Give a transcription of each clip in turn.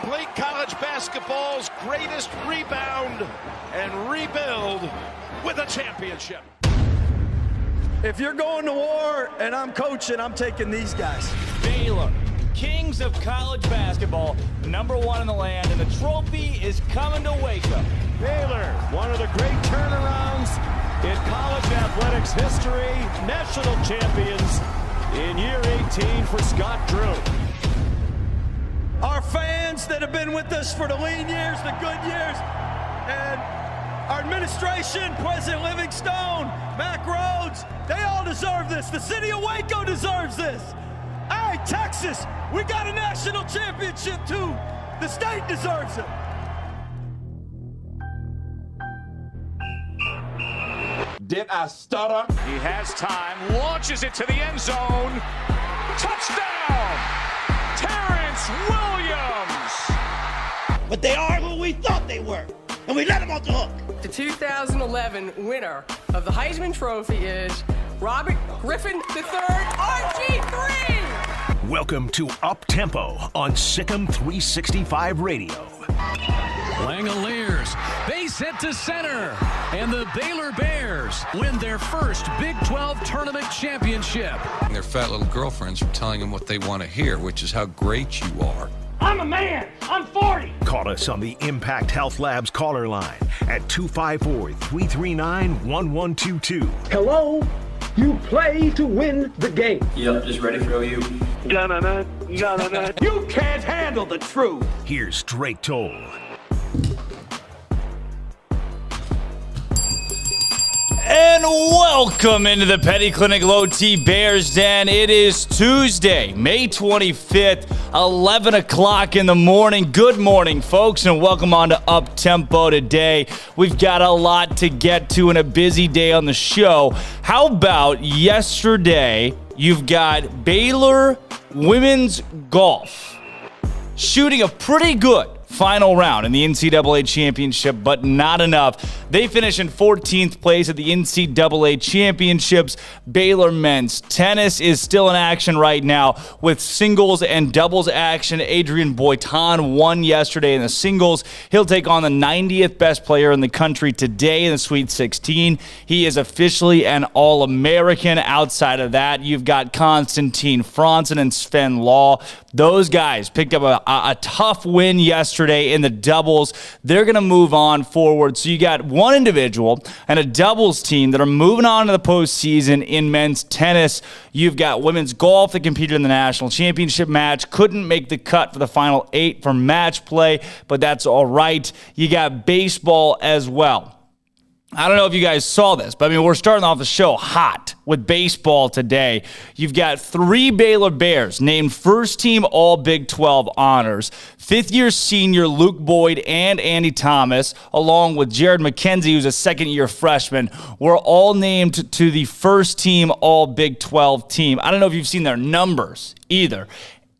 complete college basketball's greatest rebound and rebuild with a championship. If you're going to war and I'm coaching, I'm taking these guys. Baylor, kings of college basketball, #1 in the land, and the trophy is coming to Waco. Baylor, one of the great turnarounds in college athletics history, national champions in year 18 for Scott Drew. Our fans that have been with us for the lean years, the good years, and our administration, President Livingstone, Mac Rhodes, they all deserve this. The city of Waco deserves this. Hey, Texas, we got a national championship too. The state deserves it. Did I stutter? He has time, launches it to the end zone. Touchdown! Terrence Williams! But they are who we thought they were, and we let them off the hook. The 2011 winner of the Heisman Trophy is Robert Griffin III, RG3! Welcome to Up Tempo on SicEm365 Radio. Langoliers, base hit to center, and the Baylor Bears win their first Big 12 tournament championship. Their fat little girlfriends are telling them what they want to hear, which is how great you are. I'm a man. I'm 40. Call us on the Impact Health Labs caller line at 254-339-1122. Hello? You play to win the game. Yep, just ready for OU. You can't handle the truth. Here's Drake Toll. And welcome into the Petty Clinic Low T Bears Den. It is Tuesday, May 25th, 11 o'clock in the morning. Good morning, folks, and welcome on to Up Tempo today. We've got a lot to get to and a busy day on the show. How about yesterday, you've got Baylor women's golf shooting a pretty good final round in the NCAA championship, but not enough. They finish in 14th place at the NCAA championships. Baylor men's tennis is still in action right now with singles and doubles action. Adrian Boitan won yesterday in the singles. He'll take on the 90th best player in the country today in the Sweet 16. He is officially an All-American. Outside of that, you've got Konstantin Franzen and Sven Law. Those guys picked up a tough win yesterday in the doubles. They're going to move on forward. So you got one individual and a doubles team that are moving on to the postseason in men's tennis. You've got women's golf that competed in the national championship match. Couldn't make the cut for the final 8 for match play, but that's all right. You got baseball as well. I don't know if you guys saw this, but I mean, we're starting off the show hot with baseball today. You've got 3 Baylor Bears named first-team All-Big 12 honors. Fifth-year senior Luke Boyd and Andy Thomas, along with Jared McKenzie, who's a second-year freshman, were all named to the first-team All-Big 12 team. I don't know if you've seen their numbers either.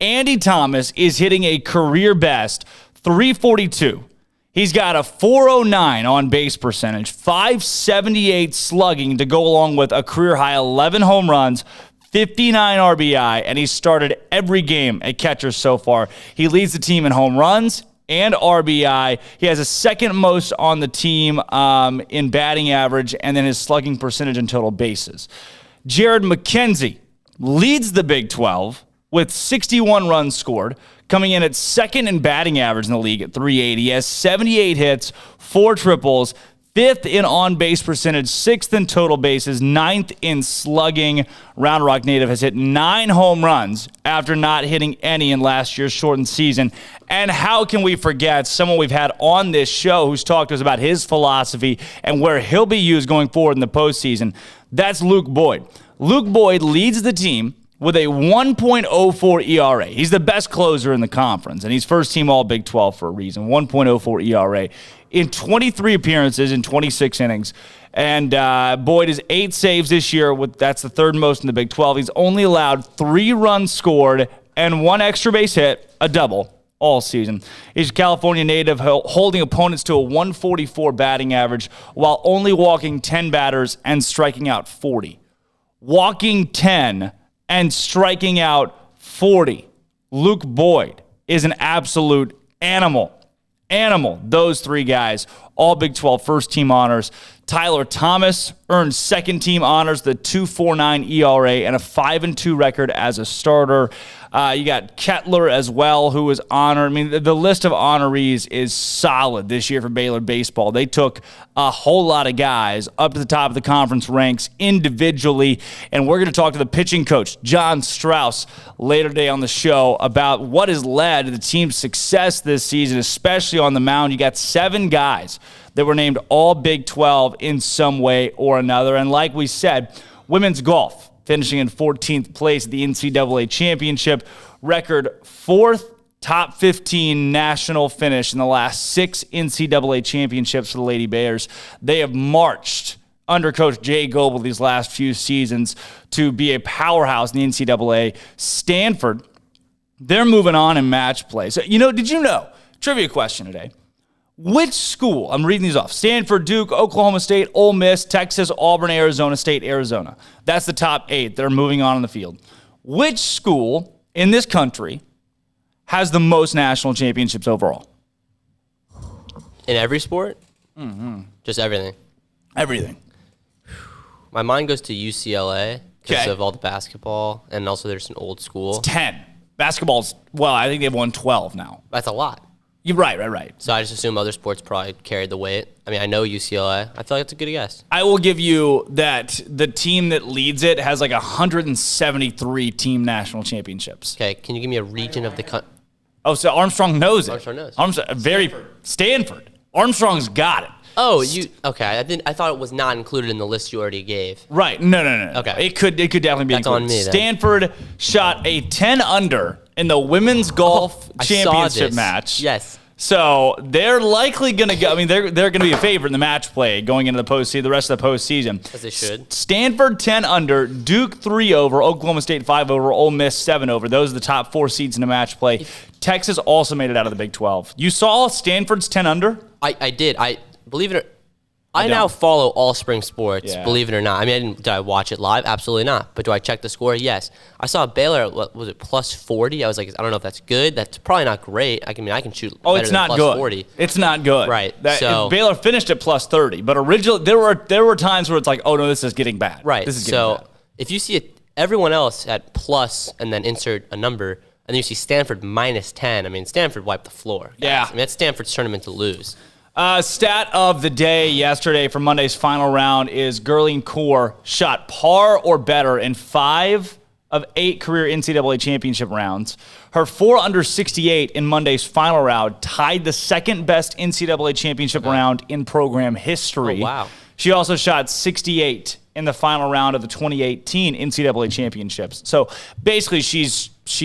Andy Thomas is hitting a career best 342. He's got a 409 on-base percentage, 578 slugging to go along with a career-high 11 home runs, 59 RBI, and he's started every game at catcher so far. He leads the team in home runs and RBI. He has a second most on the team in batting average, and then his slugging percentage and total bases. Jared McKenzie leads the Big 12 with 61 runs scored, coming in at second in batting average in the league at 380. He has 78 hits, 4 triples, 5th in on-base percentage, 6th in total bases, 9th in slugging. Round Rock native has hit 9 home runs after not hitting any in last year's shortened season. And how can we forget someone we've had on this show who's talked to us about his philosophy and where he'll be used going forward in the postseason? That's Luke Boyd. Luke Boyd leads the team with a 1.04 ERA. He's the best closer in the conference, and he's first-team All-Big 12 for a reason, 1.04 ERA. In 23 appearances in 26 innings, and Boyd is 8 saves this year. That's the third most in the Big 12. He's only allowed 3 runs scored and 1 extra base hit, a double, all season. He's a California native, holding opponents to a 144 batting average while only walking 10 batters and striking out 40. Walking 10 and striking out 40. Luke Boyd is an absolute Animal. Those three guys, all Big 12 first-team honors. Tyler Thomas earned second-team honors, the 2.49 ERA, and a 5-2 record as a starter. You got Kettler as well, who was honored. I mean, the list of honorees is solid this year for Baylor baseball. They took a whole lot of guys up to the top of the conference ranks individually, and we're going to talk to the pitching coach, John Strauss, later today on the show about what has led to the team's success this season, especially on the mound. You got 7 guys that were named all Big 12 in some way or another. And like we said, women's golf finishing in 14th place at the NCAA championship, record 4th top 15 national finish in the last 6 NCAA championships for the Lady Bears. They have marched under Coach Jay Goebel these last few seasons to be a powerhouse in the NCAA. Stanford, they're moving on in match play. So, did you know? Trivia question today. Which school, I'm reading these off, Stanford, Duke, Oklahoma State, Ole Miss, Texas, Auburn, Arizona State, Arizona. That's the top 8 that are moving on in the field. Which school in this country has the most national championships overall? In every sport? Mm-hmm. Just everything? Everything. My mind goes to UCLA because of all the basketball, and also there's an old school. It's 10. Basketball's, I think they've won 12 now. That's a lot. You're right. So I just assume other sports probably carried the weight. I mean, I know UCLA. I feel like it's a good guess. I will give you that the team that leads it has like 173 team national championships. Okay, can you give me a region of the country? Oh, so Armstrong knows it. Armstrong knows. Stanford. Armstrong's got it. Oh, okay. I thought it was not included in the list you already gave. Right. No. Okay. It could definitely be That's included. on me, then. Stanford shot a 10 under in the women's golf championship match. Yes. So they're likely going to go. I mean, they're going to be a favorite in the match play going into the postseason, the rest of the postseason. As they should. Stanford 10 under, Duke 3 over, Oklahoma State 5 over, Ole Miss 7 over. Those are the top 4 seeds in the match play. Texas also made it out of the Big 12. You saw Stanford's 10 under? I did. Believe it or I now follow all spring sports, believe it or not. I mean, did I watch it live? Absolutely not. But do I check the score? Yes. I saw Baylor at, what was it, plus 40? I was like, I don't know if that's good. That's probably not great. I can shoot better it's than not plus good. 40. It's not good. Right. Baylor finished at plus 30, but originally there were times where it's like, oh no, this is getting bad. Right. This is getting bad. If you see everyone else at plus and then insert a number, and then you see Stanford minus 10, I mean, Stanford wiped the floor. Guys. Yeah. I mean, that's Stanford's tournament to lose. Stat of the day yesterday for Monday's final round is Gurleen Kaur shot par or better in 5 of 8 career NCAA championship rounds. Her 4 under 68 in Monday's final round tied the second best NCAA championship round in program history. Oh, wow. She also shot 68 in the final round of the 2018 NCAA championships. So basically, she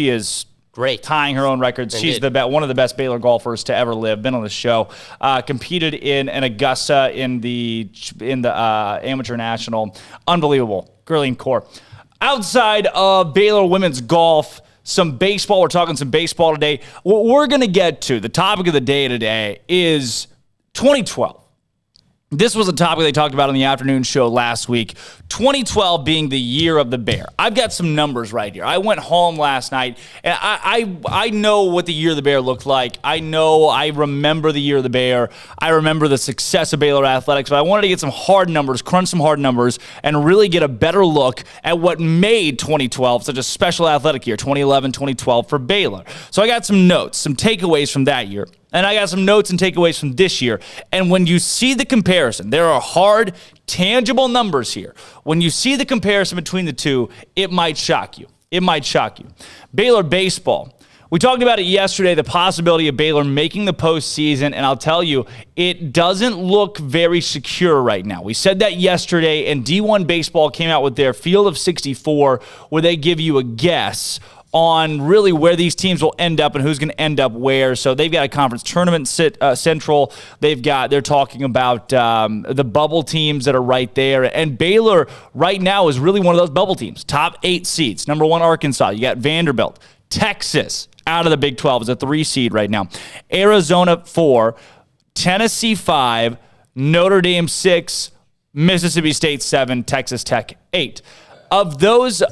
is great, tying her own records. Indeed. She's one of the best Baylor golfers to ever live. Been on the show. Competed in an Augusta in the Amateur National. Unbelievable, Gurleen Kaur. Outside of Baylor women's golf, some baseball. We're talking some baseball today. What we're going to get to, the topic of the day today, is 2012. This was a topic they talked about on the afternoon show last week. 2012 being the year of the Bear. I've got some numbers right here. I went home last night, and I know what the year of the Bear looked like. I remember the year of the Bear. I remember the success of Baylor athletics, but I wanted to get some hard numbers, crunch some hard numbers, and really get a better look at what made 2012 such a special athletic year, 2011, 2012 for Baylor. So I got some notes, some takeaways from that year. And I got some notes and takeaways from this year. And when you see the comparison, there are hard, tangible numbers here. When you see the comparison between the two, it might shock you. Baylor baseball. We talked about it yesterday, the possibility of Baylor making the postseason, and I'll tell you, it doesn't look very secure right now. We said that yesterday, and D1 Baseball came out with their Field of 64, where they give you a guess on really where these teams will end up and who's going to end up where. So they've got a conference tournament central. They're talking about the bubble teams that are right there. And Baylor right now is really one of those bubble teams. Top 8 seeds. Number 1, Arkansas. You got Vanderbilt. Texas out of the Big 12 is a 3 seed right now. Arizona 4. Tennessee 5. Notre Dame 6. Mississippi State 7. Texas Tech 8. of those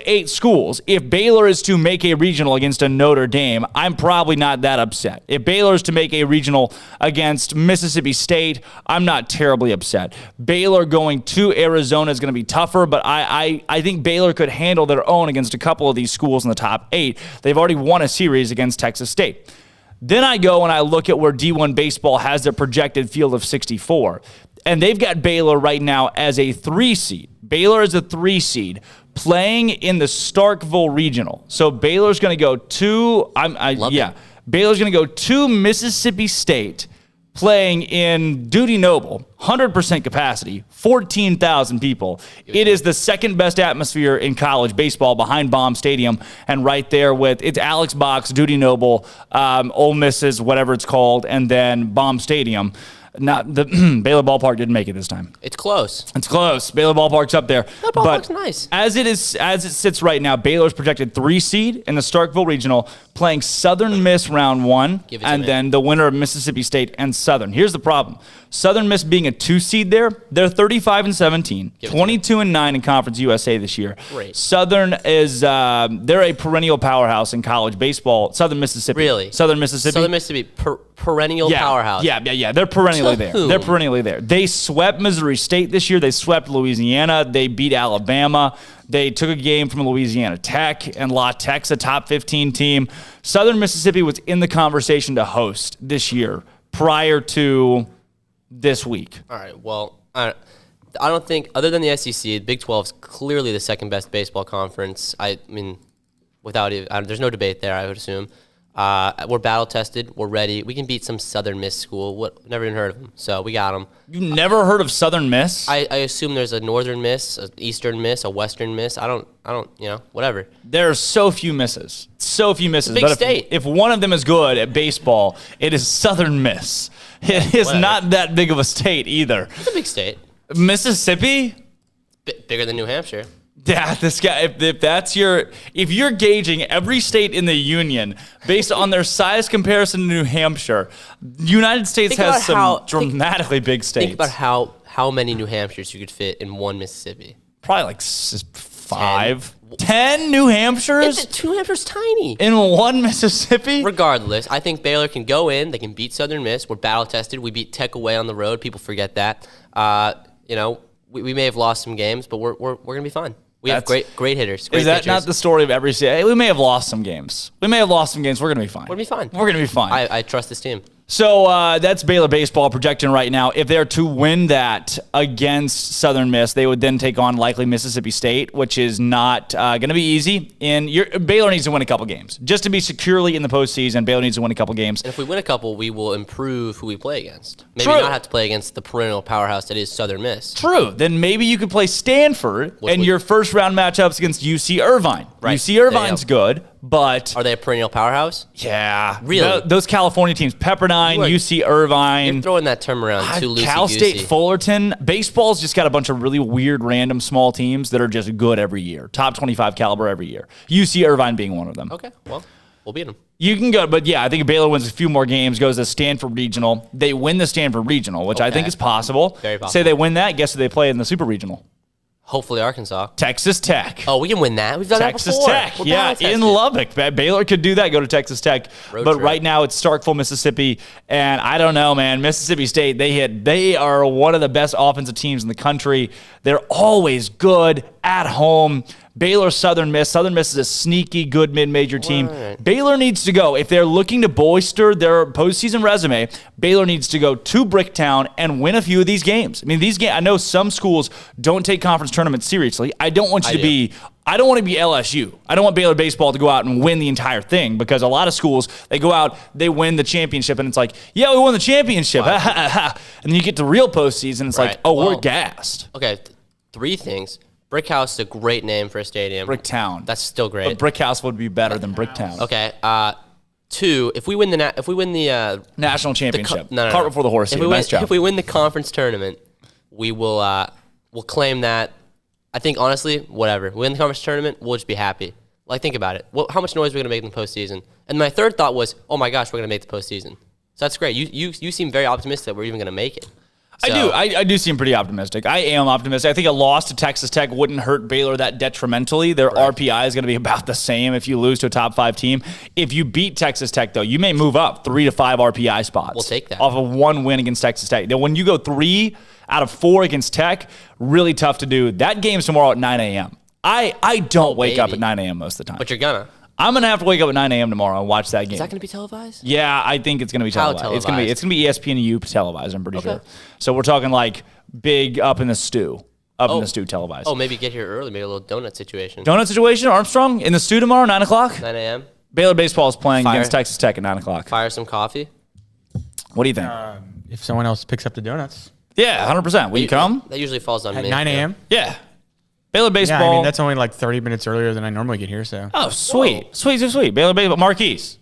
8 schools, if Baylor is to make a regional against a Notre Dame, I'm probably not that upset. If Baylor is to make a regional against Mississippi State, I'm not terribly upset. Baylor going to Arizona is going to be tougher, but I think Baylor could handle their own against a couple of these schools in the top 8. They've already won a series against Texas State. Then I go and I look at where D1 baseball has their projected field of 64. And they've got Baylor right now as a 3 seed. Baylor is a 3 seed playing in the Starkville Regional. So Baylor's going to go to Baylor's going to go to Mississippi State, playing in Duty Noble, 100% capacity, 14,000 people. It is the second best atmosphere in college baseball behind Baum Stadium, and right there it's Alex Box, Duty Noble, Ole Miss's, whatever it's called, and then Baum Stadium. Not the Baylor Ballpark didn't make it this time. It's close. It's close. Baylor Ballpark's up there. That ballpark's nice. As it sits right now, Baylor's projected 3 seed in the Starkville Regional, playing Southern Miss round 1, and then the winner of Mississippi State and Southern. Here's the problem. Southern Miss being a 2 seed there, they're 35-17, 22-9 in Conference USA this year. Great. Southern is they're a perennial powerhouse in college baseball. Southern Mississippi. Really? Southern Mississippi. Southern Mississippi, perennial powerhouse. Yeah. They're perennially there. They're perennially there. They swept Missouri State this year. They swept Louisiana. They beat Alabama. They took a game from Louisiana Tech, and La Tech's a top 15 team. Southern Mississippi was in the conversation to host this year prior to this week. All right, well, I don't think, other than the SEC, Big 12 is clearly the second best baseball conference. I mean, there's no debate there, I would assume. We're battle tested. We're ready. We can beat some Southern Miss school. Never even heard of them. So we got them. You've never heard of Southern Miss? I assume there's a Northern Miss, an Eastern Miss, a Western Miss. I don't, whatever. There are so few misses. So few misses. Big state. If one of them is good at baseball, it is Southern Miss. It is not that big of a state either. It's a big state. Mississippi? Bigger than New Hampshire. Yeah, this guy. If you're gauging every state in the union based on their size comparison to New Hampshire, the United States has some dramatically big states. Think about how many New Hampshires you could fit in one Mississippi. Probably like 5. 10 New Hampshires? New Hampshire's tiny. In one Mississippi? Regardless, I think Baylor can go in. They can beat Southern Miss. We're battle tested. We beat Tech away on the road. People forget that. We may have lost some games, but we're going to be fine. We have great hitters. Great is that pitchers. not the story of every state? Hey, we may have lost some games. We're going to be fine. We're going to be fine. We're going to be fine. I trust this team. So that's Baylor baseball projecting right now. If they're to win that against Southern Miss, they would then take on likely Mississippi State, which is not going to be easy. Baylor needs to win a couple games. Just to be securely in the postseason, Baylor needs to win a couple games. And if we win a couple, we will improve who we play against. Maybe not have to play against the perennial powerhouse that is Southern Miss. True. Then maybe you could play Stanford, and your first round matchups against UC Irvine. Right. UC Irvine's good. But are they a perennial powerhouse? Yeah. Really? Those California teams, Pepperdine, UC Irvine. You're throwing that term around too loosey-goosey. Cal State Fullerton. Baseball's just got a bunch of really weird, random, small teams that are just good every year. Top 25 caliber every year. UC Irvine being one of them. Okay, well, we'll beat them. You can go, but yeah, I think Baylor wins a few more games, goes to Stanford Regional. They win the Stanford Regional, which I think is possible. Very possible. Say they win that, guess who they play in the Super Regional? Hopefully Arkansas. Texas Tech. Oh, we can win that. We've done that before. Texas Tech. Yeah, in Lubbock. Baylor could do that, go to Texas Tech. But right now it's Starkville, Mississippi. And I don't know, man. Mississippi State, they are one of the best offensive teams in the country. They're always good at home. Baylor, Southern Miss. Southern Miss is a sneaky, good mid-major team. Right. Baylor needs to go. If they're looking to bolster their postseason resume, Baylor needs to go to Bricktown and win a few of these games. I mean, these games. I know some schools don't take conference tournaments seriously. I don't want to be LSU. I don't want Baylor baseball to go out and win the entire thing, because a lot of schools, they go out, they win the championship, and it's like, yeah, we won the championship. Wow. And then you get to real postseason, it's like, we're gassed. Okay, 3 things. Brick House is a great name for a stadium. Bricktown. That's still great. But Brick House would be better than Bricktown. Okay. 2, if we win the national championship, cart before the horse. If we win the conference tournament, we will we'll claim that. I think honestly, whatever. We win the conference tournament, we'll just be happy. Like, think about it. How much noise are we going to make in the postseason? And my third thought was, oh my gosh, we're going to make the postseason. So that's great. You seem very optimistic that we're even going to make it. So, I do seem pretty optimistic. I am optimistic. I think a loss to Texas Tech wouldn't hurt Baylor that detrimentally. Their RPI is going to be about the same if you lose to a top 5 team. If you beat Texas Tech, though, you may move up 3 to 5 RPI spots. We'll take that. Off of 1 win against Texas Tech. Now, when you go 3 out of 4 against Tech, really tough to do. That game's tomorrow at 9 a.m. I don't wake up at 9 a.m. most of the time. But you're gonna. I'm going to have to wake up at 9 a.m. tomorrow and watch that game. Is that going to be televised? Yeah, I think it's going to be televised. It's going to be ESPNU televised, I'm pretty sure. So we're talking like big up in the stew televised. Oh, maybe get here early, maybe a little donut situation. Donut situation, Armstrong, in the stew tomorrow, 9 o'clock? 9 a.m. Baylor baseball is playing against Texas Tech at 9 o'clock. Fire some coffee. What do you think? If someone else picks up the donuts. Yeah, 100%. Will you come? That usually falls on at me. 9 a.m.? Yeah. Baylor baseball. Yeah, I mean, that's only like 30 minutes earlier than I normally get here, so. Oh, sweet. Whoa. Sweet. Baylor baseball. Marquise,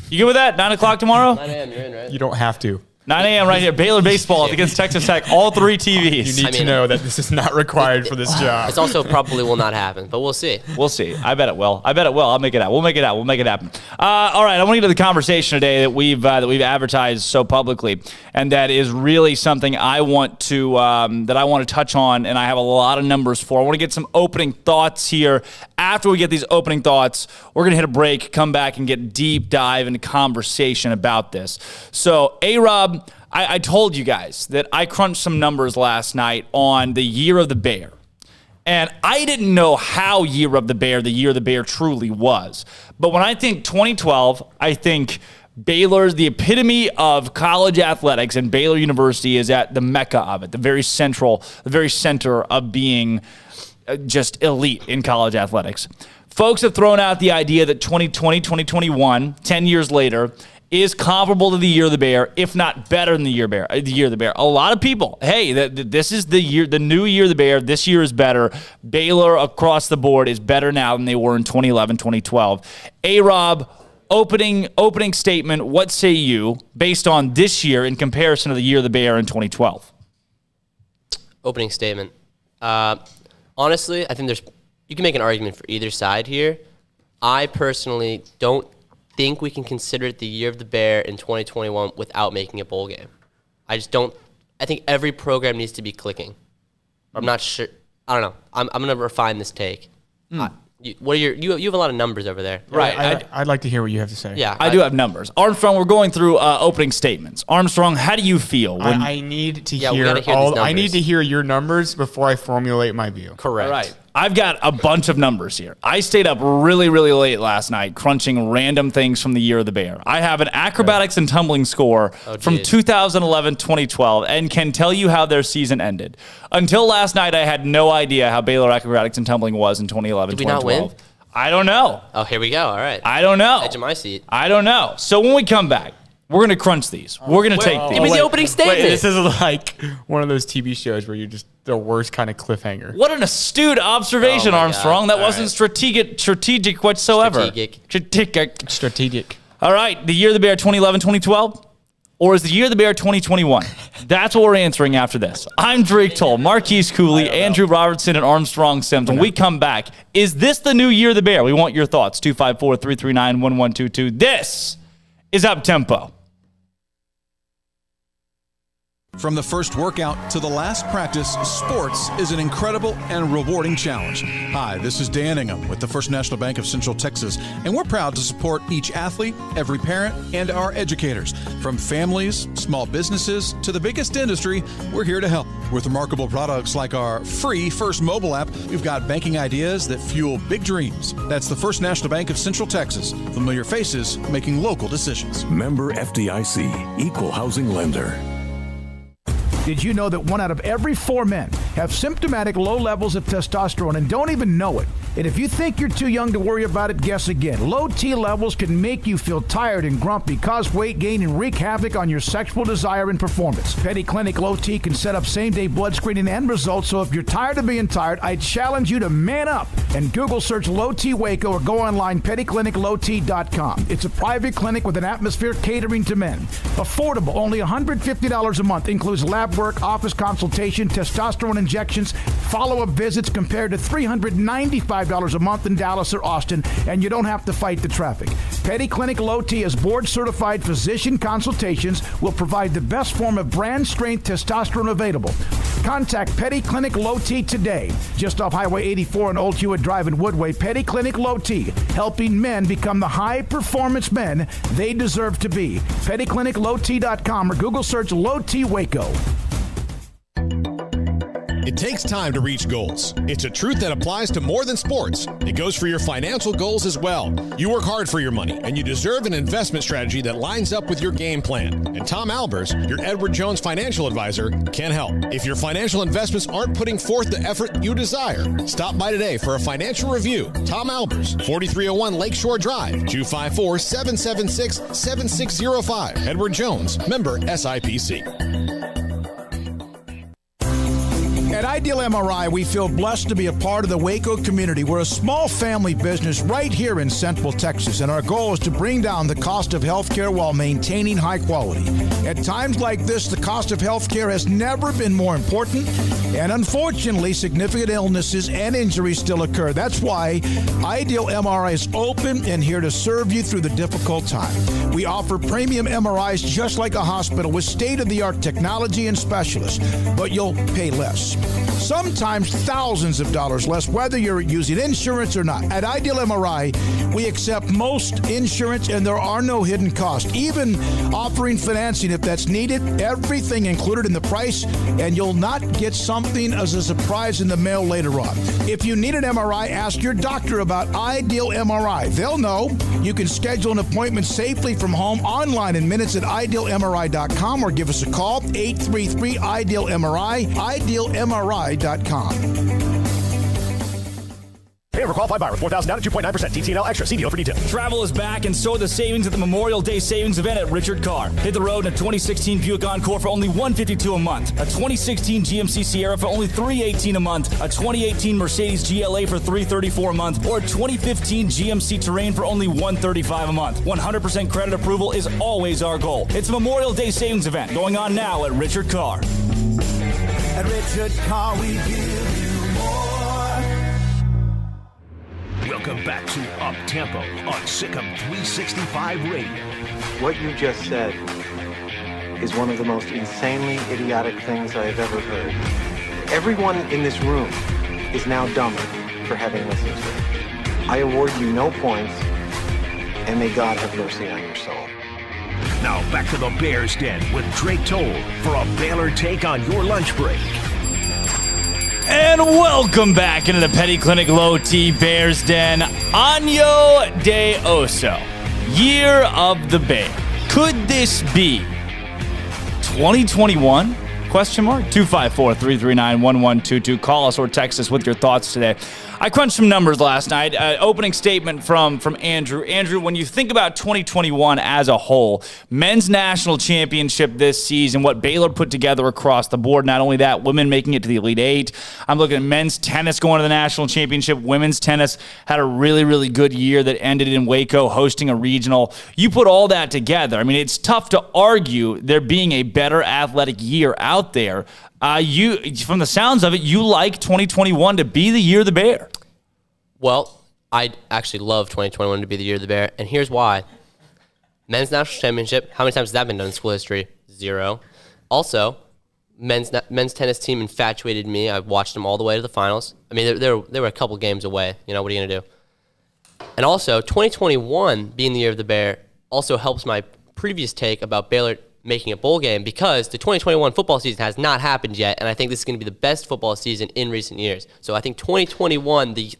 you good with that? 9 o'clock tomorrow? 9 a.m. You're in, right? You don't have to. 9 a.m. right here. Baylor baseball against Texas Tech. All 3 TVs. You need to know that this is not required for this job. It's also probably will not happen, but we'll see. We'll see. I bet it will. I'll make it out. We'll make it happen. All right. I want to get to the conversation today that we've advertised so publicly, and that is really something I want to touch on, and I have a lot of numbers for. I want to get some opening thoughts here. After we get these opening thoughts, we're going to hit a break, come back, and get deep dive into conversation about this. So, A-Rob, I told you guys that I crunched some numbers last night on the Year of the Bear. And I didn't know how the Year of the Bear truly was. But when I think 2012, I think Baylor's the epitome of college athletics, and Baylor University is at the mecca of it, the very center of being just elite in college athletics. Folks have thrown out the idea that 2020, 2021, 10 years later, is comparable to the Year of the Bear, if not better than the Year of the Bear. A lot of people, hey, this is the new Year of the Bear. This year is better. Baylor across the board is better now than they were in 2011, 2012. A-Rob, opening statement, what say you based on this year in comparison to the Year of the Bear in 2012? Opening statement. Honestly, I think you can make an argument for either side here. I personally don't think we can consider it the Year of the Bear in 2021 without making a bowl game. I just don't. I think every program needs to be clicking. I'm not sure. I don't know. I'm going to refine this take. You have a lot of numbers over there. Right. I'd like to hear what you have to say. Yeah. I do have numbers. Armstrong, we're going through opening statements. Armstrong, how do you feel? When I need to hear your numbers before I formulate my view. Correct. All right. I've got a bunch of numbers here. I stayed up really, really late last night crunching random things from the Year of the Bear. I have an acrobatics and tumbling score from 2011-2012 and can tell you how their season ended. Until last night, I had no idea how Baylor acrobatics and tumbling was in 2011-2012. Did we not win? I don't know. Oh, here we go. All right. I don't know. Edge of my seat. I don't know. So when we come back, we're going to crunch these. We're going to take these. Give me the opening statement. Wait, this is like one of those TV shows where you're just the worst kind of cliffhanger. What an astute observation, Armstrong. God. That wasn't strategic whatsoever. Strategic. All right, the Year of the Bear 2011-2012? Or is the Year of the Bear 2021? That's what we're answering after this. I'm Drake Toll, Marquise Cooley, Andrew Robertson, and Armstrong Sims. When we come back, is this the new Year of the Bear? We want your thoughts. 254-339-1122. This is Up Tempo. From the first workout to the last practice, sports is an incredible and rewarding challenge. Hi, this is Dan Ingham with the First National Bank of Central Texas, and we're proud to support each athlete, every parent, and our educators. From families, small businesses, to the biggest industry, we're here to help. With remarkable products like our free First mobile app, we've got banking ideas that fuel big dreams. That's the First National Bank of Central Texas. Familiar faces making local decisions. Member FDIC, Equal Housing Lender. Did you know that 1 out of every 4 men have symptomatic low levels of testosterone and don't even know it? And if you think you're too young to worry about it, guess again. Low T levels can make you feel tired and grumpy, cause weight gain, and wreak havoc on your sexual desire and performance. Petty Clinic Low T can set up same-day blood screening and results, so if you're tired of being tired, I challenge you to man up and Google search Low T Waco or go online pettycliniclowt.com. It's a private clinic with an atmosphere catering to men. Affordable, only $150 a month, includes lab work, office consultation, testosterone injections, follow-up visits compared to $395 $25 a month in Dallas or Austin, and you don't have to fight the traffic. Petty Clinic Low T is board-certified physician consultations will provide the best form of brand-strength testosterone available. Contact Petty Clinic Low T today. Just off Highway 84 and Old Hewitt Drive in Woodway, Petty Clinic Low T, helping men become the high-performance men they deserve to be. PettyClinicLowT.com or Google search Low T Waco. It takes time to reach goals. It's a truth that applies to more than sports. It goes for your financial goals as well. You work hard for your money, and you deserve an investment strategy that lines up with your game plan. And Tom Albers, your Edward Jones financial advisor, can help. If your financial investments aren't putting forth the effort you desire, stop by today for a financial review. Tom Albers, 4301 Lakeshore Drive, 254-776-7605. Edward Jones, member SIPC. At Ideal MRI, we feel blessed to be a part of the Waco community. We're a small family business right here in Central Texas, and our goal is to bring down the cost of healthcare while maintaining high quality. At times like this, the cost of healthcare has never been more important, and unfortunately, significant illnesses and injuries still occur. That's why Ideal MRI is open and here to serve you through the difficult time. We offer premium MRIs just like a hospital with state-of-the-art technology and specialists, but you'll pay less. Sometimes thousands of dollars less, whether you're using insurance or not. At Ideal MRI, we accept most insurance and there are no hidden costs. Even offering financing if that's needed, everything included in the price, and you'll not get something as a surprise in the mail later on. If you need an MRI, ask your doctor about Ideal MRI. They'll know. You can schedule an appointment safely from home online in minutes at idealmri.com or give us a call, 833-IDEAL-MRI, idealmri.com. Hey, overqualified buyer with $4,000 down at 2.9%. TTNL extra. See deal for details. Travel is back, and so are the savings at the Memorial Day Savings Event at Richard Carr. Hit the road in a 2016 Buick Encore for only $152 a month, a 2016 GMC Sierra for only $318 a month, a 2018 Mercedes GLA for $334 a month, or a 2015 GMC Terrain for only $135 a month. 100% credit approval is always our goal. It's a Memorial Day Savings Event going on now at Richard Carr. At Richard Carr, we give you more. Welcome back to Up Tempo on SicEm365 Radio. What you just said is one of the most insanely idiotic things I have ever heard. Everyone in this room is now dumber for having listened to it. I award you no points, and may God have mercy on your soul. Now back to the Bears Den with Drake Toll for a Baylor take on your lunch break. And welcome back into the Petty Clinic Low T Bears Den. Año de Oso, Year of the Bear. Could this be 2021? Question mark? 254-339-1122. Call us or text us with your thoughts today. I crunched some numbers last night. Opening statement from Andrew. Andrew, when you think about 2021 as a whole, men's national championship this season, what Baylor put together across the board, not only that, women making it to the Elite Eight. I'm looking at men's tennis going to the national championship. Women's tennis had a really, really good year that ended in Waco hosting a regional. You put all that together. I mean, it's tough to argue there being a better athletic year out there. You, from the sounds of it, you like 2021 to be the year of the Bear. Well, I'd actually love 2021 to be the year of the Bear, and here's why. Men's national championship, how many times has that been done in school history? 0. Also, men's tennis team infatuated me. I watched them all the way to the finals. I mean, they were a couple games away. You know, what are you going to do? And also, 2021 being the year of the Bear also helps my previous take about Baylor making a bowl game, because the 2021 football season has not happened yet, and I think this is going to be the best football season in recent years. So I think 2021, the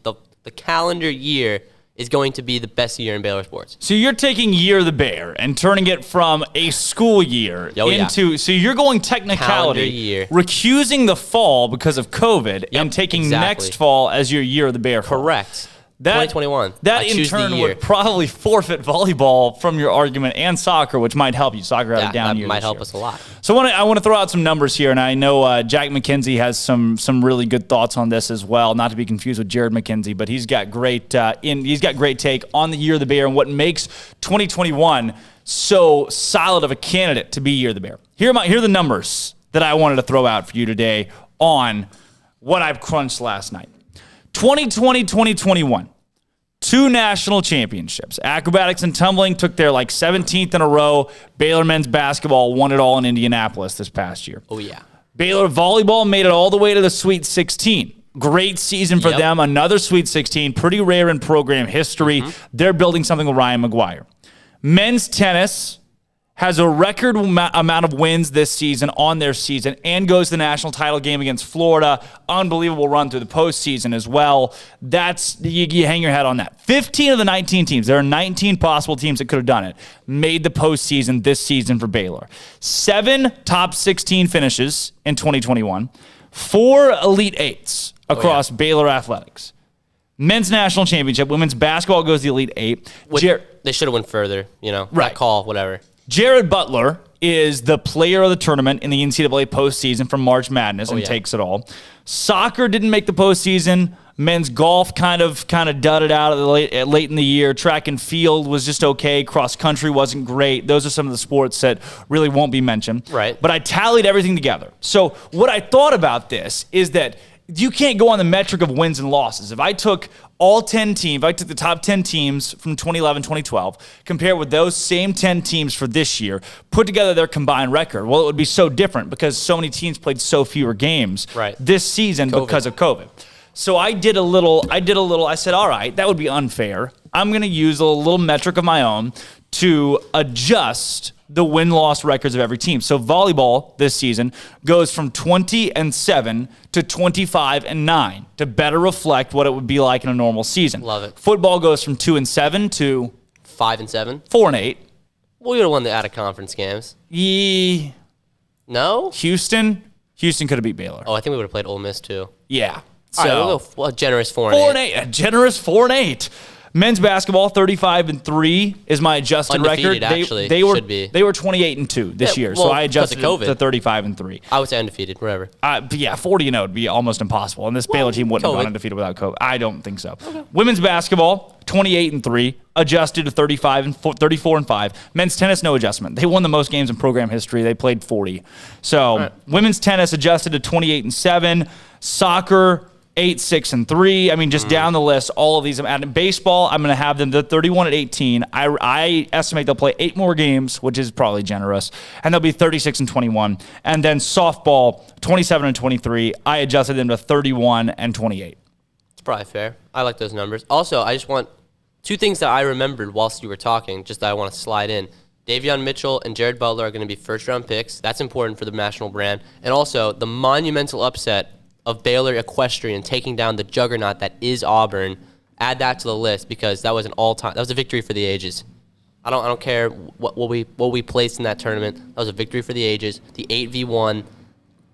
calendar year, is going to be the best year in Baylor sports. So you're taking Year of the Bear and turning it from a school year into, so you're going technicality, year. recusing the fall because of COVID, and taking next fall as your Year of the Bear. Correct. 2021. That in turn would probably forfeit volleyball from your argument, and soccer, which might help you. Soccer had a down year. That might help us a lot. So I want to throw out some numbers here, and I know Jack McKenzie has some really good thoughts on this as well. Not to be confused with Jared McKenzie, but he's got great take on the Year of the Bear and what makes 2021 so solid of a candidate to be Year of the Bear. Here are the numbers that I wanted to throw out for you today on what I've crunched last night. 2020, 2021. 2 national championships. Acrobatics and tumbling took their 17th in a row. Baylor men's basketball won it all in Indianapolis this past year. Oh, yeah. Baylor volleyball made it all the way to the Sweet 16. Great season for them. Another Sweet 16. Pretty rare in program history. They're building something with Ryan McGuire. Men's tennis has a record amount of wins this season on their season and goes to the national title game against Florida. Unbelievable run through the postseason as well. That's you hang your head on that. 15 of the 19 teams, there are 19 possible teams that could have done it, made the postseason this season for Baylor. 7 top 16 finishes in 2021. 4 Elite Eights across Baylor athletics. Men's national championship. Women's basketball goes to the Elite Eight. They should have went further, that call, whatever. Jared Butler is the player of the tournament in the NCAA postseason from March Madness and takes it all. Soccer didn't make the postseason. Men's golf kind of dudded out late in the year. Track and field was just okay. Cross country wasn't great. Those are some of the sports that really won't be mentioned. Right. But I tallied everything together. So what I thought about this is that you can't go on the metric of wins and losses. If I took all 10 teams, if I took the top 10 teams from 2011, 2012, compared with those same 10 teams for this year, put together their combined record, well, it would be so different because so many teams played so fewer games this season because of COVID. So I did a little, I said, all right, that would be unfair. I'm going to use a little metric of my own to adjust the win-loss records of every team. So volleyball this season goes from 20-7 to 25-9 to better reflect what it would be like in a normal season. Love it. Football goes from 2-7 to 5-7, 4-8. Well, we would have won the out-of-conference games. No? Houston could have beat Baylor. Oh, I think we would have played Ole Miss too. Yeah. So, all right, we'll go a generous 4-8. A generous 4-8. Men's basketball 35-3 is my adjusted undefeated, record. Actually, they were should be. They were 28-2 this year, so I adjusted it to 35-3. I would say undefeated, whatever. But yeah, 40-0 would be almost impossible, and this Baylor team wouldn't have gone undefeated without COVID. I don't think so. Okay. Women's basketball 28-3, adjusted to 34-5. Men's tennis, no adjustment. They won the most games in program history. They played 40. So women's tennis adjusted to 28-7. Soccer 8-6-3. I mean, just down the list, all of these. And baseball, I'm going to have them the 31-18. I estimate they'll play 8 more games, which is probably generous, and they'll be 36-21. And then softball 27-23. I adjusted them to 31-28. It's probably fair. I like those numbers. Also, I just want 2 things that I remembered whilst you were talking, just that I want to slide in. Davion Mitchell and Jared Butler are going to be first-round picks. That's important for the national brand. And also, the monumental upset of Baylor Equestrian taking down the juggernaut that is Auburn. Add that to the list because that was an all-time. That was a victory for the ages. I don't care what we placed in that tournament. That was a victory for the ages. The 8v1,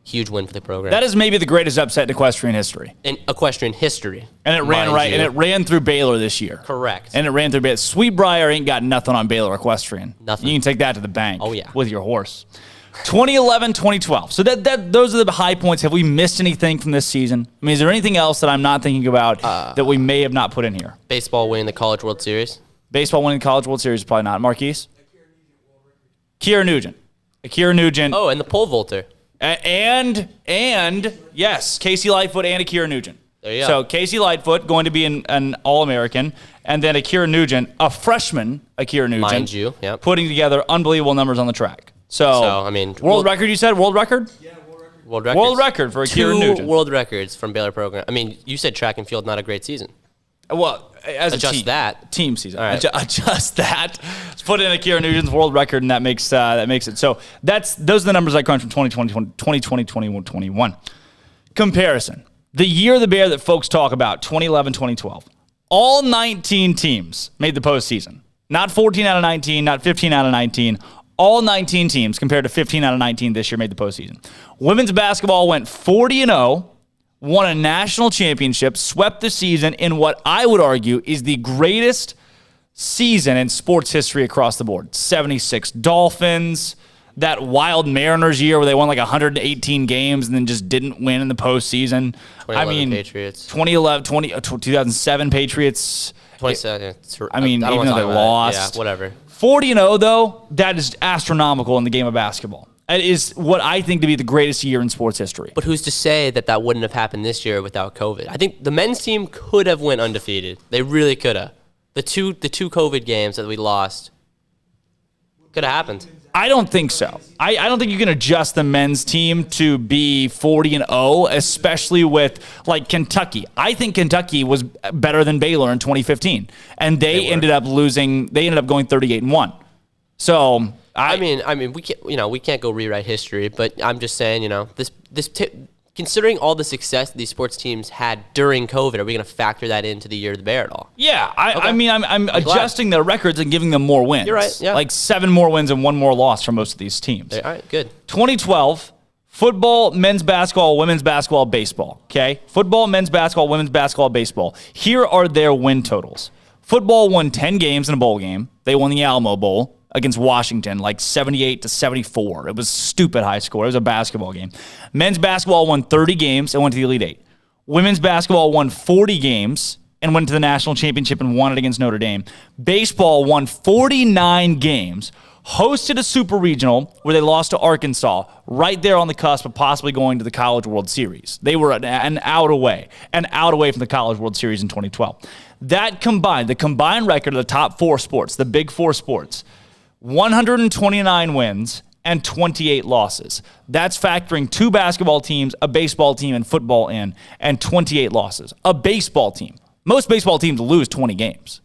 huge win for the program. That is maybe the greatest upset in equestrian history. In equestrian history, and it ran and it ran through Baylor this year. Correct. And it ran through Baylor. Sweetbriar ain't got nothing on Baylor Equestrian. Nothing. You can take that to the bank. Oh yeah. With your horse. 2011, 2012. So those are the high points. Have we missed anything from this season? I mean, is there anything else that I'm not thinking about that we may have not put in here? Baseball winning the College World Series. Baseball winning the College World Series, probably not. Marquise? Akira Nugent. Oh, and the pole vaulter. And yes, Casey Lightfoot and Akira Nugent. There you go. So Casey Lightfoot going to be an All-American, and then Akira Nugent, a freshman Akira Nugent. Mind you, yep. Putting together unbelievable numbers on the track. So I mean, world record, you said? World record? Yeah, world record. World record for Akira Nugent. 2 world records from Baylor program. I mean, you said track and field, not a great season. Well, as adjust a that team season. All right. Adjust that. Let's put in Akira Nugent's world record, and that makes it. So those are the numbers I crunched from 2020, 21. Comparison. The year of the Bear that folks talk about, 2011, 2012. All 19 teams made the postseason. Not 14 out of 19, not 15 out of 19. All 19 teams, compared to 15 out of 19 this year, made the postseason. Women's basketball went 40-0, won a national championship, swept the season in what I would argue is the greatest season in sports history across the board. 76 Dolphins, that wild Mariners year where they won like 118 games and then just didn't win in the postseason. 2011 Patriots. 2007 Patriots. 27. I mean, even though they lost. Yeah, whatever. 40-0, though, that is astronomical in the game of basketball. It is what I think to be the greatest year in sports history. But who's to say that wouldn't have happened this year without COVID? I think the men's team could have went undefeated. They really could have. The two COVID games that we lost could have happened. I don't think so. I don't think you can adjust the men's team to be 40-0, especially with like Kentucky. I think Kentucky was better than Baylor in 2015, and they ended up losing. They ended up going 38-1. So I mean, we can't go rewrite history, but I'm just saying, considering all the success these sports teams had during COVID, are we going to factor that into the year of the Bear at all? Yeah, I'm adjusting their records and giving them more wins. You're right, yeah. Like 7 more wins and 1 more loss for most of these teams. All right, good. 2012, football, men's basketball, women's basketball, baseball. Okay? Football, men's basketball, women's basketball, baseball. Here are their win totals. Football won 10 games in a bowl game. They won the Alamo Bowl against Washington, like 78-74. It was stupid high score. It was a basketball game. Men's basketball won 30 games and went to the Elite Eight. Women's basketball won 40 games and went to the national championship and won it against Notre Dame. Baseball won 49 games, hosted a super regional where they lost to Arkansas, right there on the cusp of possibly going to the College World Series. They were an out away from the College World Series in 2012. That combined, the combined record of the top 4 sports, the big 4 sports, 129 wins and 28 losses. That's factoring 2 basketball teams, a baseball team, and football in, and 28 losses. A baseball team. Most baseball teams lose 20 games.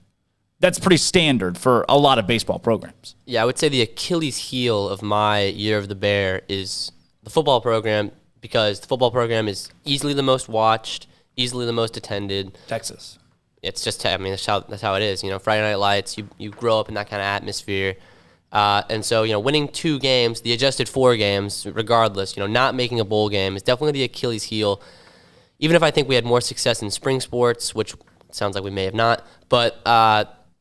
That's pretty standard for a lot of baseball programs. Yeah, I would say the Achilles heel of my year of the Bear is the football program, because the football program is easily the most watched, easily the most attended. Texas. It's just, that's how it is. Friday Night Lights, you grow up in that kind of atmosphere. And so, winning 2 games, the adjusted 4 games, regardless, not making a bowl game is definitely the Achilles heel. Even if I think we had more success in spring sports, which sounds like we may have not, but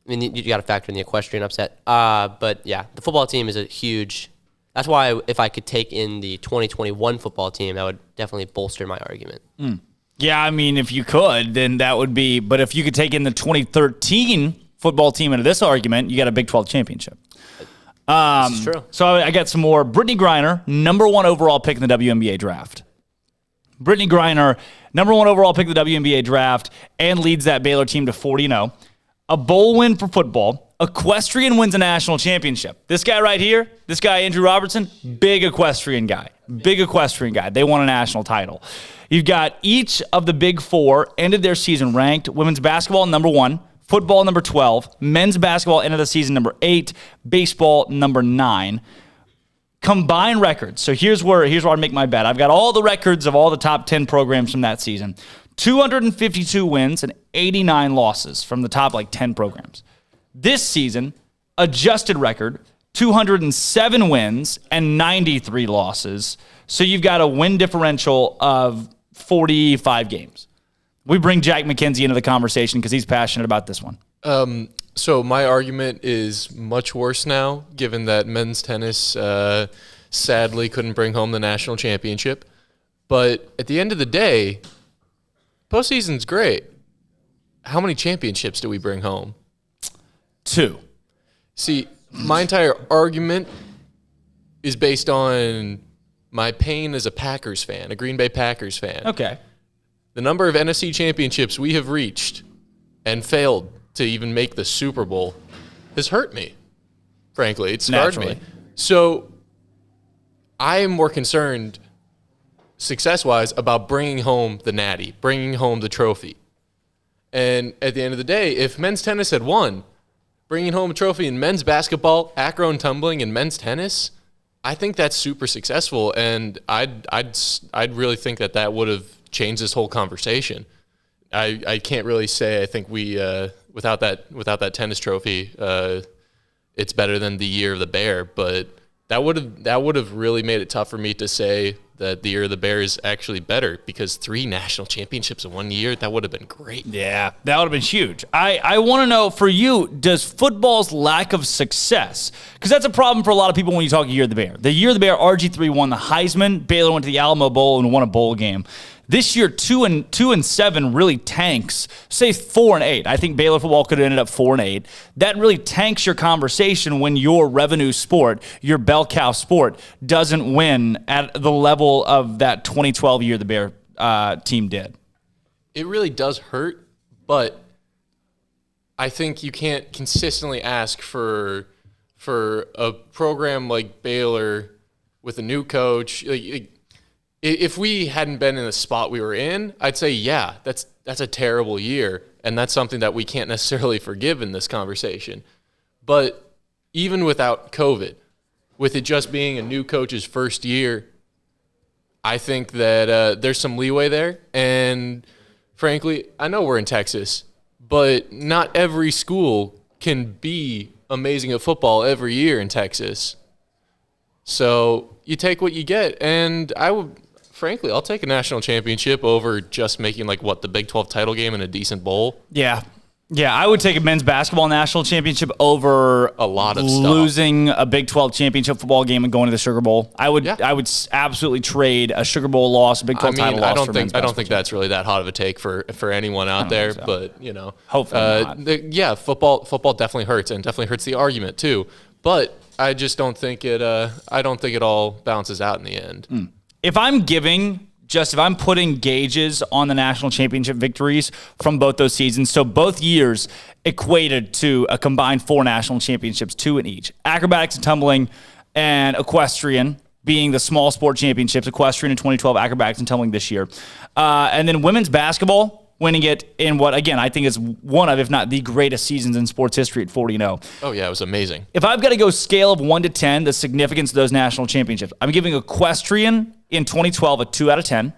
you got to factor in the equestrian upset. But yeah, the football team is a huge. That's why if I could take in the 2021 football team, that would definitely bolster my argument. Yeah, if you could, then that would be. But if you could take in the 2013 football team into this argument, you got a Big 12 championship. This is true. So I got some more. Brittany Griner, number 1 overall pick in the WNBA draft. Brittany Griner, number 1 overall pick in the WNBA draft, and leads that Baylor team to 40-0. A bowl win for football. Equestrian wins a national championship. This guy right here, this guy, Andrew Robertson, big equestrian guy. They won a national title. You've got each of the big 4 ended their season ranked. Women's basketball, number 1. Football, number 12. Men's basketball, end of the season, number 8. Baseball, number 9. Combined records. So here's where I make my bet. I've got all the records of all the top 10 programs from that season. 252 wins and 89 losses from the top 10 programs. This season, adjusted record, 207 wins and 93 losses. So you've got a win differential of 45 games. We bring Jack McKenzie into the conversation because he's passionate about this one. So my argument is much worse now, given that men's tennis sadly couldn't bring home the national championship. But at the end of the day, postseason's great. How many championships do we bring home? 2. See, my entire argument is based on my pain as a Packers fan, a Green Bay Packers fan. Okay. The number of NFC championships we have reached and failed to even make the Super Bowl has hurt me. Frankly, it scarred me. So I am more concerned, success-wise, about bringing home the natty, bringing home the trophy. And at the end of the day, if men's tennis had won, bringing home a trophy in men's basketball, acro and tumbling, and men's tennis, I think that's super successful. And I'd really think that would have changed this whole conversation. I can't really say I think we without that tennis trophy, it's better than the year of the Bear, but that would have really made it tough for me to say that the year of the Bear is actually better, because 3 national championships in 1 year, that would have been great. Yeah, that would have been huge. I want to know, for you, does football's lack of success, because that's a problem for a lot of people when you talk year of the Bear. The year of the Bear, RG3 won the Heisman, Baylor went to the Alamo Bowl and won a bowl game. This year, 2-7 really tanks. Say 4-8. I think Baylor football could have ended up 4-8. That really tanks your conversation when your revenue sport, your bell cow sport, doesn't win at the level of that 2012 year the Bear team did. It really does hurt, but I think you can't consistently ask for a program like Baylor with a new coach. If we hadn't been in the spot we were in, I'd say, yeah, that's a terrible year, and that's something that we can't necessarily forgive in this conversation. But even without COVID, with it just being a new coach's first year, I think that there's some leeway there. And frankly, I know we're in Texas, but not every school can be amazing at football every year in Texas. So you take what you get, and frankly, I'll take a national championship over just making the Big 12 title game in a decent bowl. Yeah, I would take a men's basketball national championship over a lot of losing a Big 12 championship football game and going to the Sugar Bowl. I would absolutely trade a Sugar Bowl loss, a Big 12 title loss. I don't think that's really that hot of a take for anyone out there, so. But hopefully not. Football definitely hurts, and definitely hurts the argument too. But I just don't think it. I don't think it all balances out in the end. If I'm putting gauges on the national championship victories from both those seasons, so both years equated to a combined 4 national championships, 2 in each. Acrobatics and tumbling and equestrian being the small sport championships, equestrian in 2012, acrobatics and tumbling this year. And then women's basketball winning it in what, again, I think is one of, if not the greatest seasons in sports history at 40-0. Oh, yeah, it was amazing. If I've got to go scale of 1 to 10, the significance of those national championships, I'm giving equestrian in 2012 a 2 out of 10.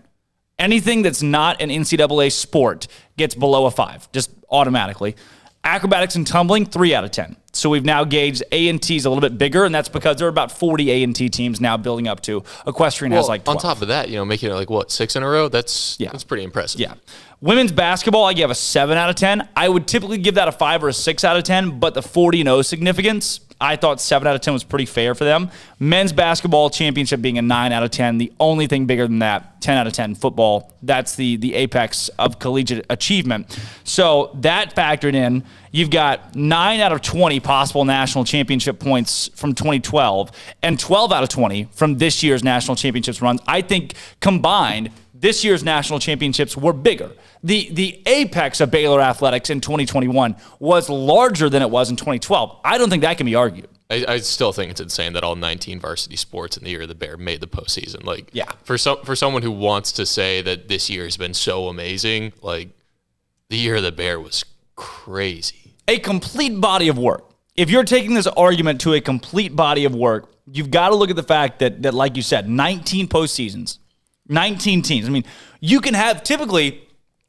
Anything that's not an NCAA sport gets below a 5, just automatically. Acrobatics and tumbling, 3 out of 10. So we've now gauged A&T's a little bit bigger, and that's because there are about 40 A&T teams now building up to. Equestrian has 12. On top of that, making it 6 in a row, that's pretty impressive. Yeah. Women's basketball, I give a 7 out of 10. I would typically give that a 5 or a 6 out of 10, but the 40-0 significance, I thought 7 out of 10 was pretty fair for them. Men's basketball championship being a 9 out of 10. The only thing bigger than that, 10 out of 10 football. That's the apex of collegiate achievement. So that factored in, you've got 9 out of 20 possible national championship points from 2012 and 12 out of 20 from this year's national championships runs. I think combined, this year's national championships were bigger. The apex of Baylor athletics in 2021 was larger than it was in 2012. I don't think that can be argued. I still think it's insane that all 19 varsity sports in the year of the Bear made the postseason. For someone who wants to say that this year has been so amazing, the year of the Bear was crazy. A complete body of work. If you're taking this argument to a complete body of work, you've got to look at the fact that like you said, 19 postseasons, 19 teams. I mean, you can typically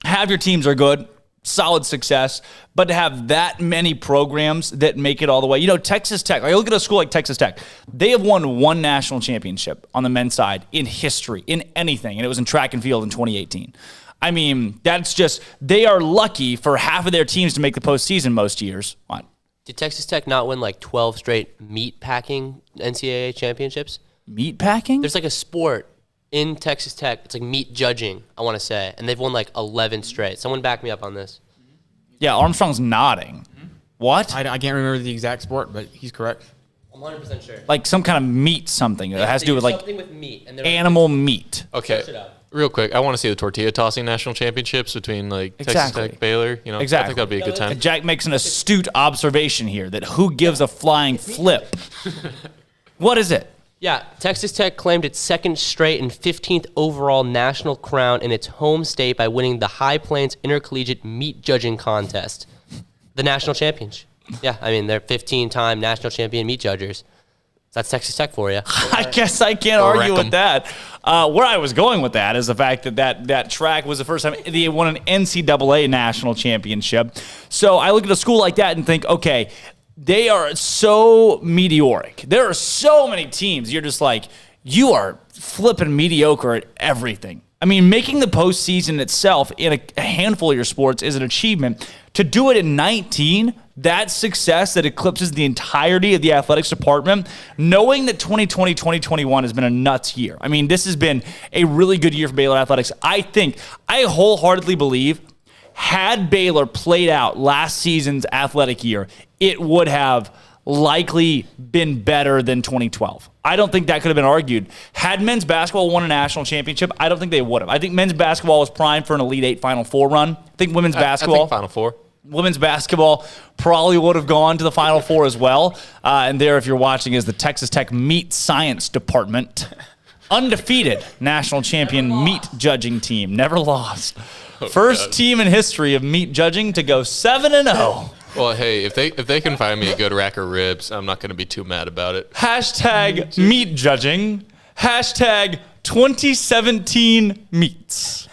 have your teams are good, solid success, but to have that many programs that make it all the way. Texas Tech, look at a school like Texas Tech. They have won 1 national championship on the men's side in history, in anything, and it was in track and field in 2018. I mean, that's just, they are lucky for half of their teams to make the postseason most years. What? Did Texas Tech not win 12 straight meat packing NCAA championships? Meat packing? There's a sport in Texas Tech. It's meat judging, I want to say. And they've won 11 straight. Someone back me up on this. Yeah, Armstrong's nodding. What? I can't remember the exact sport, but he's correct. I'm 100% sure. Some kind of meat something. It has to do with something with meat. And animal meat. Okay. Real quick, I want to see the tortilla tossing national championships between Texas Tech, Baylor. Exactly. I think that'd be a good time. Jack makes an astute observation here that who gives a flying flip? What is it? Yeah, Texas Tech claimed its second straight and 15th overall national crown in its home state by winning the High Plains Intercollegiate Meat Judging Contest, the national champions. Yeah, I mean, they're 15-time national champion meat judgers. That's Texas Tech for you. I guess I can't argue with that. Where I was going with that is the fact that track was the first time they won an NCAA national championship. So I look at a school like that and think, okay, they are so meteoric. There are so many teams. You're just you are flipping mediocre at everything. I mean, making the postseason itself in a handful of your sports is an achievement. To do it in 19, that success that eclipses the entirety of the athletics department, knowing that 2020, 2021 has been a nuts year. I mean, this has been a really good year for Baylor athletics. I wholeheartedly believe had Baylor played out last season's athletic year, it would have likely been better than 2012. I don't think that could have been argued. Had men's basketball won a national championship, I don't think they would have. I think men's basketball was primed for an Elite Eight Final Four run. I think women's basketball... I think Final Four. Women's basketball probably would have gone to the Final Four as well. And there, if you're watching, is the Texas Tech Meat Science Department. Undefeated national champion meat judging team. Never lost. First team in history of meat judging to go 7-0. Well, hey, if they can find me a good rack of ribs, I'm not going to be too mad about it. Hashtag meat judging. Hashtag 2017 meats.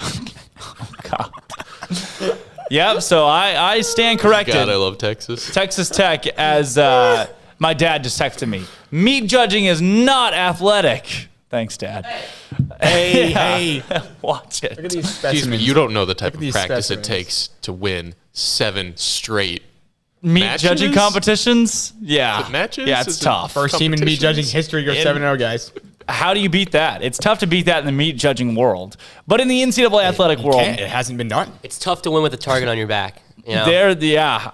Oh, God. Yep, so I stand corrected. God, I love Texas. Texas Tech, as my dad just texted me. Meat judging is not athletic. Thanks, Dad. Hey. Watch it. Look at these Excuse me, specimens. you don't know the type of these practice specimens. it takes to win 7 straight meat matches? judging competitions? Yeah. Matches? Yeah, it's Is it tough. First team in meat judging history goes 7-0, guys. How do you beat that? It's tough to beat that in the meat judging world. But in the NCAA athletic world, It hasn't been done. It's tough to win with a target on your back. You know?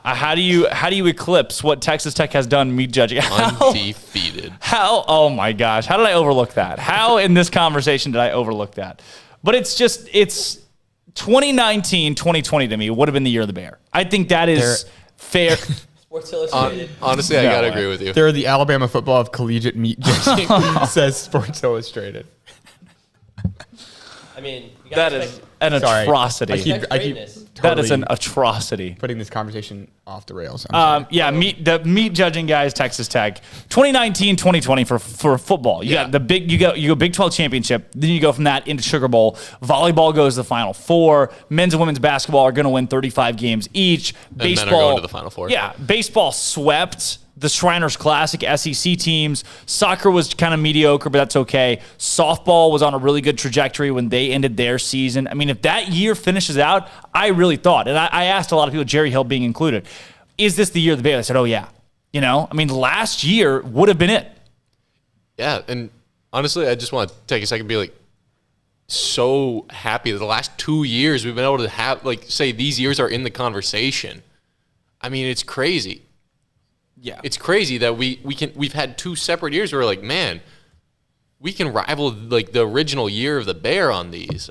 How do you eclipse what Texas Tech has done meat judging? Undefeated. Oh my gosh, how did I overlook that? How in this conversation did I overlook that? But it's 2019, 2020 to me would have been the year of the Bear. I think that is fair. Sports Illustrated. Honestly, I got to agree with you. They're the Alabama football of collegiate meat judging, says Sports Illustrated. I mean, you That gotta is expect- an atrocity. I keep that is an totally atrocity. putting this conversation off the rails. The meat judging guys, Texas Tech, 2019, 2020 for football. You got you go Big 12 championship, then you go from that into Sugar Bowl. Volleyball goes to the Final Four. Men's and women's basketball are going to win 35 games each. Baseball, men are going to the Final Four. Yeah, baseball swept the Shriners Classic SEC teams. Soccer was kind of mediocre, but that's okay. Softball was on a really good trajectory when they ended their season. I mean, if that year finishes out, I really thought, and I asked a lot of people, Jerry Hill being included, is this the year of the Baylor? I said, oh, yeah. You know, I mean, last year would have been it. Yeah, and honestly, I just want to take a second and be like, so happy that the last 2 years we've been able to have, say these years are in the conversation. I mean, it's crazy. Yeah. It's crazy that we've had 2 separate years where we're like, man, we can rival the original year of the Bear on these.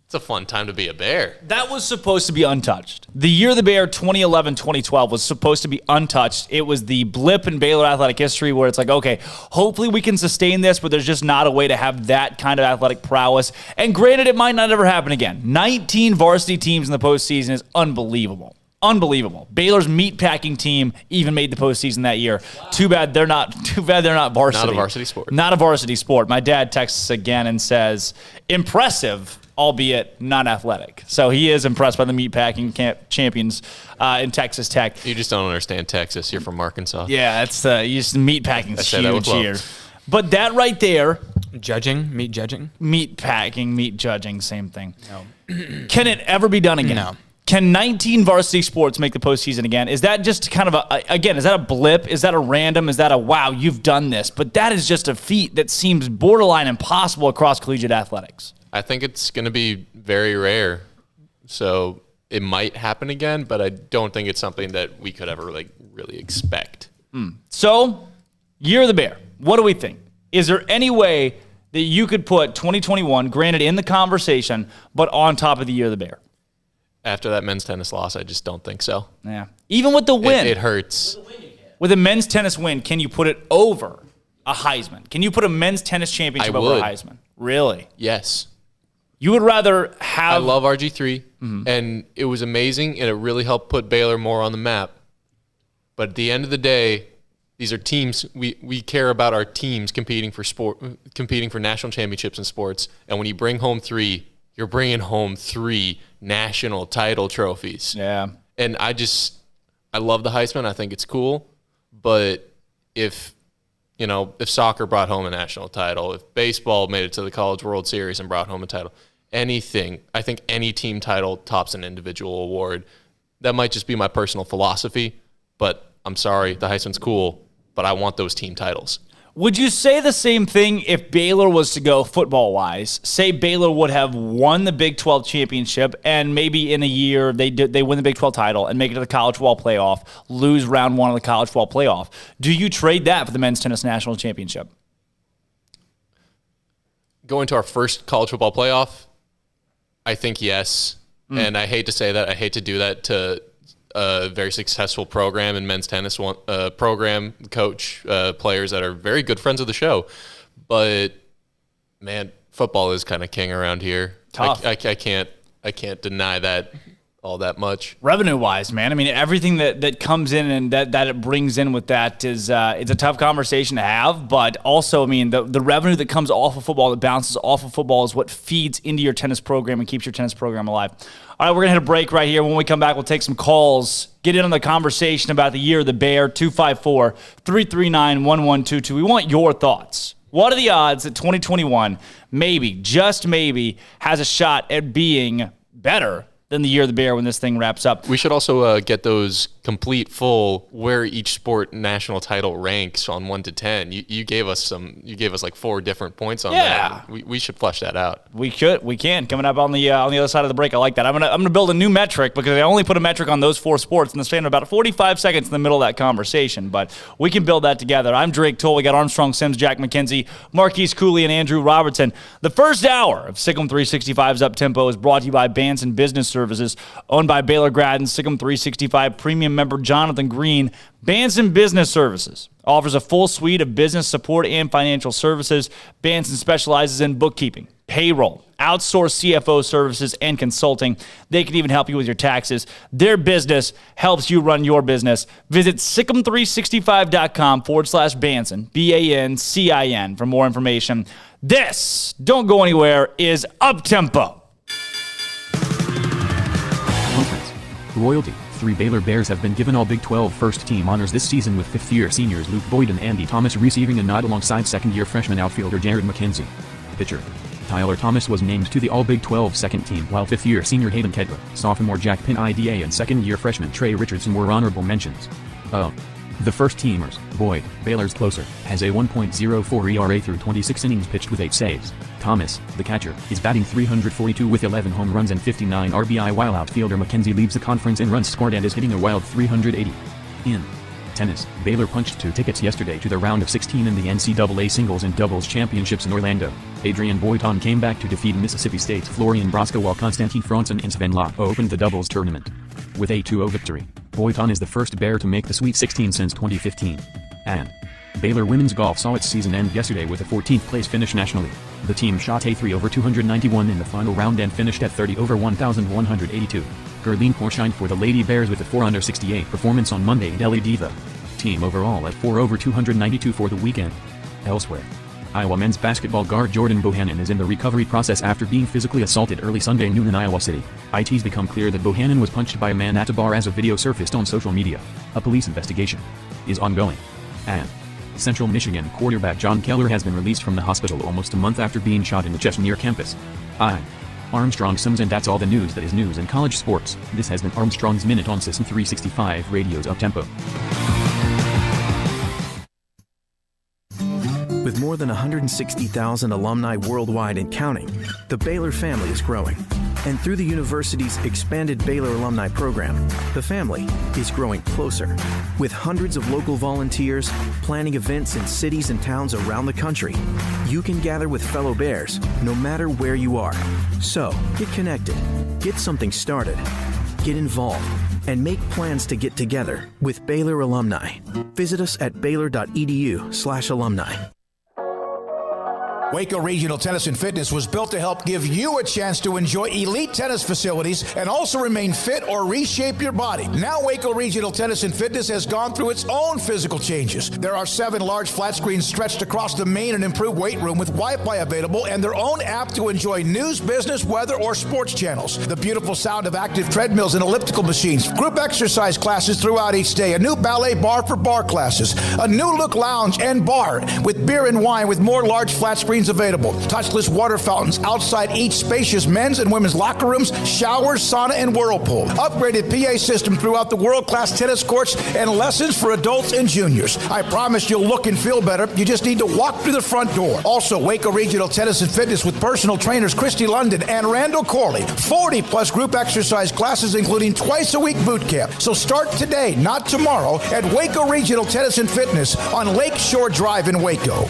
It's a fun time to be a Bear. That was supposed to be untouched. The year of the Bear, 2011, 2012, was supposed to be untouched. It was the blip in Baylor athletic history where it's like, okay, hopefully we can sustain this, but there's just not a way to have that kind of athletic prowess. And granted, it might not ever happen again. 19 varsity teams in the postseason is unbelievable. Unbelievable. Baylor's meatpacking team even made the postseason that year. Wow. Too bad they're not varsity. Not a varsity sport. Not a varsity sport. My dad texts again and says, impressive, albeit not athletic. So he is impressed by the meatpacking champions in Texas Tech. You just don't understand Texas. You're from Arkansas. Yeah, it's meatpacking's huge here. But that right there, meat judging, meatpacking, meat judging, same thing. No. Can it ever be done again? No. Can 19 varsity sports make the postseason again? Is that just kind of is that a blip? Is that a random? Is that a, wow, you've done this? But that is just a feat that seems borderline impossible across collegiate athletics. I think it's going to be very rare. So it might happen again, but I don't think it's something that we could ever really expect. So, year of the Bear. What do we think? Is there any way that you could put 2021, granted in the conversation, but on top of the year of the Bear? After that men's tennis loss, I just don't think so. Yeah. Even with the win. It hurts. With a men's tennis win, can you put it over a Heisman? Can you put a men's tennis championship over a Heisman? Really? Yes. You would rather have... I love RG3, and it was amazing, and it really helped put Baylor more on the map. But at the end of the day, these are teams. We care about our teams competing for national championships in sports. And when you bring home 3, you're bringing home 3 national title trophies. Yeah. And I love the Heisman. I think it's cool. But if soccer brought home a national title, if baseball made it to the College World Series and brought home a title, anything, I think any team title tops an individual award. That might just be my personal philosophy, but I'm sorry, the Heisman's cool, but I want those team titles. Would you say the same thing if Baylor was to go football-wise? Say Baylor would have won the Big 12 championship, and maybe in a year they win the Big 12 title and make it to the college football playoff, lose round 1 of the college football playoff. Do you trade that for the men's tennis national championship? Going to our first college football playoff, I think yes. And I hate to say that. I hate to do that to a very successful program in men's tennis, program, coach, players that are very good friends of the show. But, man, football is kind of king around here. Tough. I can't deny that all that much. Revenue-wise, man. I mean, everything that comes in and that it brings in with that is it's a tough conversation to have. But also, I mean, the revenue that comes off of football, that bounces off of football, is what feeds into your tennis program and keeps your tennis program alive. All right, we're going to hit a break right here. When we come back, we'll take some calls, get in on the conversation about the year of the Bear, 254-339-1122. We want your thoughts. What are the odds that 2021 maybe, just maybe, has a shot at being better than the year of the Bear when this thing wraps up? We should also get those complete, full, where each sport national title ranks on 1 to 10. You gave us like 4 different points on that. We should flesh that out. We can. Coming up on the other side of the break. I like that. I'm gonna build a new metric because I only put a metric on those 4 sports in the span of about 45 seconds in the middle of that conversation. But we can build that together. I'm Drake Toll. We got Armstrong Sims, Jack McKenzie, Marquise Cooley, and Andrew Robertson. The first hour of SicEm365's Up Tempo is brought to you by Banson Business Services, owned by Baylor grad and SicEm365 premium member Jonathan Green. Banson Business Services offers a full suite of business support and financial services. Banson specializes in bookkeeping, payroll, outsourced CFO services, and consulting. They can even help you with your taxes. Their business helps you run your business. Visit SicEm365.com/Banson, BANCIN, for more information. This, don't go anywhere, is Up Tempo. Royalty. 3 Baylor Bears have been given all Big 12 first-team honors this season, with fifth-year seniors Luke Boyd and Andy Thomas receiving a nod alongside second-year freshman outfielder Jared McKenzie. Pitcher Tyler Thomas was named to the All-Big 12 second team, while fifth-year senior Hayden Kedra, sophomore Jack Pin-Ida, and second-year freshman Trey Richardson were honorable mentions. The first-teamers, Boyd, Baylor's closer, has a 1.04 ERA through 26 innings pitched with 8 saves. Thomas, the catcher, is batting .342 with 11 home runs and 59 RBI, while outfielder McKenzie leads the conference in runs scored and is hitting a wild .380. In tennis, Baylor punched 2 tickets yesterday to the round of 16 in the NCAA Singles and Doubles Championships in Orlando. Adrian Boiton came back to defeat Mississippi State's Florian Brosco, while Konstantin Franzen and Sven Lott opened the doubles tournament. With a 2-0 victory, Boiton is the first Bear to make the Sweet 16 since 2015. And Baylor women's golf saw its season end yesterday with a 14th place finish nationally. The team shot a 3/291 in the final round and finished at 30/1182. Gerline Porsche for the Lady Bears with a 4/68 performance on Monday at LED. The team overall at 4/292 for the weekend. Elsewhere, Iowa men's basketball guard Jordan Bohannon is in the recovery process after being physically assaulted early Sunday noon in Iowa City. It's become clear that Bohannon was punched by a man at a bar as a video surfaced on social media. A police investigation is ongoing. And Central Michigan quarterback John Keller has been released from the hospital almost a month after being shot in the chest near campus. I'm Armstrong Sims, and that's all the news that is news in college sports. This has been Armstrong's Minute on SicEm365 Radio's Up Tempo. With more than 160,000 alumni worldwide and counting, the Baylor family is growing. And through the university's expanded Baylor alumni program, the family is growing closer. With hundreds of local volunteers planning events in cities and towns around the country, you can gather with fellow Bears no matter where you are. So, get connected, get something started, get involved, and make plans to get together with Baylor alumni. Visit us at baylor.edu/alumni. Waco Regional Tennis and Fitness was built to help give you a chance to enjoy elite tennis facilities and also remain fit or reshape your body. Now Waco Regional Tennis and Fitness has gone through its own physical changes. There are 7 large flat screens stretched across the main and improved weight room with Wi-Fi available and their own app to enjoy news, business, weather, or sports channels. The beautiful sound of active treadmills and elliptical machines, group exercise classes throughout each day, a new ballet bar for bar classes, a new look lounge and bar with beer and wine with more large flat screens screens available, touchless water fountains outside each spacious men's and women's locker rooms, showers, sauna, and whirlpool. Upgraded PA system throughout the world-class tennis courts and lessons for adults and juniors. I promise you'll look and feel better. You just need to walk through the front door. Also, Waco Regional Tennis and Fitness with personal trainers Christy London and Randall Corley. 40-plus group exercise classes, including twice-a-week boot camp. So start today, not tomorrow, at Waco Regional Tennis and Fitness on Lakeshore Drive in Waco.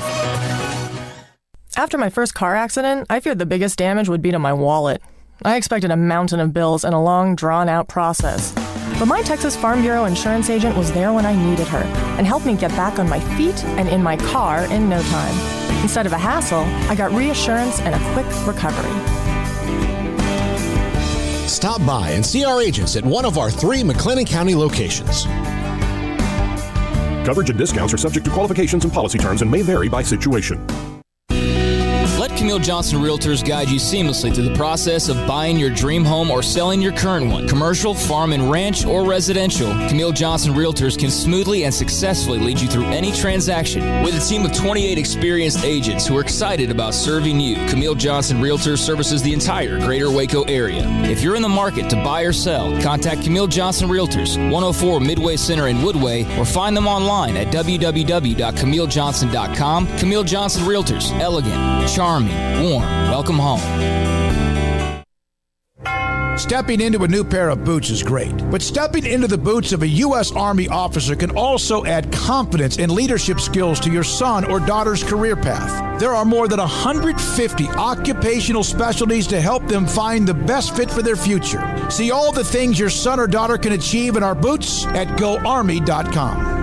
After my first car accident, I feared the biggest damage would be to my wallet. I expected a mountain of bills and a long, drawn-out process. But my Texas Farm Bureau insurance agent was there when I needed her and helped me get back on my feet and in my car in no time. Instead of a hassle, I got reassurance and a quick recovery. Stop by and see our agents at one of our 3 McLennan County locations. Coverage and discounts are subject to qualifications and policy terms and may vary by situation. Let Camille Johnson Realtors guide you seamlessly through the process of buying your dream home or selling your current one. Commercial, farm and ranch, or residential, Camille Johnson Realtors can smoothly and successfully lead you through any transaction. With a team of 28 experienced agents who are excited about serving you, Camille Johnson Realtors services the entire greater Waco area. If you're in the market to buy or sell, contact Camille Johnson Realtors, 104 Midway Center in Woodway, or find them online at www.camillejohnson.com. Camille Johnson Realtors, elegant, charming, warm. Welcome home. Stepping into a new pair of boots is great, but stepping into the boots of a U.S. Army officer can also add confidence and leadership skills to your son or daughter's career path. There are more than 150 occupational specialties to help them find the best fit for their future. See all the things your son or daughter can achieve in our boots at GoArmy.com.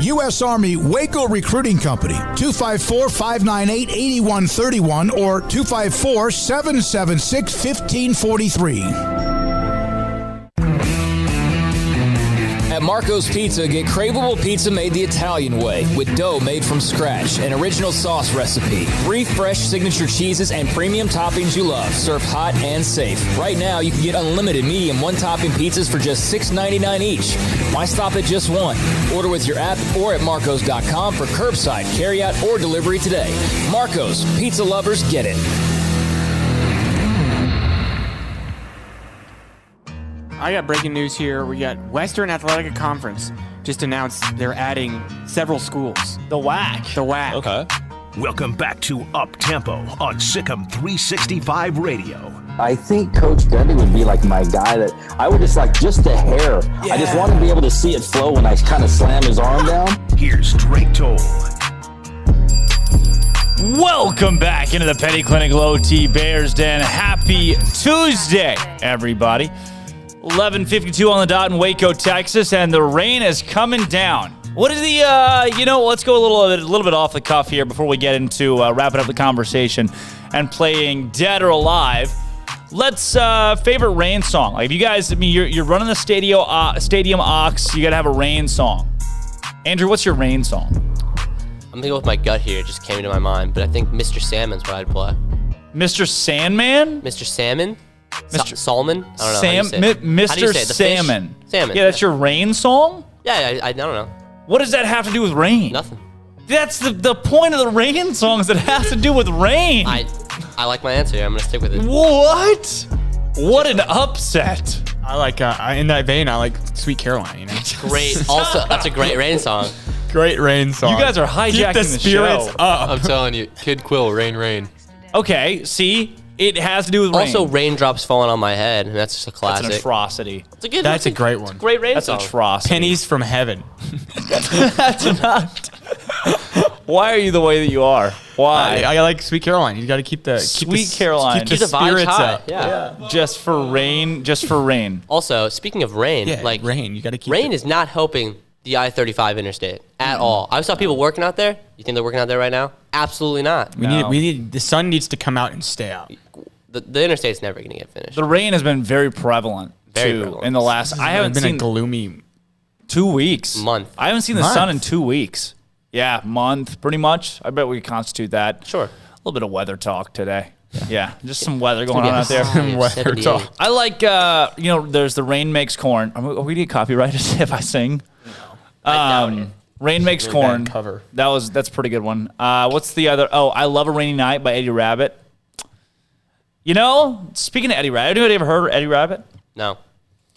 U.S. Army Waco Recruiting Company, 254-598-8131 or 254-776-1543. At Marco's Pizza, get craveable pizza made the Italian way with dough made from scratch, an original sauce recipe, 3 fresh signature cheeses, and premium toppings you love, served hot and safe. Right now, you can get unlimited medium one-topping pizzas for just $6.99 each. Why stop at just one? Order with your app or at marcos.com for curbside, carryout, or delivery today. Marco's, pizza lovers get it. I got breaking news here. We got Western Athletic Conference just announced they're adding several schools. The WAC. The WAC. Okay. Welcome back to Up Tempo on SicEm365 Radio. I think Coach Gundy would be like my guy that I would just like just the hair. Yeah. I just want to be able to see it flow when I kind of slam his arm down. Here's Drake Toll. Welcome back into the Petty Clinic Low T Bears Den. Happy Tuesday, everybody. 11:52 on the dot in Waco, Texas, and the rain is coming down. What is the, let's go a little bit off the cuff here before we get into wrapping up the conversation and playing Dead or Alive. Let's, favorite rain song. Like, if you guys, you're running the stadium aux, you got to have a rain song. Andrew, what's your rain song? I'm going to go with my gut here. It just came into my mind, but I think Mr. Salmon's what I'd play. Mr. Sandman? Mr. Salmon? Salmon? I don't know. Mr. Salmon. Salmon. Yeah, that's your rain song? Yeah, I don't know. What does that have to do with rain? Nothing. That's the point of the rain songs. It has to do with rain. I like my answer. I'm going to stick with it. What? What an upset. I like, in that vein, I like Sweet Caroline, Great. Also, that's a great rain song. Great rain song. You guys are hijacking the spirits show. Up. I'm telling you, Kid Quill, Rain, Rain. Okay, see? It has to do with rain. Also, raindrops falling on my head, and that's just a classic. That's an atrocity. That's a great one. It's a great rain song. That's an atrocity. Pennies from heaven. That's not. Why are you the way that you are? Why? I like Sweet Caroline. You got to keep the Caroline. Keep the spirits up. Yeah. Just for rain. Just for rain. Also, speaking of rain, rain. You got to keep. Rain is not helping the I-35 interstate at all. I saw people working out there. You think they're working out there right now? Absolutely not. We need. The sun needs to come out and stay out. The interstate's never going to get finished. The rain has been very prevalent. In the last. I haven't seen a gloomy 2 weeks. Month. I haven't seen the sun in 2 weeks. Yeah, month, pretty much. I bet we could constitute that. Sure. A little bit of weather talk today. Yeah, just some weather going on out there. Weather talk. I like, there's the rain makes corn. Are we going to get copyrighted if I sing? I doubt it. Rain Makes Really Corn. bad cover. That's a pretty good one. What's the other? Oh, I Love a Rainy Night by Eddie Rabbit. You know, speaking of Eddie Rabbit, anybody ever heard of Eddie Rabbit? No.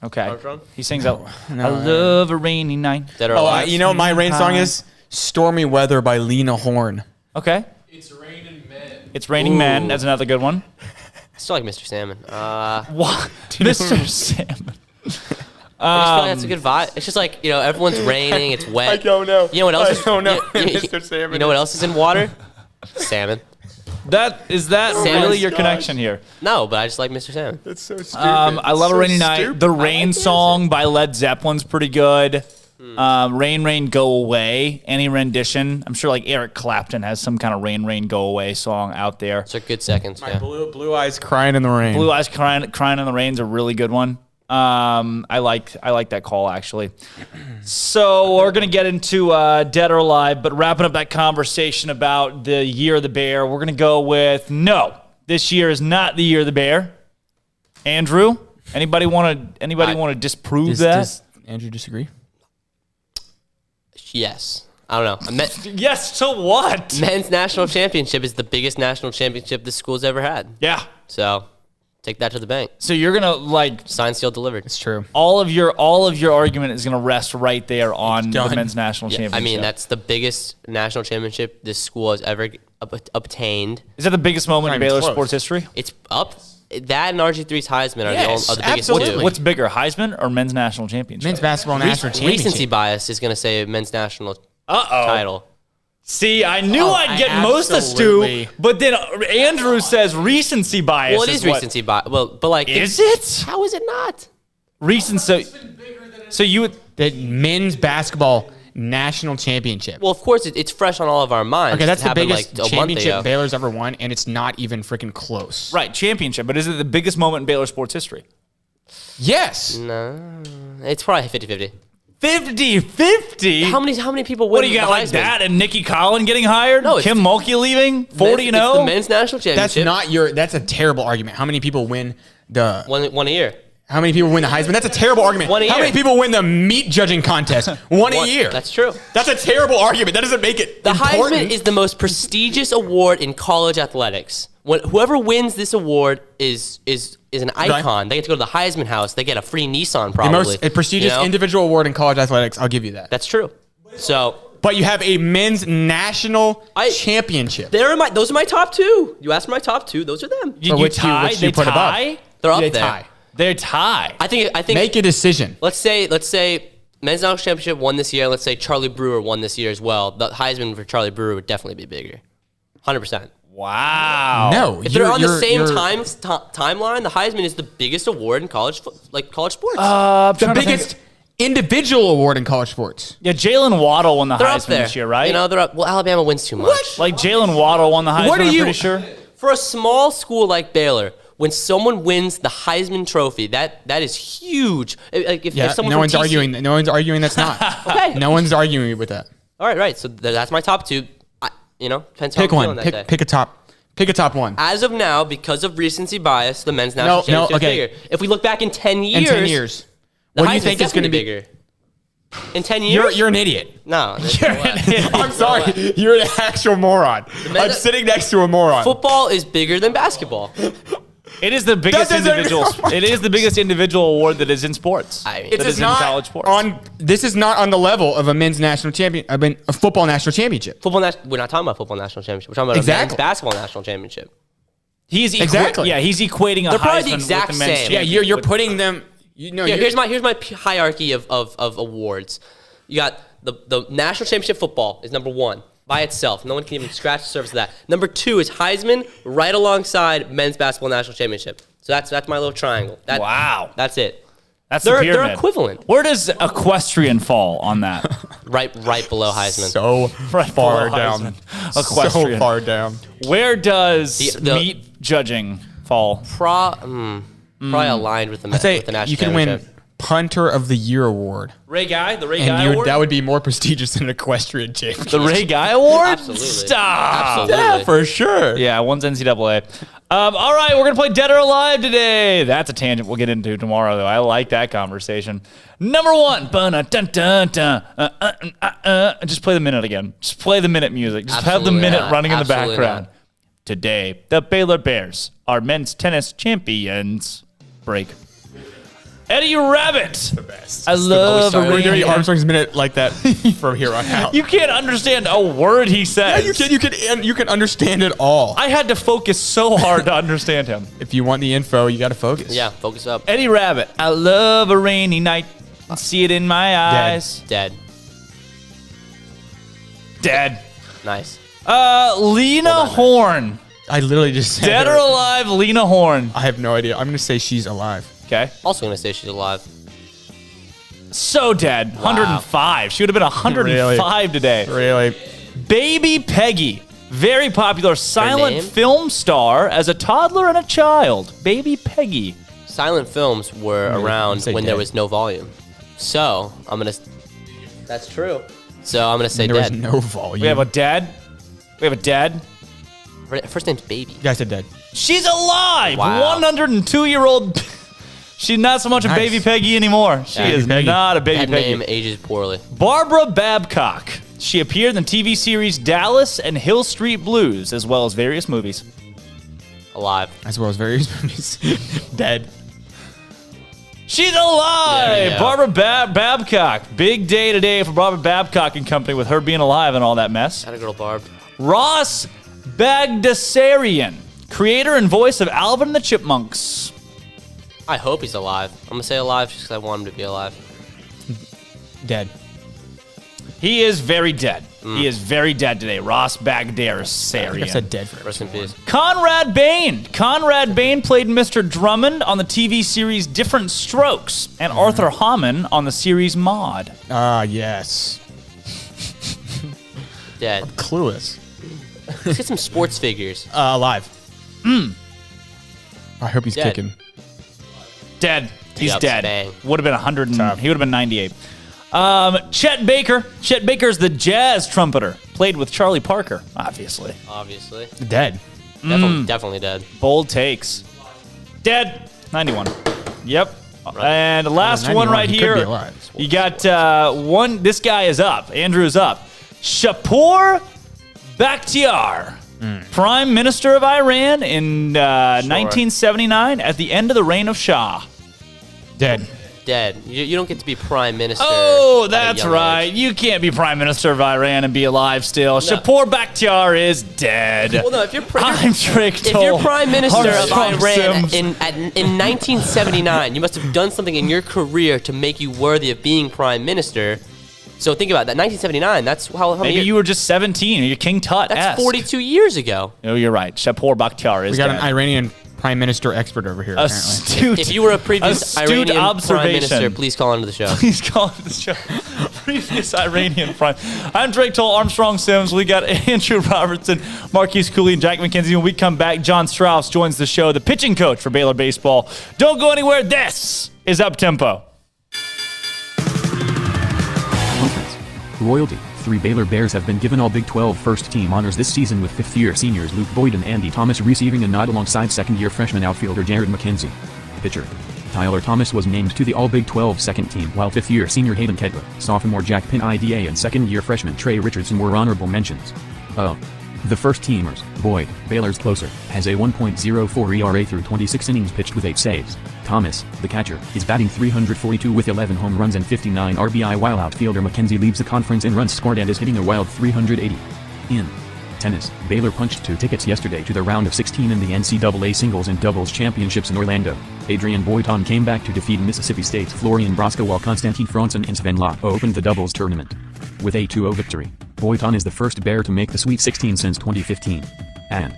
Okay. Armstrong? He sings out. No, I love a rainy night. You know what my rain song is? Stormy Weather by Lena Horne. Okay. It's Raining Men. It's Raining Men. That's another good one. Still like Mr. Salmon. What? Mr. Salmon. I just feel like that's a good vibe. It's just like, everyone's raining, it's wet. I don't know. You know what else? I don't know. Mr. Salmon. You know what else is in water? Salmon. Is that really your connection here? No, but I just like Mr. Salmon. That's so stupid. I Love a Rainy Night. The Rain song by Led Zeppelin's pretty good. Rain, Rain, Go Away. Any rendition. I'm sure like Eric Clapton has some kind of Rain, Rain, Go Away song out there. It's a good seconds. My blue Eyes Crying in the Rain. Blue Eyes Crying in the Rain's a really good one. I like that call actually. So we're gonna get into Dead or Alive, but wrapping up that conversation about the year of the bear, we're gonna go with no. This year is not the year of the bear. Andrew, anybody want to disprove that? Does Andrew disagree? Yes. I don't know. Yes to what? Men's national championship is the biggest national championship this school's ever had. Yeah. So take that to the bank. So you're gonna signed, sealed, delivered. It's true. All of your argument is gonna rest right there on the men's national championship. I mean, that's the biggest national championship this school has ever obtained. Is that the biggest moment in Baylor sports history? It's up. That and RG3's Heisman are the biggest two. What's bigger, Heisman or men's national championship? Men's basketball national championship. Recency bias is gonna say men's national title. See, I knew I'd get most of Stu, but then Andrew says recency bias. Well, it is recency bias. Well, but like, is it? How is it not? Recency. So you would the men's basketball national championship. Well, of course, it's fresh on all of our minds. Okay, that's the like biggest a month championship ago. Baylor's ever won, and it's not even freaking close. Right, championship. But is it the biggest moment in Baylor sports history? Yes. No, it's probably 50-50. 50-50? How many people win? What do you got like that and Nikki Collin getting hired? No, Kim Mulkey leaving? 40-0? It's the men's national championship. That's a terrible argument. How many people win the one a year? How many people win the Heisman? That's a terrible argument. One a year. How many people win the meat judging contest? One a year. That's true. That's a terrible argument. That doesn't make it The important. Heisman is the most prestigious award in college athletics. Whoever wins this award is an icon. They get to go to the Heisman House. They get a free Nissan, probably. The most prestigious individual award in college athletics. I'll give you that. That's true. So, but you have a men's national championship. Those are my top two. You asked for my top two. Those are them. You tie? They tie? They're up They there. tie. They're tie. I think. Make a decision. Let's say men's national championship won this year. Let's say Charlie Brewer won this year as well. The Heisman for Charlie Brewer would definitely be bigger. 100%. Wow. No, if they're on the same timeline, the Heisman is the biggest award in college sports. The biggest individual award in college sports. Yeah, Jalen Waddle won the They're up Heisman there. this year, right? You know, they're up. Well, Alabama wins too much. What? Like Jalen Waddle won the Heisman, I'm pretty sure. For a small school like Baylor, when someone wins the Heisman Trophy, that is huge. Like if someone no from one's TCU arguing. No one's arguing that's not. Okay. No one's arguing with that. All right. So that's my top two. Depends how Pick I'm one. feeling that day. Pick a top. Pick a top one. As of now, because of recency bias, the men's national championship is bigger. If we look back in 10 years, what do you think is going to be bigger? In 10 years? You're an idiot. No. I'm sorry. You're an actual moron. I'm sitting next to a moron. Football is bigger than basketball. It is the biggest individual. It is the biggest individual award that is in sports. That is in college sports. This is not on the level of a men's national champion. A football national championship. We're not talking about football national championship. We're talking about a men's basketball national championship. He's equating a They're probably Heisman the exact with the men's same. Yeah, you're putting them. Here's my hierarchy of awards. You got the national championship football is number one by itself. No one can even scratch the surface of that. Number two is Heisman, right alongside men's basketball national championship. So that's my little triangle. Wow, that's it. That's the pyramid. They're equivalent. Where does equestrian fall on that? right below Heisman. So far down. Equestrian. So far down. Where does meat judging fall? Probably aligned with the national championship. You can win Punter of the Year award. Ray Guy? The Ray Guy Award? That would be more prestigious than an equestrian championship. The Ray Guy Award? Absolutely. Stop. Absolutely. Yeah, for sure. Yeah, one's NCAA. All right, we're going to play Dead or Alive today. That's a tangent we'll get into tomorrow, though. I like that conversation. Number one. Just play the minute again. Just play the minute music. Just have the minute running in the background. Today, the Baylor Bears are men's tennis champions. Break. Eddie Rabbit. The best. I love We're doing Armstrong's Minute like that from here on out. You can't understand a word he says. Yeah, you can understand it all. I had to focus so hard to understand him. If you want the info, you got to focus. Yeah, focus up. Eddie Rabbit. I love a rainy night. I see it in my eyes. Dead. Nice. Lena Horne. I literally just said Dead or alive, Lena Horne. I have no idea. I'm going to say she's alive. Okay. Also going to say she's alive. So dead. Wow. 105. She would have been 105 today. Really? Baby Peggy. Very popular silent film star as a toddler and a child. Baby Peggy. Silent films were around when there was no volume. So, I'm going to... That's true. So, I'm going to say there dead. There was no volume. We have a dad. Her first name's Baby. You guys said dead. She's alive. Wow. 102-year-old... She's not so much a Baby Peggy anymore. She is not a Baby Peggy. That name ages poorly. Barbara Babcock. She appeared in the TV series Dallas and Hill Street Blues, as well as various movies. Alive. As well as various movies. Dead. She's alive! Yeah. Barbara Babcock. Big day today for Barbara Babcock and company with her being alive and all that mess. Atta girl, Barb. Ross Bagdasarian. Creator and voice of Alvin and the Chipmunks. I hope he's alive. I'm going to say alive just because I want him to be alive. Dead. He is very dead. He is very dead today. Ross Bagdasarian. I said dead for Rest in peace. Conrad Bain. Conrad Bain played Mr. Drummond on the TV series Different Strokes and Arthur Hammond on the series Maude. Ah, yes. Dead. I'm clueless. Let's get some sports figures. Alive. I hope he's kicking. Dead. He's Yep, dead. bang. Would have been 100. He would have been 98. Chet Baker. Chet Baker's the jazz trumpeter. Played with Charlie Parker, obviously. Obviously. Dead. Definitely dead. Bold takes. Dead. 91. Yep. And the last one right he could be here. alive. You got one. This guy is up. Andrew is up. Shapur Bakhtiar. Prime Minister of Iran in 1979 at the end of the reign of Shah. Dead. Dead. You don't get to be prime minister. Oh, at a that's young right. age. You can't be Prime Minister of Iran and be alive still. Shapur Bakhtiar is dead. Well, no, if you're I'm Drake Toll. If you're prime minister of Armstrong Iran Sims. in 1979, you must have done something in your career to make you worthy of being prime minister. So think about that. 1979. That's how many Maybe years? you were just 17. You're King Tut. That's 42 years ago. No, you're right. Shapur Bakhtiar is We got dead. an Iranian prime minister expert over here, apparently. Astute. If you were a previous Astute Iranian observation. prime minister, please call into the show. Please call into the show. Previous Iranian prime. I'm Drake Toll, Armstrong Sims. We got Andrew Robertson, Marquise Cooley, and Jack McKenzie. When we come back, John Strauss joins the show, the pitching coach for Baylor baseball. Don't go anywhere. This is Up Tempo. Royalty. 3 Baylor Bears have been given all Big 12 first-team honors this season, with fifth-year seniors Luke Boyd and Andy Thomas receiving a nod alongside second-year freshman outfielder Jared McKenzie. Pitcher Tyler Thomas was named to the All-Big 12 second team, while fifth-year senior Hayden Kedler, sophomore Jack Pin IDA, and second-year freshman Trey Richardson were honorable mentions. The first-teamers, Boyd, Baylor's closer, has a 1.04 ERA through 26 innings pitched with 8 saves. Thomas, the catcher, is batting .342 with 11 home runs and 59 RBI, while outfielder McKenzie leads the conference in runs scored and is hitting a wild .380. In tennis, Baylor punched 2 tickets yesterday to the round of 16 in the NCAA singles and doubles championships in Orlando. Adrian Boiton came back to defeat Mississippi State's Florian Broska, while Konstantin Franzen and Sven Lott opened the doubles tournament. With a 2-0 victory, Boiton is the first Bear to make the Sweet 16 since 2015. And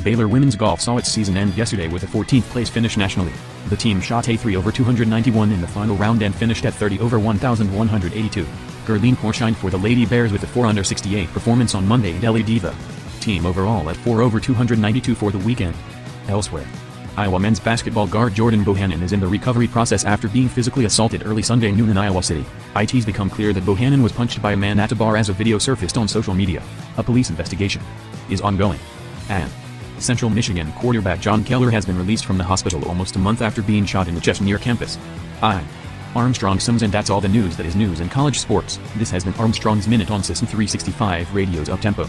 Baylor women's golf saw its season end yesterday with a 14th place finish nationally. The team shot a 3 over 291 in the final round and finished at 30 over 1,182. Gerline Kaur shined for the Lady Bears with a 4 under 68 performance on Monday at LED. The team overall at 4 over 292 for the weekend. Elsewhere, Iowa men's basketball guard Jordan Bohannon is in the recovery process after being physically assaulted early Sunday noon in Iowa City. It's become clear that Bohannon was punched by a man at a bar as a video surfaced on social media. A police investigation is ongoing. And Central Michigan quarterback John Keller has been released from the hospital almost a month after being shot in the chest near campus. I'm Armstrong Sims, and that's all the news that is news in college sports. This has been Armstrong's Minute on SicEm365 Radio's Uptempo.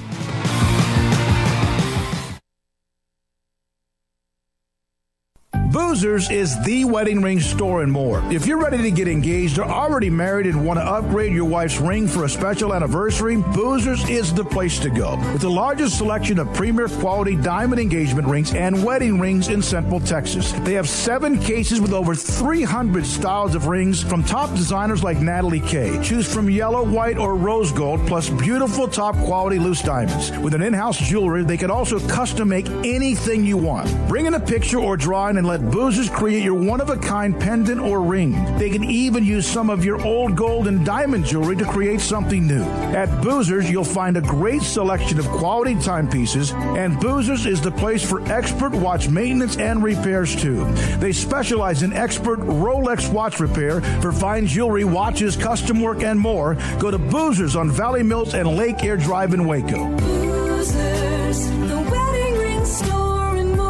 Boozers is the wedding ring store and more. If you're ready to get engaged or already married and want to upgrade your wife's ring for a special anniversary, Boozers is the place to go. With the largest selection of premier quality diamond engagement rings and wedding rings in Central Texas. They have 7 cases with over 300 styles of rings from top designers like Natalie Kay. Choose from yellow, white, or rose gold, plus beautiful top quality loose diamonds. With an in-house jewelry, they can also custom make anything you want. Bring in a picture or drawing and let Boozers create your one-of-a-kind pendant or ring. They can even use some of your old gold and diamond jewelry to create something new. At Boozers, you'll find a great selection of quality timepieces, and Boozers is the place for expert watch maintenance and repairs too. They specialize in expert Rolex watch repair for fine jewelry, watches, custom work, and more. Go to Boozers on Valley Mills and Lake Air Drive in Waco. Boozers, the wedding ring store and more.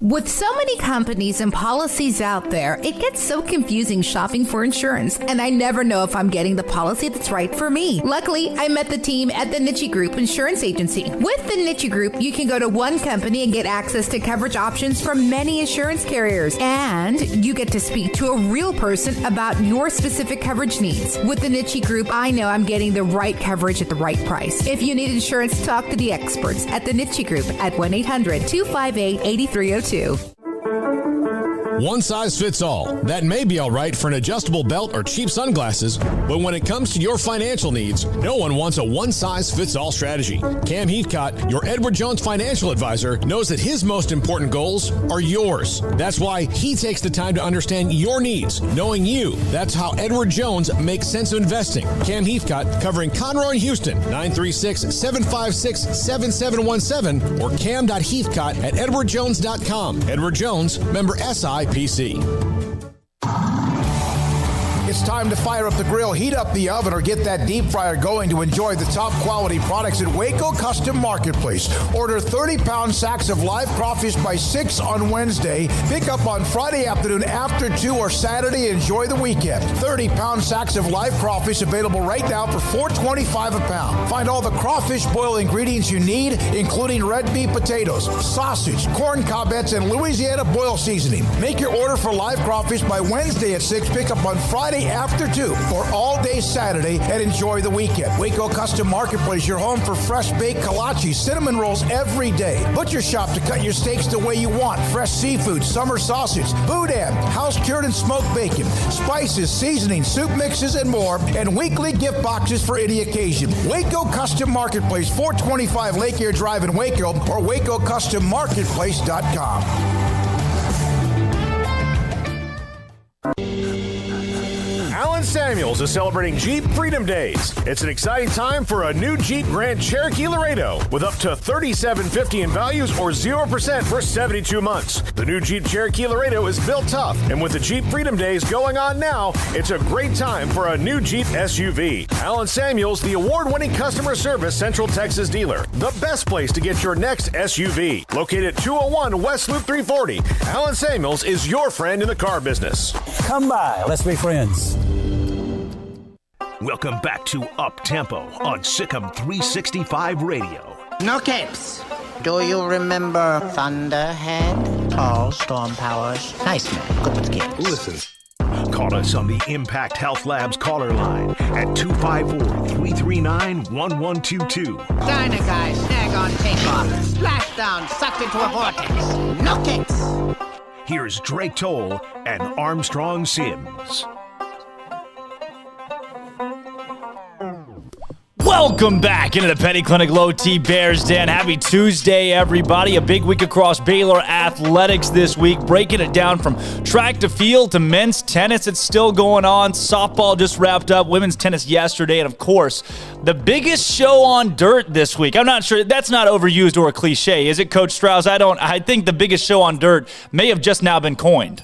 With so many companies and policies out there, it gets so confusing shopping for insurance, and I never know if I'm getting the policy that's right for me. Luckily, I met the team at the Niche Group Insurance Agency. With the Niche Group, you can go to one company and get access to coverage options from many insurance carriers, and you get to speak to a real person about your specific coverage needs. With the Niche Group, I know I'm getting the right coverage at the right price. If you need insurance, talk to the experts at the Niche Group at 1-800-258-8302. One size fits all. That may be all right for an adjustable belt or cheap sunglasses, but when it comes to your financial needs, no one wants a one-size-fits-all strategy. Cam Heathcott, your Edward Jones financial advisor, knows that his most important goals are yours. That's why he takes the time to understand your needs, knowing you. That's how Edward Jones makes sense of investing. Cam Heathcott, covering Conroe and Houston, 936-756-7717 or cam.heathcott@edwardjones.com. Edward Jones, member SIPC. It's time to fire up the grill, heat up the oven, or get that deep fryer going to enjoy the top quality products at Waco Custom Marketplace. Order 30-pound sacks of live crawfish by 6 on Wednesday. Pick up on Friday afternoon after 2 or Saturday. Enjoy the weekend. 30-pound sacks of live crawfish available right now for $4.25 a pound. Find all the crawfish boil ingredients you need, including red beef potatoes, sausage, corn cobettes, and Louisiana boil seasoning. Make your order for live crawfish by Wednesday at 6. Pick up on Friday after 2 or all day Saturday, and enjoy the weekend. Waco Custom Marketplace, your home for fresh baked kolache, cinnamon rolls every day. Butcher shop to cut your steaks the way you want. Fresh seafood, summer sausage, boudin, house cured and smoked bacon, spices, seasonings, soup mixes, and more, and weekly gift boxes for any occasion. Waco Custom Marketplace, 425 Lake Air Drive in Waco, or WacoCustomMarketplace.com. Alan Samuels is celebrating Jeep Freedom Days. It's an exciting time for a new Jeep Grand Cherokee Laredo with up to $3,750 in values or 0% for 72 months. The new Jeep Cherokee Laredo is built tough, and with the Jeep Freedom Days going on now, it's a great time for a new Jeep SUV. Alan Samuels, the award-winning customer service Central Texas dealer. The best place to get your next SUV. Located at 201 West Loop 340, Alan Samuels is your friend in the car business. Come by, let's be friends. Welcome back to Up Tempo on SicEm365 Radio. No capes. Do you remember Thunderhead? Tall, storm powers. Nice man. Good with kids. Listen. Call us on the Impact Health Labs caller line at 254-339-1122. Diner guy, snag on takeoff. Splashdown, sucked into a vortex. No kicks. Here's Drake Toll and Armstrong Sims. Welcome back into the Petty Clinic Low T Bears Den. Happy Tuesday, everybody. A big week across Baylor athletics this week. Breaking it down from track to field to men's tennis. It's still going on. Softball just wrapped up. Women's tennis yesterday. And, of course, the biggest show on dirt this week. I'm not sure. That's not overused or a cliche, is it, Coach Strauss? I think the biggest show on dirt may have just now been coined.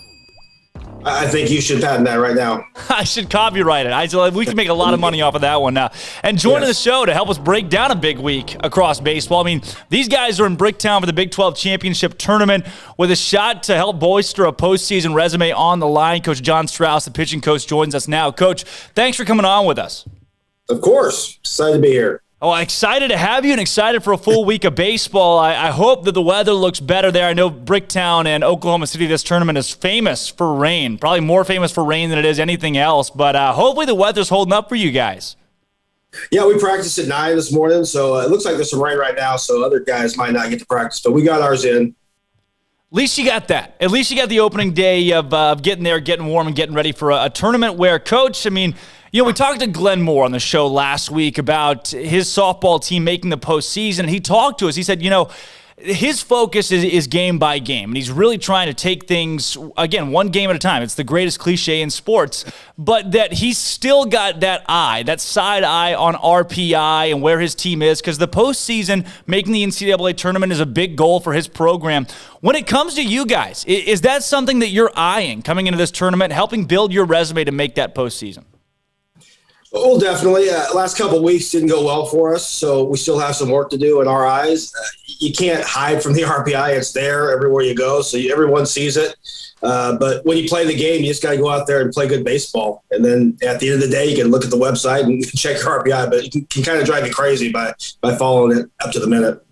I think you should patent that right now. I should copyright it. We can make a lot of money off of that one now. And joining the show to help us break down a big week across baseball. I mean, these guys are in Bricktown for the Big 12 Championship Tournament with a shot to help bolster a postseason resume on the line. Coach John Strauss, the pitching coach, joins us now. Coach, thanks for coming on with us. Of course. Excited to be here. Oh, excited to have you and excited for a full week of baseball. I hope that the weather looks better there. I know Bricktown and Oklahoma City, this tournament is famous for rain, probably more famous for rain than it is anything else. But hopefully the weather's holding up for you guys. Yeah, we practiced at 9 this morning, so it looks like there's some rain right now, so other guys might not get to practice, but we got ours in. At least you got that. At least you got the opening day of getting there, getting warm, and getting ready for a tournament where, Coach, I mean, you know, we talked to Glenn Moore on the show last week about his softball team making the postseason, and he talked to us. He said, you know, his focus is game by game, and he's really trying to take things, again, one game at a time. It's the greatest cliche in sports, but that he's still got that eye, that side eye on RPI and where his team is, because the postseason, making the NCAA tournament is a big goal for his program. When it comes to you guys, is that something that you're eyeing coming into this tournament, helping build your resume to make that postseason? Well, definitely. Last couple of weeks didn't go well for us, so we still have some work to do in our eyes. You can't hide from the RPI. It's there everywhere you go, so everyone sees it. But when you play the game, you just got to go out there and play good baseball. And then at the end of the day, you can look at the website and check your RPI, but it can kind of drive you crazy by following it up to the minute.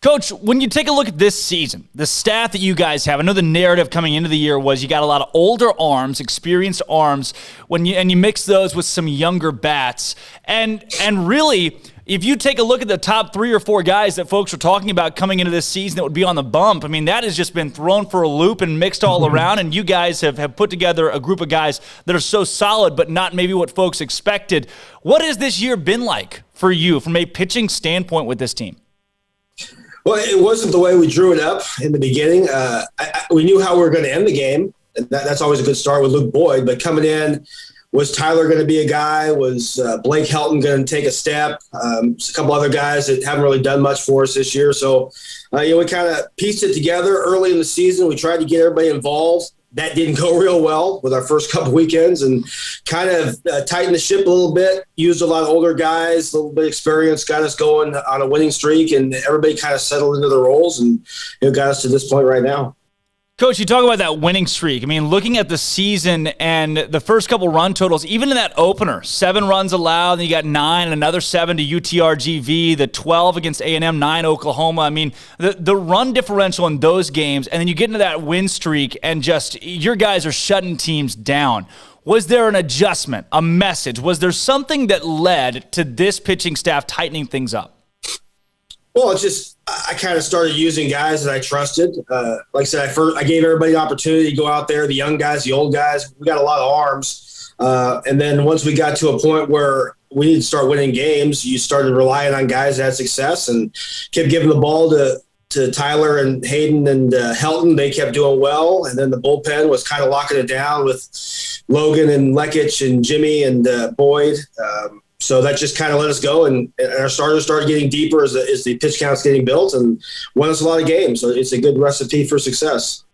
Coach, when you take a look at this season, the staff that you guys have, I know the narrative coming into the year was you got a lot of older arms, experienced arms, and you mix those with some younger bats. And really, if you take a look at the top 3 or 4 guys that folks are talking about coming into this season that would be on the bump, I mean, that has just been thrown for a loop and mixed all around, and you guys have put together a group of guys that are so solid, but not maybe what folks expected. What has this year been like for you from a pitching standpoint with this team? Well, it wasn't the way we drew it up in the beginning. We knew how we were going to end the game. And that's always a good start with Luke Boyd. But coming in, was Tyler going to be a guy? Was Blake Helton going to take a step? A couple other guys that haven't really done much for us this year. So, we kind of pieced it together early in the season. We tried to get everybody involved. That didn't go real well with our first couple weekends, and kind of tightened the ship a little bit, used a lot of older guys, a little bit of experience, got us going on a winning streak, and everybody kind of settled into their roles and got us to this point right now. Coach, you talk about that winning streak. I mean, looking at the season and the first couple run totals, even in that opener, 7 runs allowed, and you got 9 and another 7 to UTRGV, the 12 against A&M, 9 Oklahoma. I mean, the run differential in those games, and then you get into that win streak and just your guys are shutting teams down. Was there an adjustment, a message? Was there something that led to this pitching staff tightening things up? Well, it's just I kind of started using guys that I trusted. Like I said, I gave everybody the opportunity to go out there, the young guys, the old guys. We got a lot of arms. And then once we got to a point where we needed to start winning games, you started relying on guys that had success and kept giving the ball to Tyler and Hayden and Helton. They kept doing well. And then the bullpen was kind of locking it down with Logan and Lekich and Jimmy and Boyd. So that just kind of let us go, and our starters started getting deeper as the pitch count's getting built, and won us a lot of games. So it's a good recipe for success.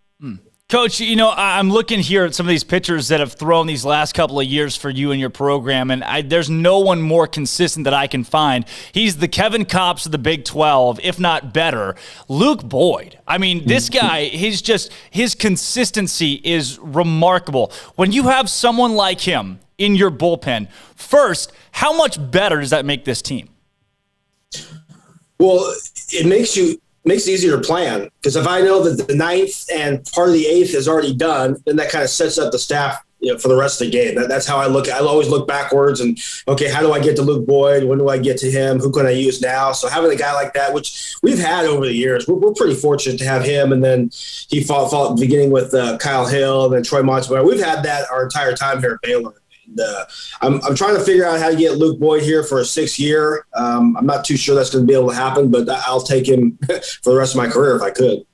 Coach, I'm looking here at some of these pitchers that have thrown these last couple of years for you and your program, and there's no one more consistent that I can find. He's the Kevin Kopps of the Big 12, if not better. Luke Boyd. I mean, this guy, his consistency is remarkable. When you have someone like him in your bullpen, first, how much better does that make this team? Well, it makes it easier to plan, because if I know that the 9th and part of the 8th is already done, then that kind of sets up the staff for the rest of the game. That's how I look. I always look backwards and, okay, how do I get to Luke Boyd? When do I get to him? Who can I use now? So having a guy like that, which we've had over the years, we're pretty fortunate to have him. And then he fought beginning with Kyle Hill and then Troy Montgomery. We've had that our entire time here at Baylor. And, I'm trying to figure out how to get Luke Boyd here for a 6th year. I'm not too sure that's going to be able to happen, but I'll take him for the rest of my career if I could.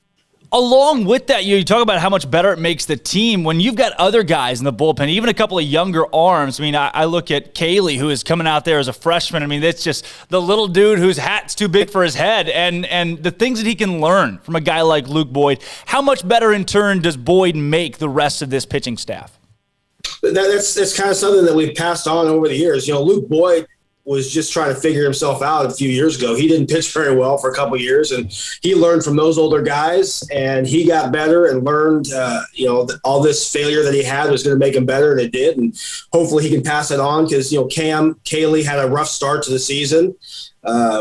Along with that, you talk about how much better it makes the team when you've got other guys in the bullpen, even a couple of younger arms. I mean, I look at Kaylee, who is coming out there as a freshman. I mean, that's just the little dude whose hat's too big for his head, and the things that he can learn from a guy like Luke Boyd. How much better, in turn, does Boyd make the rest of this pitching staff? That's kind of something that we've passed on over the years. Luke Boyd was just trying to figure himself out a few years ago. He didn't pitch very well for a couple of years, and he learned from those older guys, and he got better and learned, all this failure that he had was going to make him better, and it did. And hopefully he can pass it on because, Kaylee had a rough start to the season.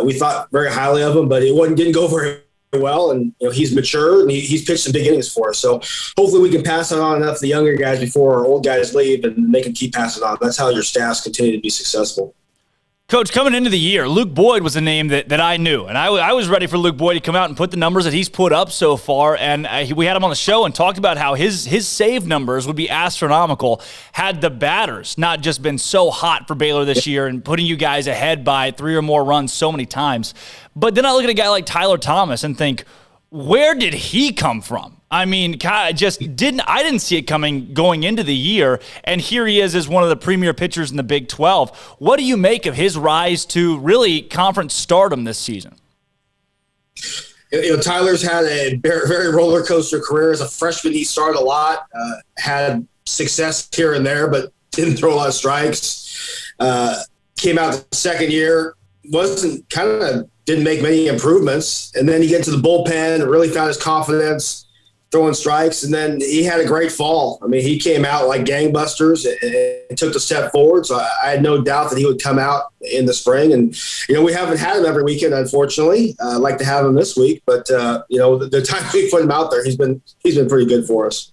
We thought very highly of him, but it didn't go very well, and he's matured and he's pitched some big innings for us. So hopefully we can pass it on enough to the younger guys before our old guys leave, and they can keep passing on. That's how your staffs continue to be successful. Coach, coming into the year, Luke Boyd was a name that I knew, and I was ready for Luke Boyd to come out and put the numbers that he's put up so far, and we had him on the show and talked about how his save numbers would be astronomical had the batters not just been so hot for Baylor this year and putting you guys ahead by 3 or more runs so many times. But then I look at a guy like Tyler Thomas and think, where did he come from? I mean, I didn't see it coming going into the year, and here he is as one of the premier pitchers in the Big 12. What do you make of his rise to really conference stardom this season? Tyler's had a very, very roller coaster career. As a freshman, he started a lot, had success here and there, but didn't throw a lot of strikes. Came out the second year, didn't make many improvements, and then he gets to the bullpen, really found his confidence, throwing strikes, and then he had a great fall. I mean, he came out like gangbusters and took the step forward, so I had no doubt that he would come out in the spring. And, we haven't had him every weekend, unfortunately. I'd like to have him this week, but, the time we put him out there, he's been pretty good for us.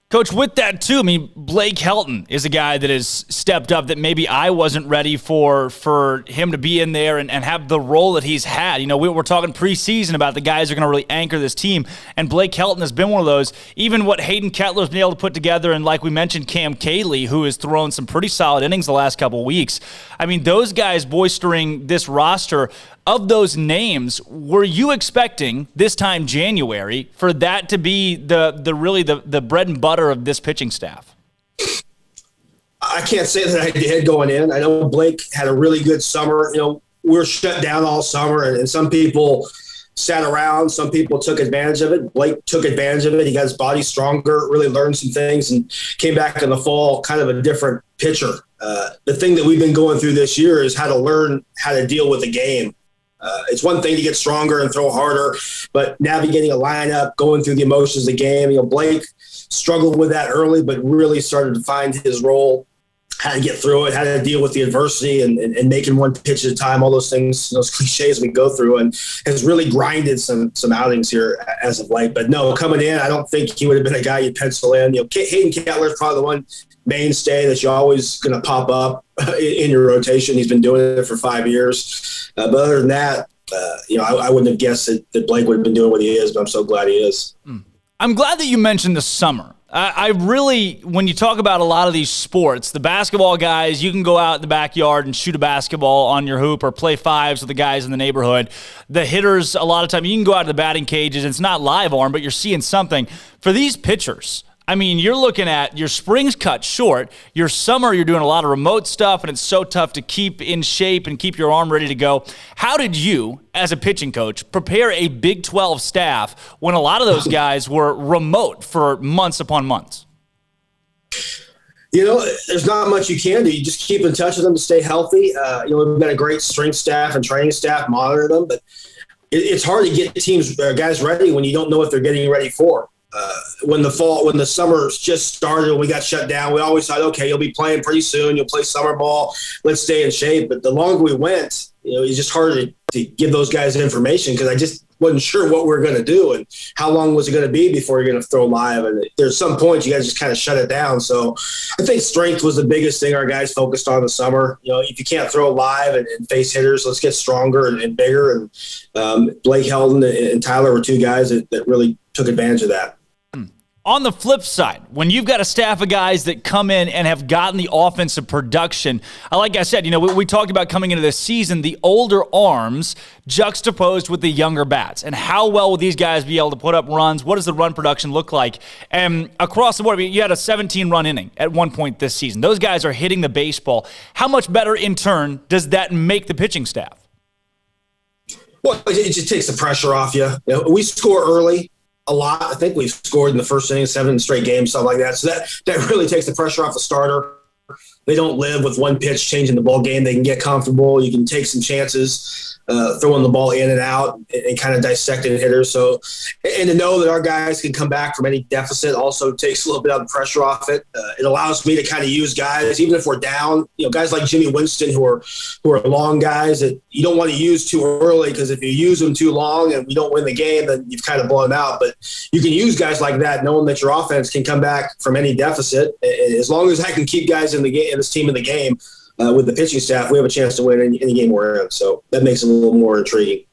Coach, with that, too, I mean, Blake Helton is a guy that has stepped up that maybe I wasn't ready for him to be in there and have the role that he's had. We're talking preseason about the guys who are going to really anchor this team, and Blake Helton has been one of those. Even what Hayden Kettler's been able to put together, and like we mentioned, Cam Kaylee, who has thrown some pretty solid innings the last couple of weeks. I mean, those guys bolstering this roster. Of those names, were you expecting this time January for that to be the bread and butter of this pitching staff? I can't say that I did going in. I know Blake had a really good summer. We were shut down all summer, and some people sat around. Some people took advantage of it. Blake took advantage of it. He got his body stronger, really learned some things, and came back in the fall kind of a different pitcher. The thing that we've been going through this year is how to learn how to deal with the game. It's one thing to get stronger and throw harder, but navigating a lineup, going through the emotions of the game. Blake struggled with that early, but really started to find his role, how to get through it, how to deal with the adversity and making one pitch at a time, all those things, those cliches we go through, and has really grinded some outings here as of late. But no, coming in, I don't think he would have been a guy you'd pencil in. Hayden Kettler is probably the one mainstay that you're always going to pop up in your rotation. He's been doing it for 5 years. But other than that, I wouldn't have guessed that Blake would have been doing what he is, but I'm so glad he is. I'm glad that you mentioned the summer. I really, when you talk about a lot of these sports, the basketball guys, you can go out in the backyard and shoot a basketball on your hoop or play fives with the guys in the neighborhood. The hitters, a lot of time, you can go out to the batting cages. It's not live arm, but you're seeing something. For these pitchers, I mean, you're looking at your spring's cut short. Your summer, you're doing a lot of remote stuff, and it's so tough to keep in shape and keep your arm ready to go. How did you, as a pitching coach, prepare a Big 12 staff when a lot of those guys were remote for months upon months? There's not much you can do. You just keep in touch with them to stay healthy. We've got a great strength staff and training staff, monitor them, but it's hard to get guys ready when you don't know what they're getting ready for. When the summer just started, when we got shut down, we always thought, okay, you'll be playing pretty soon. You'll play summer ball. Let's stay in shape. But the longer we went, it's just hard to give those guys information because I just wasn't sure what we were going to do and how long was it going to be before you're going to throw live. And there's some points you guys just kind of shut it down. So I think strength was the biggest thing our guys focused on the summer. If you can't throw live and face hitters, let's get stronger and bigger. And Blake Helton and Tyler were two guys that really took advantage of that. On the flip side, when you've got a staff of guys that come in and have gotten the offensive production, like I said, we talked about coming into this season, the older arms juxtaposed with the younger bats, and how well will these guys be able to put up runs? What does the run production look like? And across the board, you had a 17-run inning at one point this season. Those guys are hitting the baseball. How much better, in turn, does that make the pitching staff? Well, it just takes the pressure off you. We score early a lot. I think we've scored in the first inning, 7 straight games, something like that. So that really takes the pressure off the starter. They don't live with one pitch changing the ball game. They can get comfortable. You can take some chances, throwing the ball in and out and kind of dissecting hitters. So, and to know that our guys can come back from any deficit also takes a little bit of the pressure off it. It allows me to kind of use guys, even if we're down, guys like Jimmy Winston who are long guys that you don't want to use too early, because if you use them too long and we don't win the game, then you've kind of blown out. But you can use guys like that, knowing that your offense can come back from any deficit. And as long as I can keep guys in the game, this team in the game, with the pitching staff, we have a chance to win any game we're in. So that makes it a little more intriguing.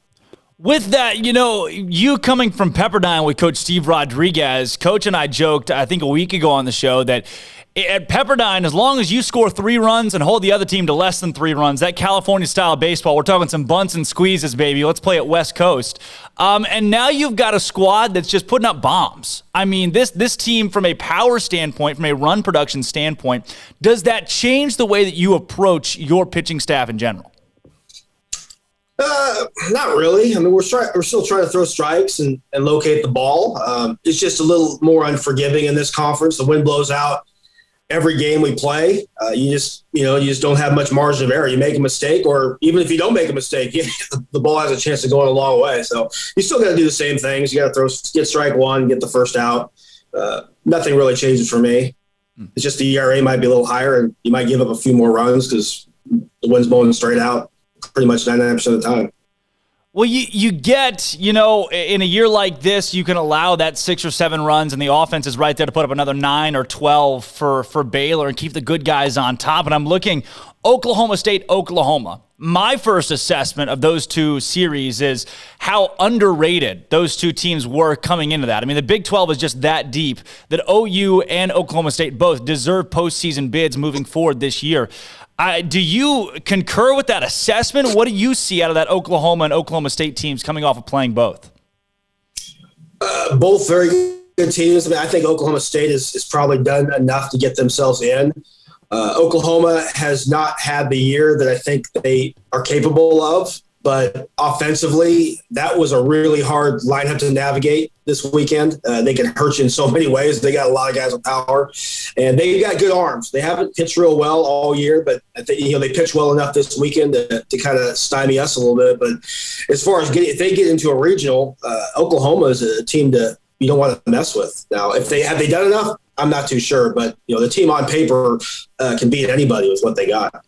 With that, you coming from Pepperdine with Coach Steve Rodriguez, Coach and I joked, I think a week ago on the show, that at Pepperdine, as long as you score 3 runs and hold the other team to less than 3 runs, that California-style baseball, we're talking some bunts and squeezes, baby. Let's play at West Coast. And now you've got a squad that's just putting up bombs. I mean, this team, from a power standpoint, from a run production standpoint, does that change the way that you approach your pitching staff in general? Not really. I mean, we're still trying to throw strikes and locate the ball. It's just a little more unforgiving in this conference. The wind blows out every game we play. You just don't have much margin of error. You make a mistake, or even if you don't make a mistake, the ball has a chance to go in a long way. So you still got to do the same things. You got to get strike one, get the first out. Nothing really changes for me. It's just the ERA might be a little higher, and you might give up a few more runs because the wind's blowing straight out pretty much 99% of the time. Well, you get, in a year like this, you can allow that 6 or 7 runs, and the offense is right there to put up another 9 or 12 for Baylor and keep the good guys on top. And I'm looking Oklahoma State, Oklahoma. My first assessment of those two series is how underrated those two teams were coming into that. I mean, the Big 12 is just that deep that OU and Oklahoma State both deserve postseason bids moving forward this year. Do you concur with that assessment? What do you see out of that Oklahoma and Oklahoma State teams coming off of playing both? Both very good teams. I mean, I think Oklahoma State is probably done enough to get themselves in. Oklahoma has not had the year that I think they are capable of, but offensively, that was a really hard lineup to navigate this weekend. They can hurt you in so many ways. They got a lot of guys with power, and they got good arms. They haven't pitched real well all year, but I think they pitched well enough this weekend to kind of stymie us a little bit. But as far as if they get into a regional, Oklahoma is a team you don't want to mess with. Now, have they done enough? I'm not too sure, but the team on paper can beat anybody with what they got.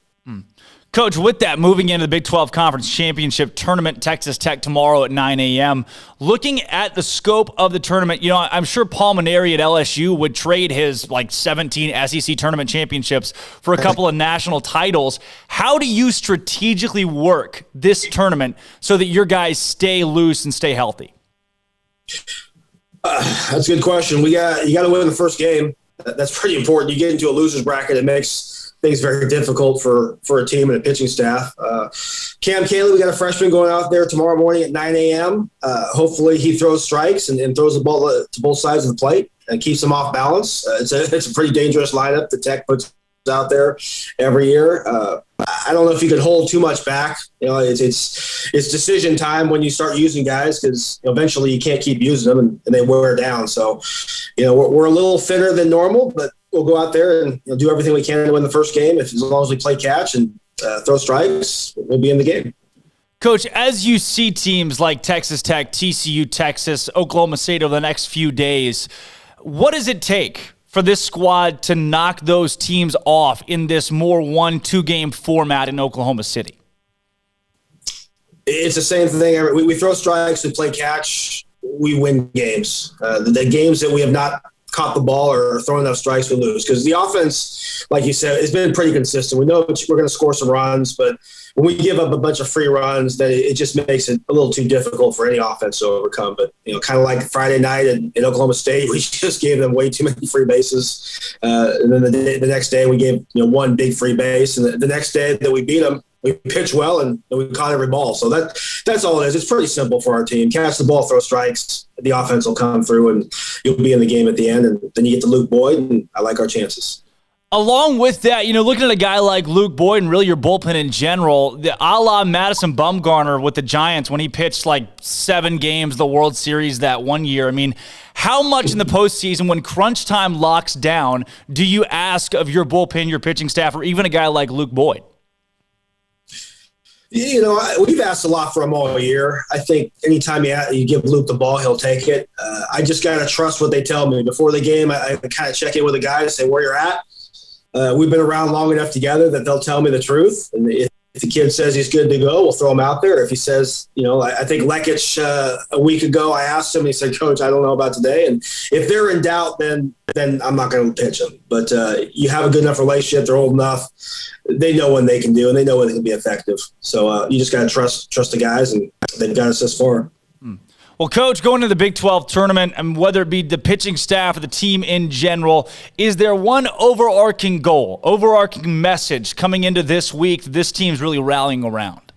Coach, with that, moving into the Big 12 Conference Championship Tournament, Texas Tech tomorrow at 9 a.m., looking at the scope of the tournament, I'm sure Paul Maneri at LSU would trade his 17 SEC tournament championships for a couple of national titles. How do you strategically work this tournament so that your guys stay loose and stay healthy? That's a good question. You got to win the first game. That's pretty important. You get into a loser's bracket, it makes things very difficult for a team and a pitching staff. Cam Cayley, we got a freshman going out there tomorrow morning at 9 a.m. Hopefully he throws strikes and throws the ball to both sides of the plate and keeps them off balance. It's a pretty dangerous lineup that Tech puts out there every year. I don't know if you could hold too much back. It's decision time when you start using guys, because eventually you can't keep using them and they wear down. So, we're a little thinner than normal, but we'll go out there and do everything we can to win the first game. As long as we play catch and throw strikes, we'll be in the game. Coach, as you see teams like Texas Tech, TCU, Texas, Oklahoma State over the next few days, what does it take for this squad to knock those teams off in this more 1-2 game format in Oklahoma City? It's the same thing. We throw strikes, we play catch, we win games. The games that we have not caught the ball or thrown enough strikes, we lose. Because the offense, like you said, has been pretty consistent. We know we're going to score some runs, but when we give up a bunch of free runs, then it just makes it a little too difficult for any offense to overcome. But, kind of like Friday night in Oklahoma State, we just gave them way too many free bases. And then the next day we gave, one big free base. And the next day that we beat them, we pitched well and we caught every ball. So that's all it is. It's pretty simple for our team. Catch the ball, throw strikes. The offense will come through and you'll be in the game at the end. And then you get to Luke Boyd, and I like our chances. Along with that, looking at a guy like Luke Boyd and really your bullpen in general, a la Madison Bumgarner with the Giants when he pitched like 7 games the World Series that one year. I mean, how much in the postseason when crunch time locks down do you ask of your bullpen, your pitching staff, or even a guy like Luke Boyd? We've asked a lot for him all year. I think anytime you give Luke the ball, he'll take it. I just got to trust what they tell me. Before the game, I kind of check in with the guys, say where you're at. We've been around long enough together that they'll tell me the truth. And if the kid says he's good to go, we'll throw him out there. If he says, I think Lekic a week ago, I asked him, he said, Coach, I don't know about today. And if they're in doubt, then I'm not going to pitch them. But you have a good enough relationship. They're old enough. They know when they can do, and they know when they can be effective. So you just got to trust the guys, and they've got us this far. Well, Coach, going to the Big 12 tournament, and whether it be the pitching staff or the team in general, is there one overarching goal, overarching message coming into this week that this team's really rallying around?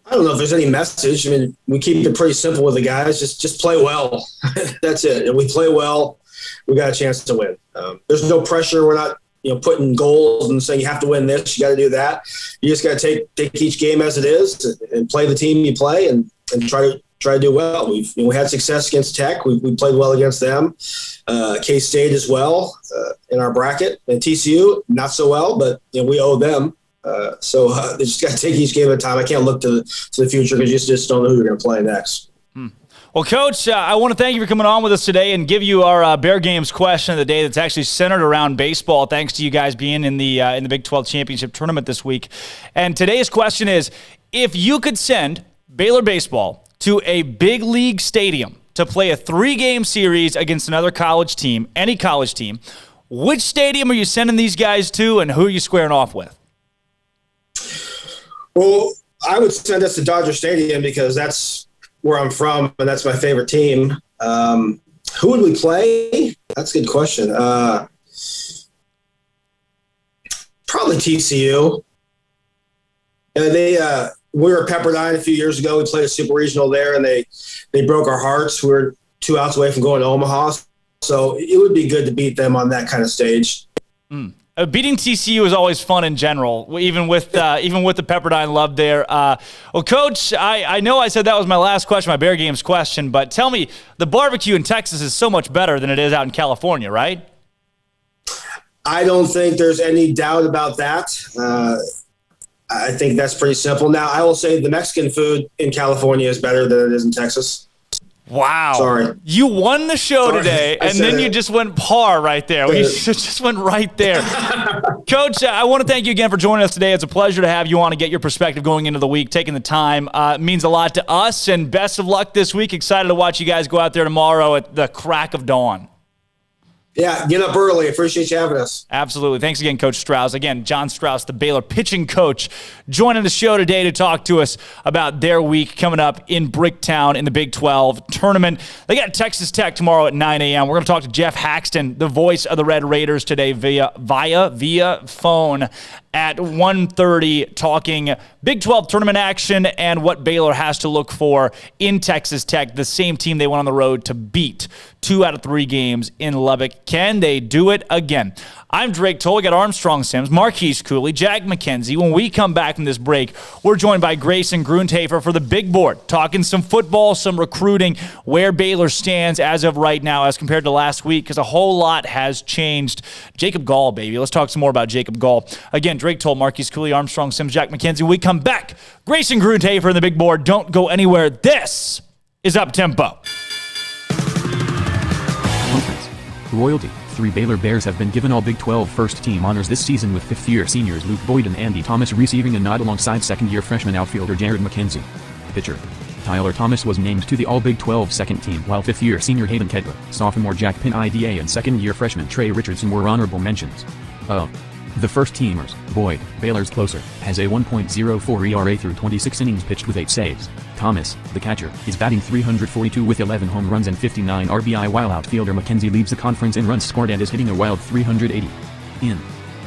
I don't know if there's any message. I mean, we keep it pretty simple with the guys. Just play well. That's it. And we play well, we got a chance to win. There's no pressure. We're not putting goals and saying you have to win this, you got to do that. You just got to take each game as it is and play the team you play and try to do well. We had success against Tech. We played well against them. K-State as well in our bracket, and TCU not so well, but we owe them. So they just got to take each game at a time. I can't look to the future because you just don't know who you're going to play next. Well, Coach, I want to thank you for coming on with us today and give you our Bear Games question of the day that's actually centered around baseball, thanks to you guys being in the Big 12 Championship Tournament this week. And today's question is, if you could send Baylor baseball to a big league stadium to play a 3-game series against another college team, any college team, which stadium are you sending these guys to, and who are you squaring off with? Well, I would send us to Dodger Stadium because that's where I'm from, and that's my favorite team. Who would we play? That's a good question. Probably TCU. We were at Pepperdine a few years ago. We played a super regional there, and they broke our hearts. We were 2 outs away from going to Omaha, so it would be good to beat them on that kind of stage. Beating TCU is always fun in general, even with the Pepperdine love there. Well, Coach, I know I said that was my last question, my Bear Games question, but tell me, the barbecue in Texas is so much better than it is out in California, right? I don't think there's any doubt about that. I think that's pretty simple. Now, I will say the Mexican food in California is better than it is in Texas. Wow. Sorry. You won the show today, and then you just went par right there. We just went right there. Coach, I want to thank you again for joining us today. It's a pleasure to have you on and get your perspective going into the week, taking the time. It means a lot to us, and best of luck this week. Excited to watch you guys go out there tomorrow at the crack of dawn. Yeah, get up early. Appreciate you having us. Absolutely. Thanks again, Coach Strauss. Again, John Strauss, the Baylor pitching coach, joining the show today to talk to us about their week coming up in Bricktown in the Big 12 tournament. They got Texas Tech tomorrow at 9 a.m. We're going to talk to Jeff Haxton, the voice of the Red Raiders, today via phone at 1:30, talking Big 12 tournament action and what Baylor has to look for in Texas Tech, the same team they went on the road to beat 2 out of 3 games in Lubbock. Can they do it again? I'm Drake Toll. We got Armstrong Sims, Marquise Cooley, Jack McKenzie. When we come back from this break, we're joined by Grayson Grundhafer for the Big Board, talking some football, some recruiting, where Baylor stands as of right now as compared to last week, because a whole lot has changed. Jacob Gall, baby. Let's talk some more about Jacob Gall. Again, Drake Toll, Marquise Cooley, Armstrong Sims, Jack McKenzie. When we come back, Grayson Grundhafer in the Big Board. Don't go anywhere. This is Up Tempo. Royalty. 3 Baylor Bears have been given all Big 12 first-team honors this season, with fifth-year seniors Luke Boyd and Andy Thomas receiving a nod alongside second-year freshman outfielder Jared McKenzie. Pitcher. Tyler Thomas was named to the All-Big 12 second team, while fifth-year senior Hayden Kedla, sophomore Jack Pin-Ida, and second-year freshman Trey Richardson were honorable mentions. The first-teamers, Boyd, Baylor's closer, has a 1.04 ERA through 26 innings pitched with 8 saves. Thomas, the catcher, is batting .342 with 11 home runs and 59 RBI, while outfielder McKenzie leads the conference in runs scored and is hitting a wild .380. In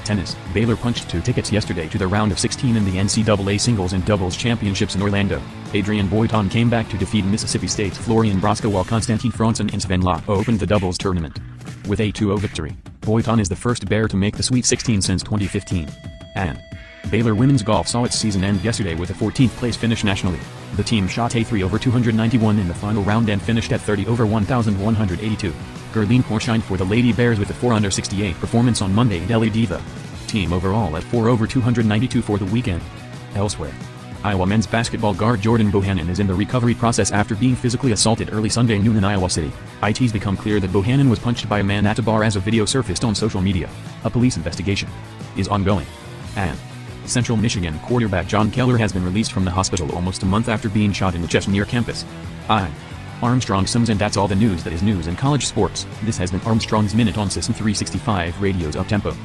tennis, Baylor punched 2 tickets yesterday to the round of 16 in the NCAA singles and doubles championships in Orlando. Adrian Boiton came back to defeat Mississippi State's Florian Broska, while Konstantin Franzen and Sven Lott opened the doubles tournament. With a 2-0 victory, Boiton is the first Bear to make the Sweet 16 since 2015. And Baylor women's golf saw its season end yesterday with a 14th place finish nationally. The team shot a 3 over 291 in the final round and finished at 30 over 1,182. Gerline Poor shined for the Lady Bears with a 4 under 68 performance on Monday at Delhi Diva. Team overall at 4 over 292 for the weekend. Elsewhere, Iowa men's basketball guard Jordan Bohannon is in the recovery process after being physically assaulted early Sunday noon in Iowa City. It's become clear that Bohannon was punched by a man at a bar as a video surfaced on social media. A police investigation is ongoing. And Central Michigan quarterback John Keller has been released from the hospital almost a month after being shot in the chest near campus. I'm Armstrong Sims, and that's all the news that is news in college sports. This has been Armstrong's Minute on SicEm365 Radio's Uptempo.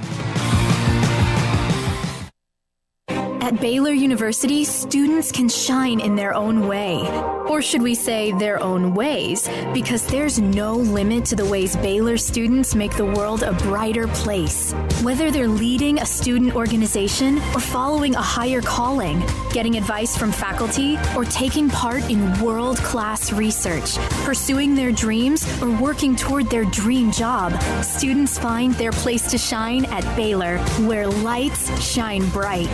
At Baylor University, students can shine in their own way. Or should we say their own ways? Because there's no limit to the ways Baylor students make the world a brighter place. Whether they're leading a student organization or following a higher calling, getting advice from faculty, or taking part in world-class research, pursuing their dreams, or working toward their dream job, students find their place to shine at Baylor, where lights shine bright.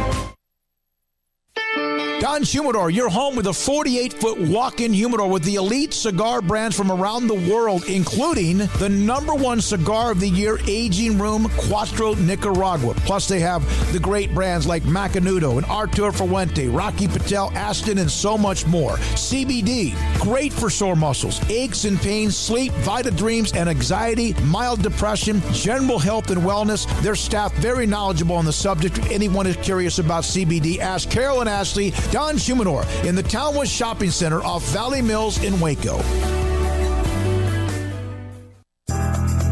Don Humidor, your home with a 48-foot walk-in humidor with the elite cigar brands from around the world, including the #1 cigar of the year, Aging Room Cuatro Nicaragua. Plus, they have the great brands like Macanudo and Artur Fuente, Rocky Patel, Aston, and so much more. CBD, great for sore muscles, aches and pains, sleep, Vita Dreams, and anxiety, mild depression, general health and wellness. Their staff very knowledgeable on the subject. If anyone is curious about CBD, ask Carol and Ashley. Don Humidor in the Townwest Shopping Center off Valley Mills in Waco.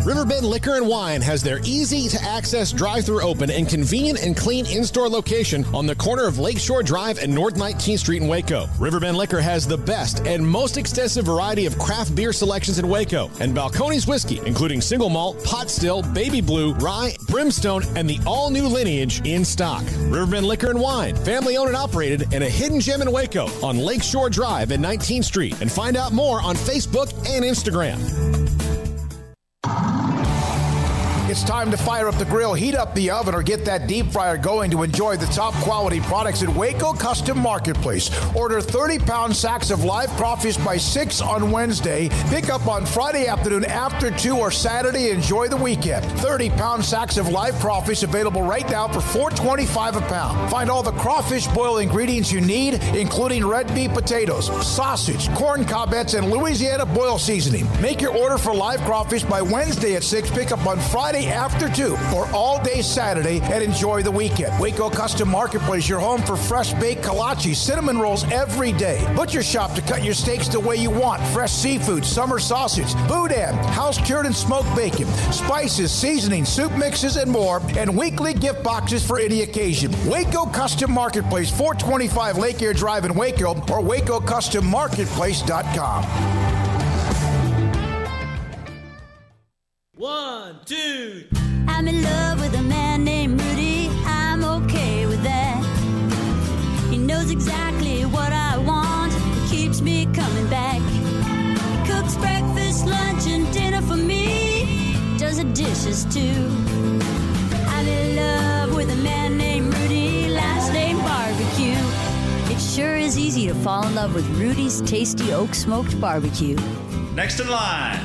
Riverbend Liquor and Wine has their easy-to-access drive-thru open and convenient and clean in-store location on the corner of Lakeshore Drive and North 19th Street in Waco. Riverbend Liquor has the best and most extensive variety of craft beer selections in Waco, and Balcones whiskey, including single malt, pot still, baby blue, rye, brimstone, and the all-new lineage in stock. Riverbend Liquor and Wine, family-owned and operated, and a hidden gem in Waco on Lakeshore Drive and 19th Street. And find out more on Facebook and Instagram. It's time to fire up the grill, heat up the oven, or get that deep fryer going to enjoy the top quality products at Waco Custom Marketplace. Order 30-pound sacks of live crawfish by 6 on Wednesday. Pick up on Friday afternoon after 2 or Saturday. Enjoy the weekend. 30-pound sacks of live crawfish available right now for $4.25 a pound. Find all the crawfish boil ingredients you need, including red beef potatoes, sausage, corn cobettes, and Louisiana boil seasoning. Make your order for live crawfish by Wednesday at 6. Pick up on Friday after 2 or all day Saturday, and enjoy the weekend. Waco Custom Marketplace, your home for fresh baked kolache, cinnamon rolls every day. Butcher shop to cut your steaks the way you want. Fresh seafood, summer sausage, boudin, house cured and smoked bacon, spices, seasonings, soup mixes, and more, and weekly gift boxes for any occasion. Waco Custom Marketplace, 425 Lake Air Drive in Waco, or WacoCustomMarketplace.com. 1, 2. I'm in love with a man named Rudy. I'm okay with that. He knows exactly what I want. He keeps me coming back. He cooks breakfast, lunch, and dinner for me. Does the dishes too. I'm in love with a man named Rudy. Last name Barbecue. It sure is easy to fall in love with Rudy's tasty oak smoked barbecue. Next in line.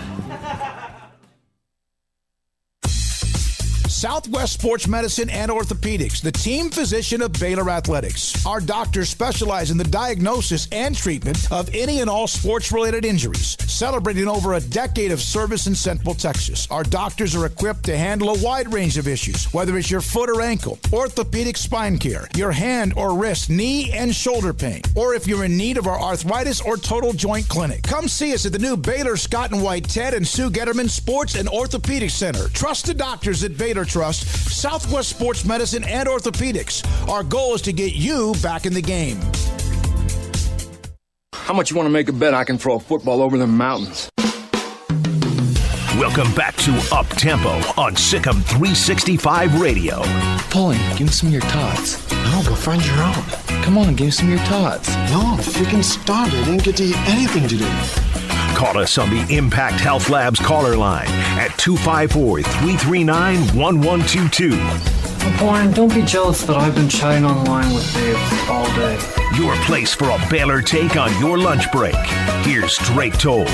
Southwest Sports Medicine and Orthopedics, the team physician of Baylor Athletics. Our doctors specialize in the diagnosis and treatment of any and all sports-related injuries. Celebrating over a decade of service in Central Texas, our doctors are equipped to handle a wide range of issues, whether it's your foot or ankle, orthopedic spine care, your hand or wrist, knee and shoulder pain, or if you're in need of our arthritis or total joint clinic. Come see us at the new Baylor Scott and White Ted and Sue Getterman Sports and Orthopedic Center. Trusted doctors at Baylor Trust, Southwest Sports Medicine and Orthopedics. Our goal is to get you back in the game. How much you want to make a bet I can throw a football over the mountains? Welcome back to Up Tempo on SicEm365 Radio. Paulie, give me some of your tots. No, go find your own. Come on, give me some of your tots. No, I'm freaking starved. I didn't get to eat anything today. Call us on the Impact Health Labs caller line at 254-339-1122. Brian, don't be jealous that I've been chatting online with Dave all day. Your place for a Baylor take on your lunch break. Here's Drake Toll.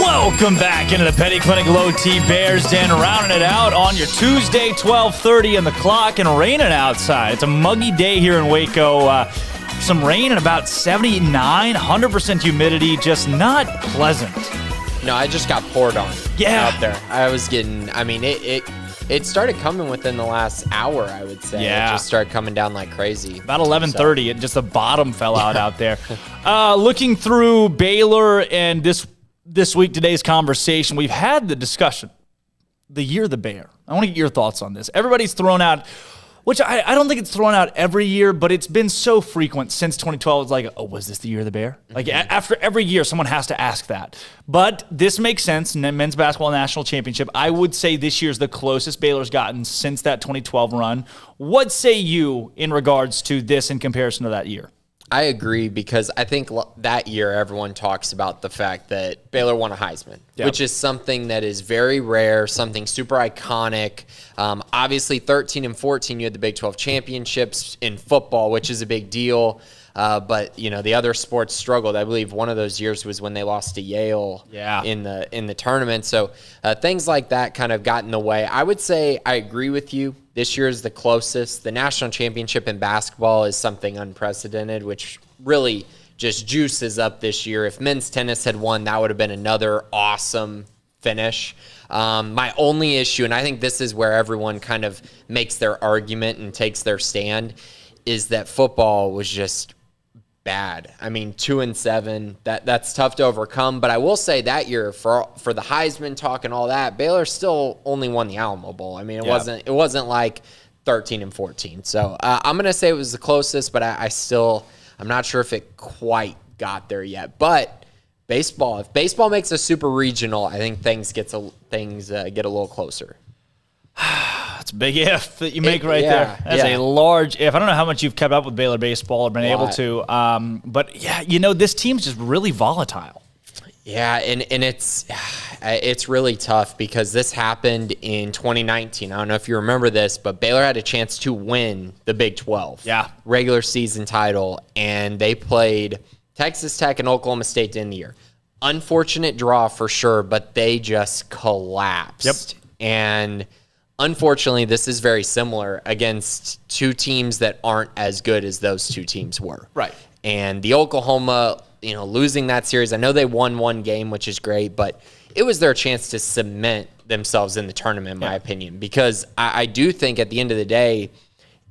Welcome back into the Petty Clinic Low T Bears Den, rounding it out on your Tuesday, 12:30 on the clock and raining outside. It's a muggy day here in Waco. Some rain and about 79, 100% humidity, just not pleasant. No, I just got poured on out there. I was getting, I mean, it started coming within the last hour, I would say. Yeah. It just started coming down like crazy. About 11:30, and just the bottom fell out there. Looking through Baylor and this week, today's conversation, we've had the discussion, the year of the Bear. I want to get your thoughts on this. Everybody's thrown out, which I don't think it's thrown out every year, but it's been so frequent since 2012. It's like, oh, was this the year of the Bear? Like after every year, someone has to ask that. But this makes sense. Men's basketball national championship. I would say this year's the closest Baylor's gotten since that 2012 run. What say you in regards to this in comparison to that year? I agree, because I think that year everyone talks about the fact that Baylor won a Heisman, which is something that is very rare, something super iconic. Obviously, 13 and 14, you had the Big 12 championships in football, which is a big deal. But you know, the other sports struggled. I believe one of those years was when they lost to Yale in the tournament. So things like that kind of got in the way. I would say I agree with you. This year is the closest. The national championship in basketball is something unprecedented, which really just juices up this year. If men's tennis had won, that would have been another awesome finish. My only issue, and I think this is where everyone kind of makes their argument and takes their stand, is that football was just bad. I mean, 2-7, that's tough to overcome. But I will say that year, for the Heisman talk and all that, Baylor still only won the Alamo Bowl. I mean, it wasn't like 13 and 14. So I'm gonna say it was the closest, but I'm not sure if it quite got there yet. But baseball, if baseball makes a super regional, I think things get a little closer. That's a big if that you make there. That's a large if. I don't know how much you've kept up with Baylor baseball or been able to. But yeah, you know, this team's just really volatile. Yeah, and it's really tough because this happened in 2019. I don't know if you remember this, but Baylor had a chance to win the Big 12 regular season title, and they played Texas Tech and Oklahoma State to end the year. Unfortunate draw for sure, but they just collapsed. And unfortunately, this is very similar against two teams that aren't as good as those two teams were. Right. And the Oklahoma, losing that series, I know they won one game, which is great, but it was their chance to cement themselves in the tournament, in my opinion, because I do think at the end of the day,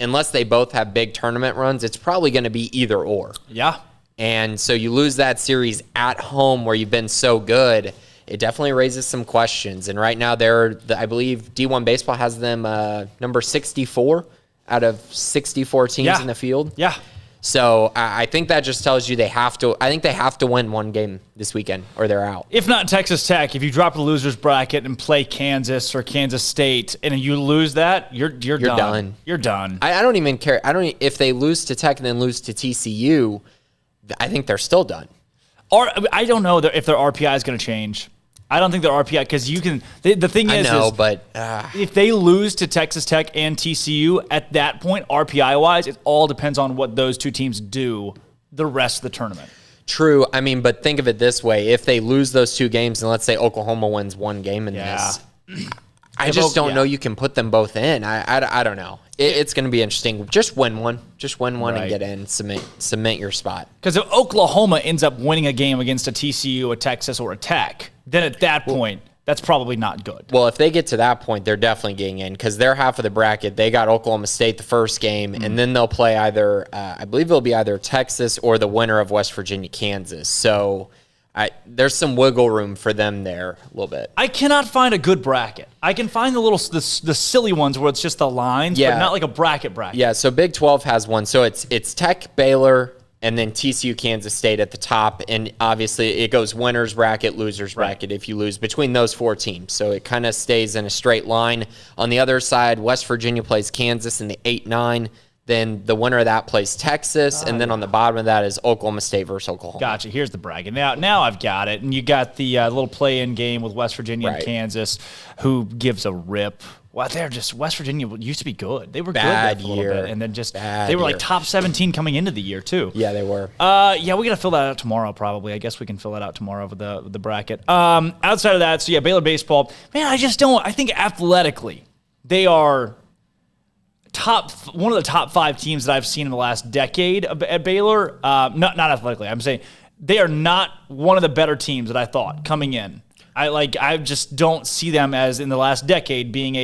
unless they both have big tournament runs, it's probably going to be either or. Yeah. And so you lose that series at home where you've been so good, it definitely raises some questions. And right now, I believe D1 Baseball has them number 64 out of 64 teams in the field. Yeah. So I think that just tells you they have to win one game this weekend or they're out. If not Texas Tech, if you drop the loser's bracket and play Kansas or Kansas State and you lose that, you're done. You're done. I don't even care. If they lose to Tech and then lose to TCU, I think they're still done. Or I don't know if their RPI is going to change. I don't think their RPI, because you can. The thing is, if they lose to Texas Tech and TCU at that point, RPI wise, it all depends on what those two teams do the rest of the tournament. True. I mean, but think of it this way: if they lose those two games, and let's say Oklahoma wins one game in this, I just don't know you can put them both in. I don't know. It's going to be interesting. Just win one. Just win one and get in. Cement your spot. Because if Oklahoma ends up winning a game against a TCU, a Texas, or a Tech, then at that point, that's probably not good. Well, if they get to that point, they're definitely getting in because they're half of the bracket. They got Oklahoma State the first game, and then they'll play either, I believe it'll be either Texas or the winner of West Virginia, Kansas. So there's some wiggle room for them there a little bit. I cannot find a good bracket. I can find the silly ones where it's just the lines, but not like a bracket. Yeah, so Big 12 has one. So it's Tech, Baylor, and then TCU, Kansas State at the top. And obviously it goes winners bracket, losers bracket if you lose between those 4 teams. So it kind of stays in a straight line. On the other side, West Virginia plays Kansas in the 8-9. Then the winner of that plays Texas. And then on the bottom of that is Oklahoma State versus Oklahoma. Gotcha. Here's the bracket. Now I've got it. And you got the little play-in game with West Virginia and Kansas. Who gives a rip? Well, West Virginia used to be good. They were good there for a little bit. And then they were like top 17 coming into the year, too. Yeah, they were. We got to fill that out tomorrow, probably. I guess we can fill that out tomorrow with the bracket. Outside of that, Baylor baseball. Man, I think athletically, they are one of the top 5 teams that I've seen in the last decade at Baylor. Not athletically. I'm saying they are not one of the better teams that I thought coming in. I just don't see them as in the last decade being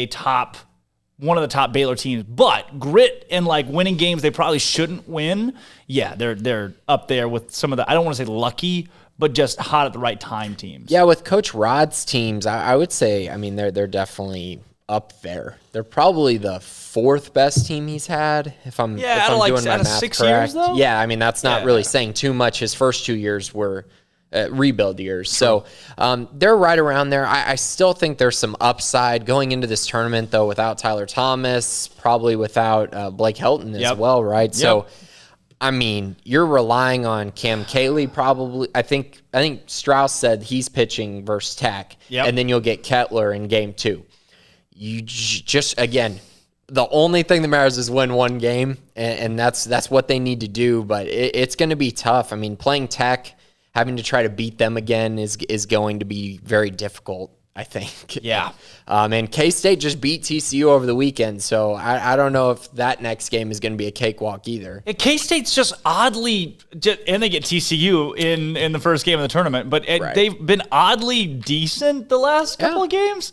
one of the top Baylor teams. But grit and winning games they probably shouldn't win. Yeah, they're up there with some of the, I don't want to say lucky, but just hot at the right time teams. Yeah, with Coach Rod's teams, I would say, they're definitely up there. They're probably the 4th best team he's had, if I'm doing my math 6 correct. Years, though? Yeah, that's not really saying too much. His first 2 years were rebuild years. So they're right around there. I still think there's some upside going into this tournament, though, without Tyler Thomas, probably without Blake Helton as well, right? Yep. So, you're relying on Cam Cayley probably. I think Strauss said he's pitching versus Tech, and then you'll get Kettler in game 2. You just, again, the only thing that matters is win one game, and that's what they need to do, but it's going to be tough. Playing Tech, having to try to beat them again is going to be very difficult, I think. Yeah. And K-State just beat TCU over the weekend, so I don't know if that next game is going to be a cakewalk either. Yeah, K-State's just oddly, and they get TCU in the first game of the tournament, but they've been oddly decent the last couple of games.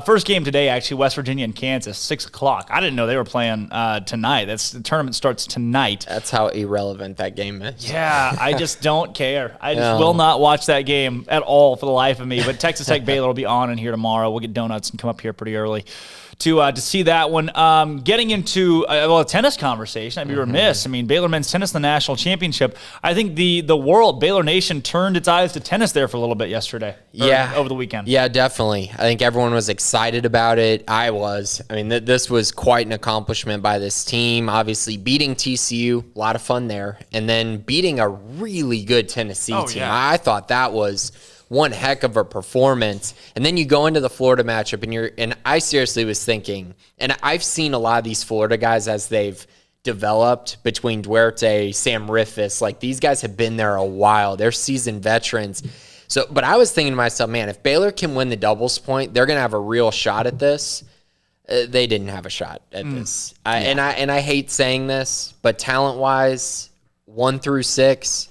First game today, actually, West Virginia and Kansas, 6 o'clock. I didn't know they were playing tonight. The tournament starts tonight. That's how irrelevant that game is. Yeah, I just don't care. I just will not watch that game at all for the life of me. But Texas Tech Baylor will be on in here tomorrow. We'll get donuts and come up here pretty early to see that one. Getting into a tennis conversation, I'd be remiss. Baylor men's tennis, the national championship. I think the world, Baylor Nation, turned its eyes to tennis there for a little bit yesterday. Over the weekend. Yeah, definitely. I think everyone was excited about it. I was. This was quite an accomplishment by this team. Obviously, beating TCU, a lot of fun there, and then beating a really good Tennessee team. Yeah. I thought that was one heck of a performance. And then you go into the Florida matchup and I seriously was thinking, and I've seen a lot of these Florida guys as they've developed between Duarte, Sam Riffis, these guys have been there a while. They're seasoned veterans. So, but I was thinking to myself, man, if Baylor can win the doubles point, they're going to have a real shot at this. They didn't have a shot at this. And I hate saying this, but talent-wise, 1 through 6,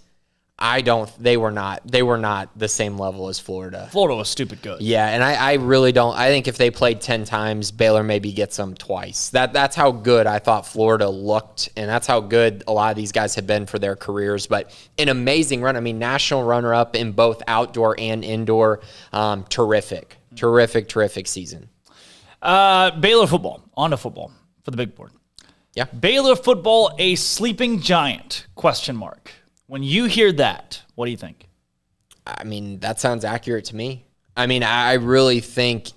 they were not the same level as Florida. Florida was stupid good. Yeah, and I really don't. I think if they played 10 times, Baylor maybe gets them twice. That's how good I thought Florida looked, and that's how good a lot of these guys have been for their careers. But an amazing run. National runner-up in both outdoor and indoor. Terrific season. Baylor football. On to football for the big board. Yeah. Baylor football, a sleeping giant, ? When you hear that, what do you think? That sounds accurate to me. I really think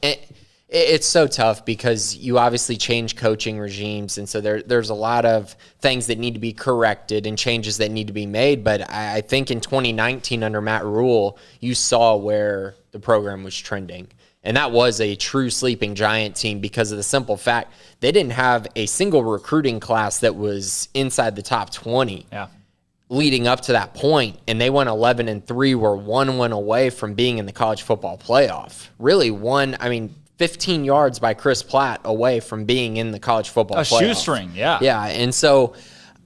it's so tough because you obviously change coaching regimes, and so there's a lot of things that need to be corrected and changes that need to be made. But I think in 2019 under Matt Rule, you saw where the program was trending. And that was a true sleeping giant team because of the simple fact they didn't have a single recruiting class that was inside the top 20. Yeah. Leading up to that point, and they went 11-3, were 1 win away from being in the college football playoff. Really 15 yards by Chris Platt away from being in the college football playoff. Shoestring, yeah. Yeah, and so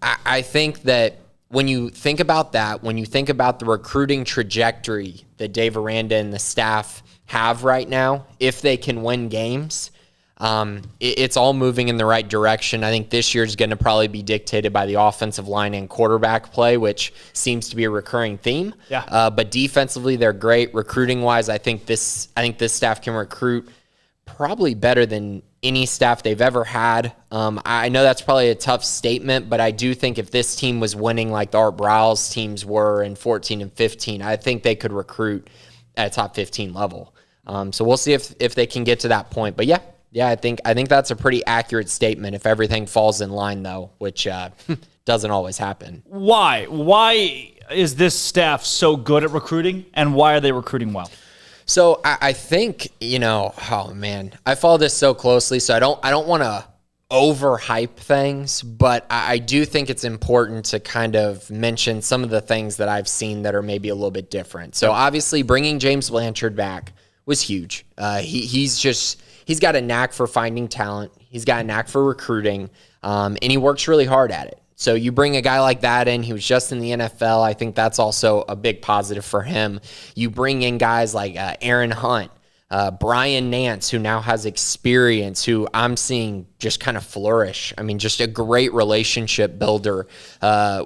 I think that when you think about that, when you think about the recruiting trajectory that Dave Aranda and the staff have right now, if they can win games, it's all moving in the right direction. I think this year is going to probably be dictated by the offensive line and quarterback play, which seems to be a recurring theme. Yeah. But defensively, they're great. Recruiting-wise, I think this staff can recruit probably better than any staff they've ever had. I know that's probably a tough statement, but I do think if this team was winning like the Art Briles teams were in 14 and 15, I think they could recruit at a top 15 level. So we'll see if they can get to that point. But yeah, I think that's a pretty accurate statement if everything falls in line, though, which doesn't always happen. Why? Why is this staff so good at recruiting, and why are they recruiting well? So I think, oh man, I follow this so closely, so I don't want to overhype things, but I do think it's important to kind of mention some of the things that I've seen that are maybe a little bit different. So obviously bringing James Blanchard back was huge. He's got a knack for finding talent. He's got a knack for recruiting, and he works really hard at it. So you bring a guy like that in, he was just in the NFL. I think that's also a big positive for him. You bring in guys like Aaron Hunt, Brian Nance, who now has experience, who I'm seeing just kind of flourish. I mean, just a great relationship builder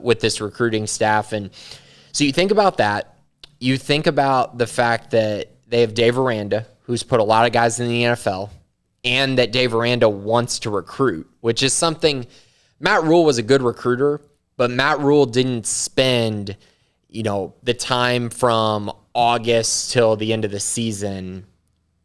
with this recruiting staff. And so you think about that. You think about the fact that they have Dave Aranda, who's put a lot of guys in the NFL, and that Dave Aranda wants to recruit, which is something. Matt Rule was a good recruiter, but Matt Rule didn't spend, the time from August till the end of the season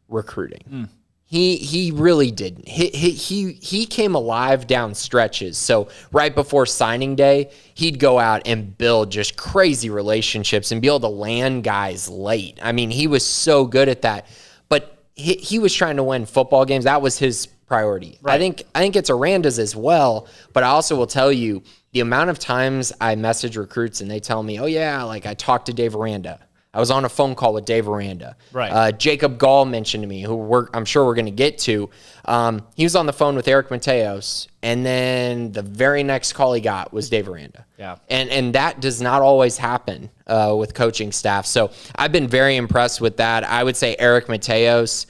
recruiting. He really didn't. He came alive down stretches. So right before signing day, he'd go out and build just crazy relationships and be able to land guys late. I mean, he was so good at that. But he was trying to win football games. That was his priority. Right. I think it's Aranda's as well, but I also will tell you the amount of times I message recruits and they tell me, oh yeah, like I talked to Dave Aranda. I was on a phone call with Dave Aranda. Right. Jacob Gall mentioned to me, who I'm sure we're going to get to. He was on the phone with Eric Mateos, and then the very next call he got was Dave Aranda. Yeah. And that does not always happen with coaching staff. So I've been very impressed with that. I would say Eric Mateos,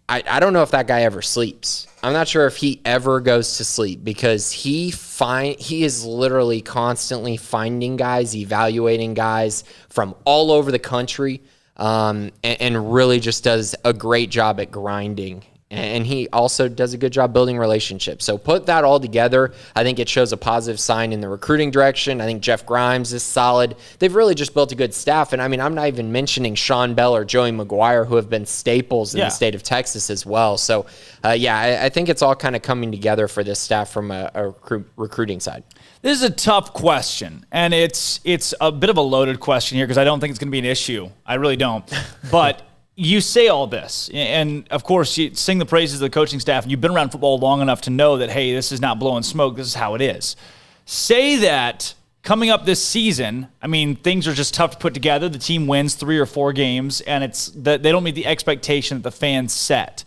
I don't know if that guy ever sleeps. I'm not sure if he ever goes to sleep because he is literally constantly finding guys, evaluating guys from all over the country, and really just does a great job at grinding. And he also does a good job building relationships. So put that all together, I think it shows a positive sign in the recruiting direction. I think Jeff Grimes is solid. They've really just built a good staff. And I mean, I'm not even mentioning Sean Bell or Joey McGuire, who have been staples in the state of Texas as well. So, I think it's all kind of coming together for this staff from a recruiting side. This is a tough question, and it's a bit of a loaded question here because I don't think it's going to be an issue. I really don't. But you say all this, and of course you sing the praises of the coaching staff, and you've been around football long enough to know that, hey, this is not blowing smoke. This is how it is. Say that coming up this season, I mean, things are just tough to put together. The team wins 3 or 4 games, and it's that they don't meet the expectation that the fans set.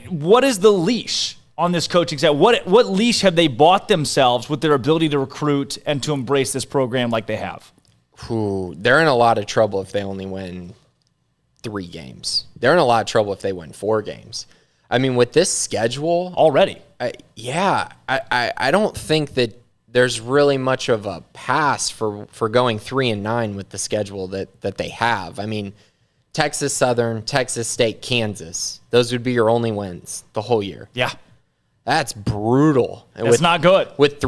What is the leash on this coaching staff? What leash have they bought themselves with their ability to recruit and to embrace this program like they have? They're in a lot of trouble if they only win 3 games. They're in a lot of trouble if they win 4 games. I mean, with this schedule already, I don't think that there's really much of a pass for going 3-9 with the schedule that they have. I mean, Texas Southern, Texas State, Kansas, those would be your only wins the whole year. Yeah. That's brutal. It's not good. With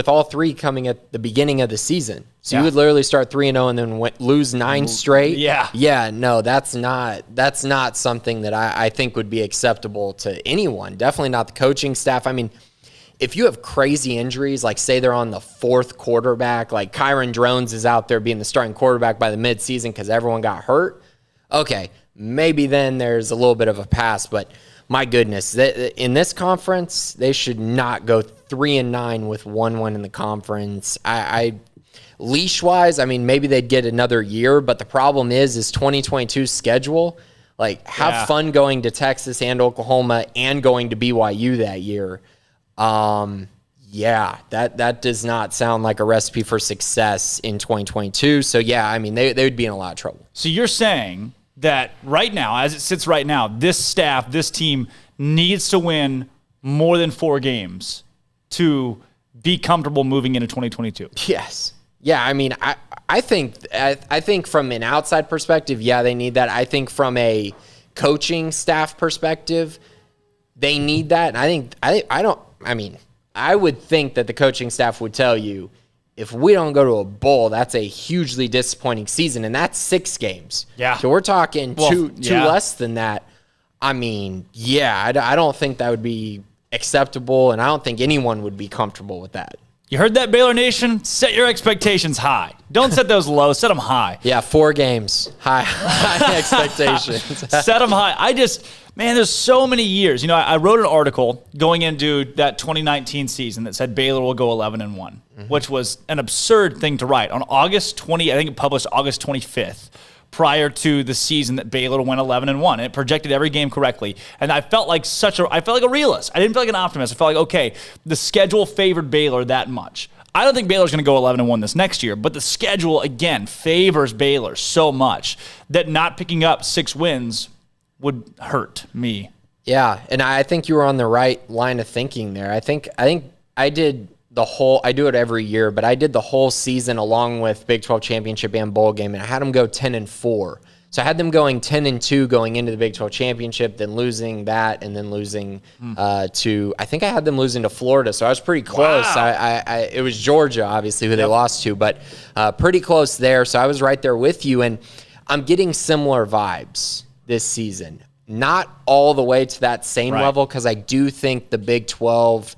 all 3 coming at the beginning of the season. So you would literally start 3-0 and then lose 9 straight. Yeah. Yeah, no, that's not something that I think would be acceptable to anyone. Definitely not the coaching staff. I mean, if you have crazy injuries, like say they're on the 4th quarterback, like Kyron Drones is out there being the starting quarterback by the midseason because everyone got hurt, okay, maybe then there's a little bit of a pass, but my goodness, in this conference, they should not go 3-9 with 1 in the conference. Leash-wise, I mean, maybe they'd get another year, but the problem is 2022 schedule Like, have fun going to Texas and Oklahoma and going to BYU that year. That does not sound like a recipe for success in 2022. So, I mean, they would be in a lot of trouble. So you're saying that right now, as it sits right now, this staff, this team needs to win more than 4 games to be comfortable moving into 2022. Yes. Yeah, I mean, I think from an outside perspective, they need that. I think from a coaching staff perspective, they need that. And I would think that the coaching staff would tell you, if we don't go to a bowl, that's a hugely disappointing season, and that's 6 games. Yeah. So we're talking two less than that. I mean, I don't think that would be acceptable, and I don't think anyone would be comfortable with that. You heard that, Baylor Nation? Set your expectations high. Don't set those low. Set them high. 4 games. High expectations. Set them high. There's so many years. I wrote an article going into that 2019 season that said Baylor will go 11-1, which was an absurd thing to write. On August 20, I think it published August 25th, prior to the season that Baylor went 11-1, and it projected every game correctly. And I felt like a realist. I didn't feel like an optimist. I felt like, okay, the schedule favored Baylor that much. I don't think Baylor's going to go 11-1 this next year, but the schedule, again, favors Baylor so much that not picking up 6 wins would hurt me. Yeah, and I think you were on the right line of thinking there. I think I did I do it every year, but I did the whole season along with Big 12 Championship and Bowl game, and I had them go 10-4. So I had them going 10-2 going into the Big 12 Championship, then losing that, and then losing to, I think I had them losing to Florida, so I was pretty close. Wow. It was Georgia, obviously, who they lost to, but pretty close there, so I was right there with you, and I'm getting similar vibes this season. Not all the way to that same level, because I do think the Big 12,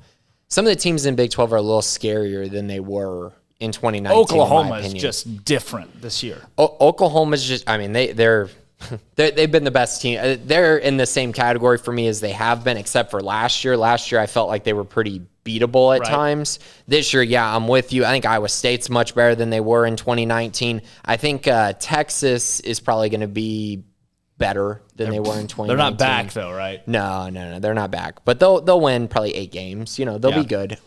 some of the teams in Big 12 are a little scarier than they were in 2019. Oklahoma is just different this year. Oklahoma's just, they've been the best team. They're in the same category for me as they have been, except for last year. Last year, I felt like they were pretty beatable at times. This year, I'm with you. I think Iowa State's much better than they were in 2019. I think Texas is probably going to be better than they were in 2019. They're not back though, right? No, they're not back. But they'll win probably 8 games. They'll be good.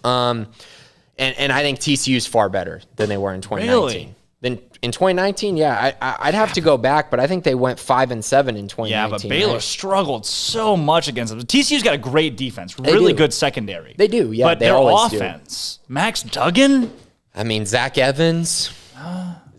And I think TCU's far better than they were in 2019. Really? Then in 2019, I'd have to go back, but I think they went 5-7 in 2019. Yeah, but Baylor struggled so much against them. TCU's got a great defense, really good secondary. They do, yeah. But their offense, Max Duggan? Zach Evans.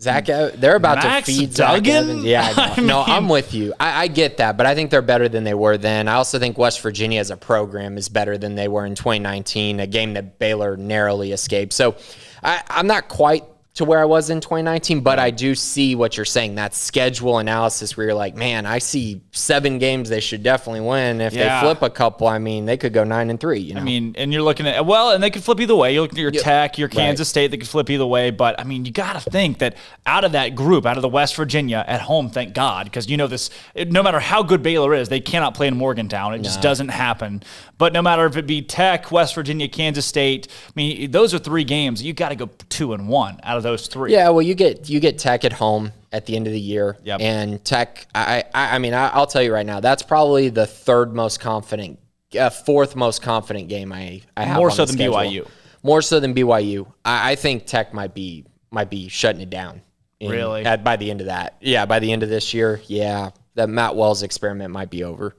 They're about to feed Zach Evans. Yeah, I'm with you. I get that, but I think they're better than they were then. I also think West Virginia as a program is better than they were in 2019, a game that Baylor narrowly escaped. So I'm not quite to where I was in 2019, but I do see what you're saying, that schedule analysis where you're like, man, I see 7 games they should definitely win. If they flip a couple, they could go 9-3. And you're looking at, and they could flip either way. You're looking at your Tech, your Kansas State, they could flip either way. But, you got to think that out of that group, out of the West Virginia at home, thank God, because this, no matter how good Baylor is, they cannot play in Morgantown. It just doesn't happen. But no matter if it be Tech, West Virginia, Kansas State, those are 3 games. You got to go 2-1 out of those 3. Yeah, well, you get Tech at home at the end of the year. Yep. And Tech, I'll tell you right now, that's probably the 4th most confident game I have. More so than BYU. More so than BYU. I think Tech might be shutting it down. Really? By the end of that. Yeah, by the end of this year. Yeah, that Matt Wells experiment might be over.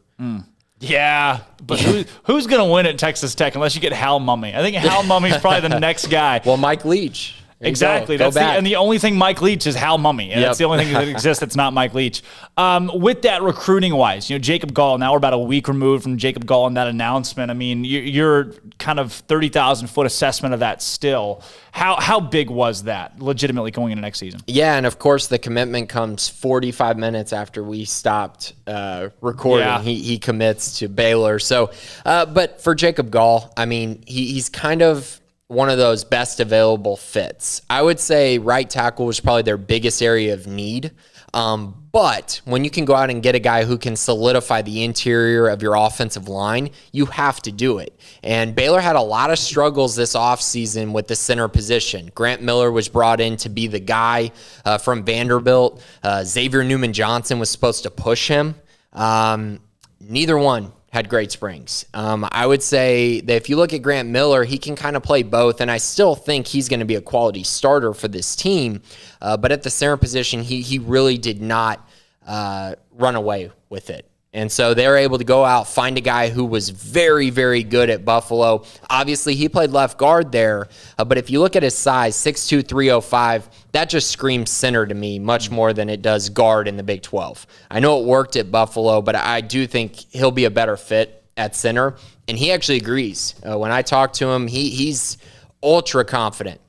Yeah, but who's going to win at Texas Tech unless you get Hal Mumme? I think Hal Mumme's probably the next guy. Well, Mike Leach. Exactly. And the only thing Mike Leach is Hal Mumme. And that's the only thing that exists that's not Mike Leach. With that recruiting-wise, Jacob Gall, now we're about a week removed from Jacob Gall and that announcement. Your kind of 30,000-foot assessment of that still. How big was that legitimately going into next season? Yeah, and of course the commitment comes 45 minutes after we stopped recording. Yeah. He commits to Baylor. So, but for Jacob Gall, he's kind of one of those best available fits. I would say right tackle was probably their biggest area of need. But when you can go out and get a guy who can solidify the interior of your offensive line, you have to do it. And Baylor had a lot of struggles this offseason with the center position. Grant Miller was brought in to be the guy from Vanderbilt. Xavier Newman-Johnson was supposed to push him. Neither one had great springs. I would say that if you look at Grant Miller, he can kind of play both, and I still think he's going to be a quality starter for this team. But at the center position, he really did not run away with it. And so they were able to go out, find a guy who was very, very good at Buffalo. Obviously, he played left guard there. But if you look at his size, 6'2", 305, that just screams center to me much more than it does guard in the Big 12. I know it worked at Buffalo, but I do think he'll be a better fit at center. And he actually agrees. When I talk to him, he's ultra confident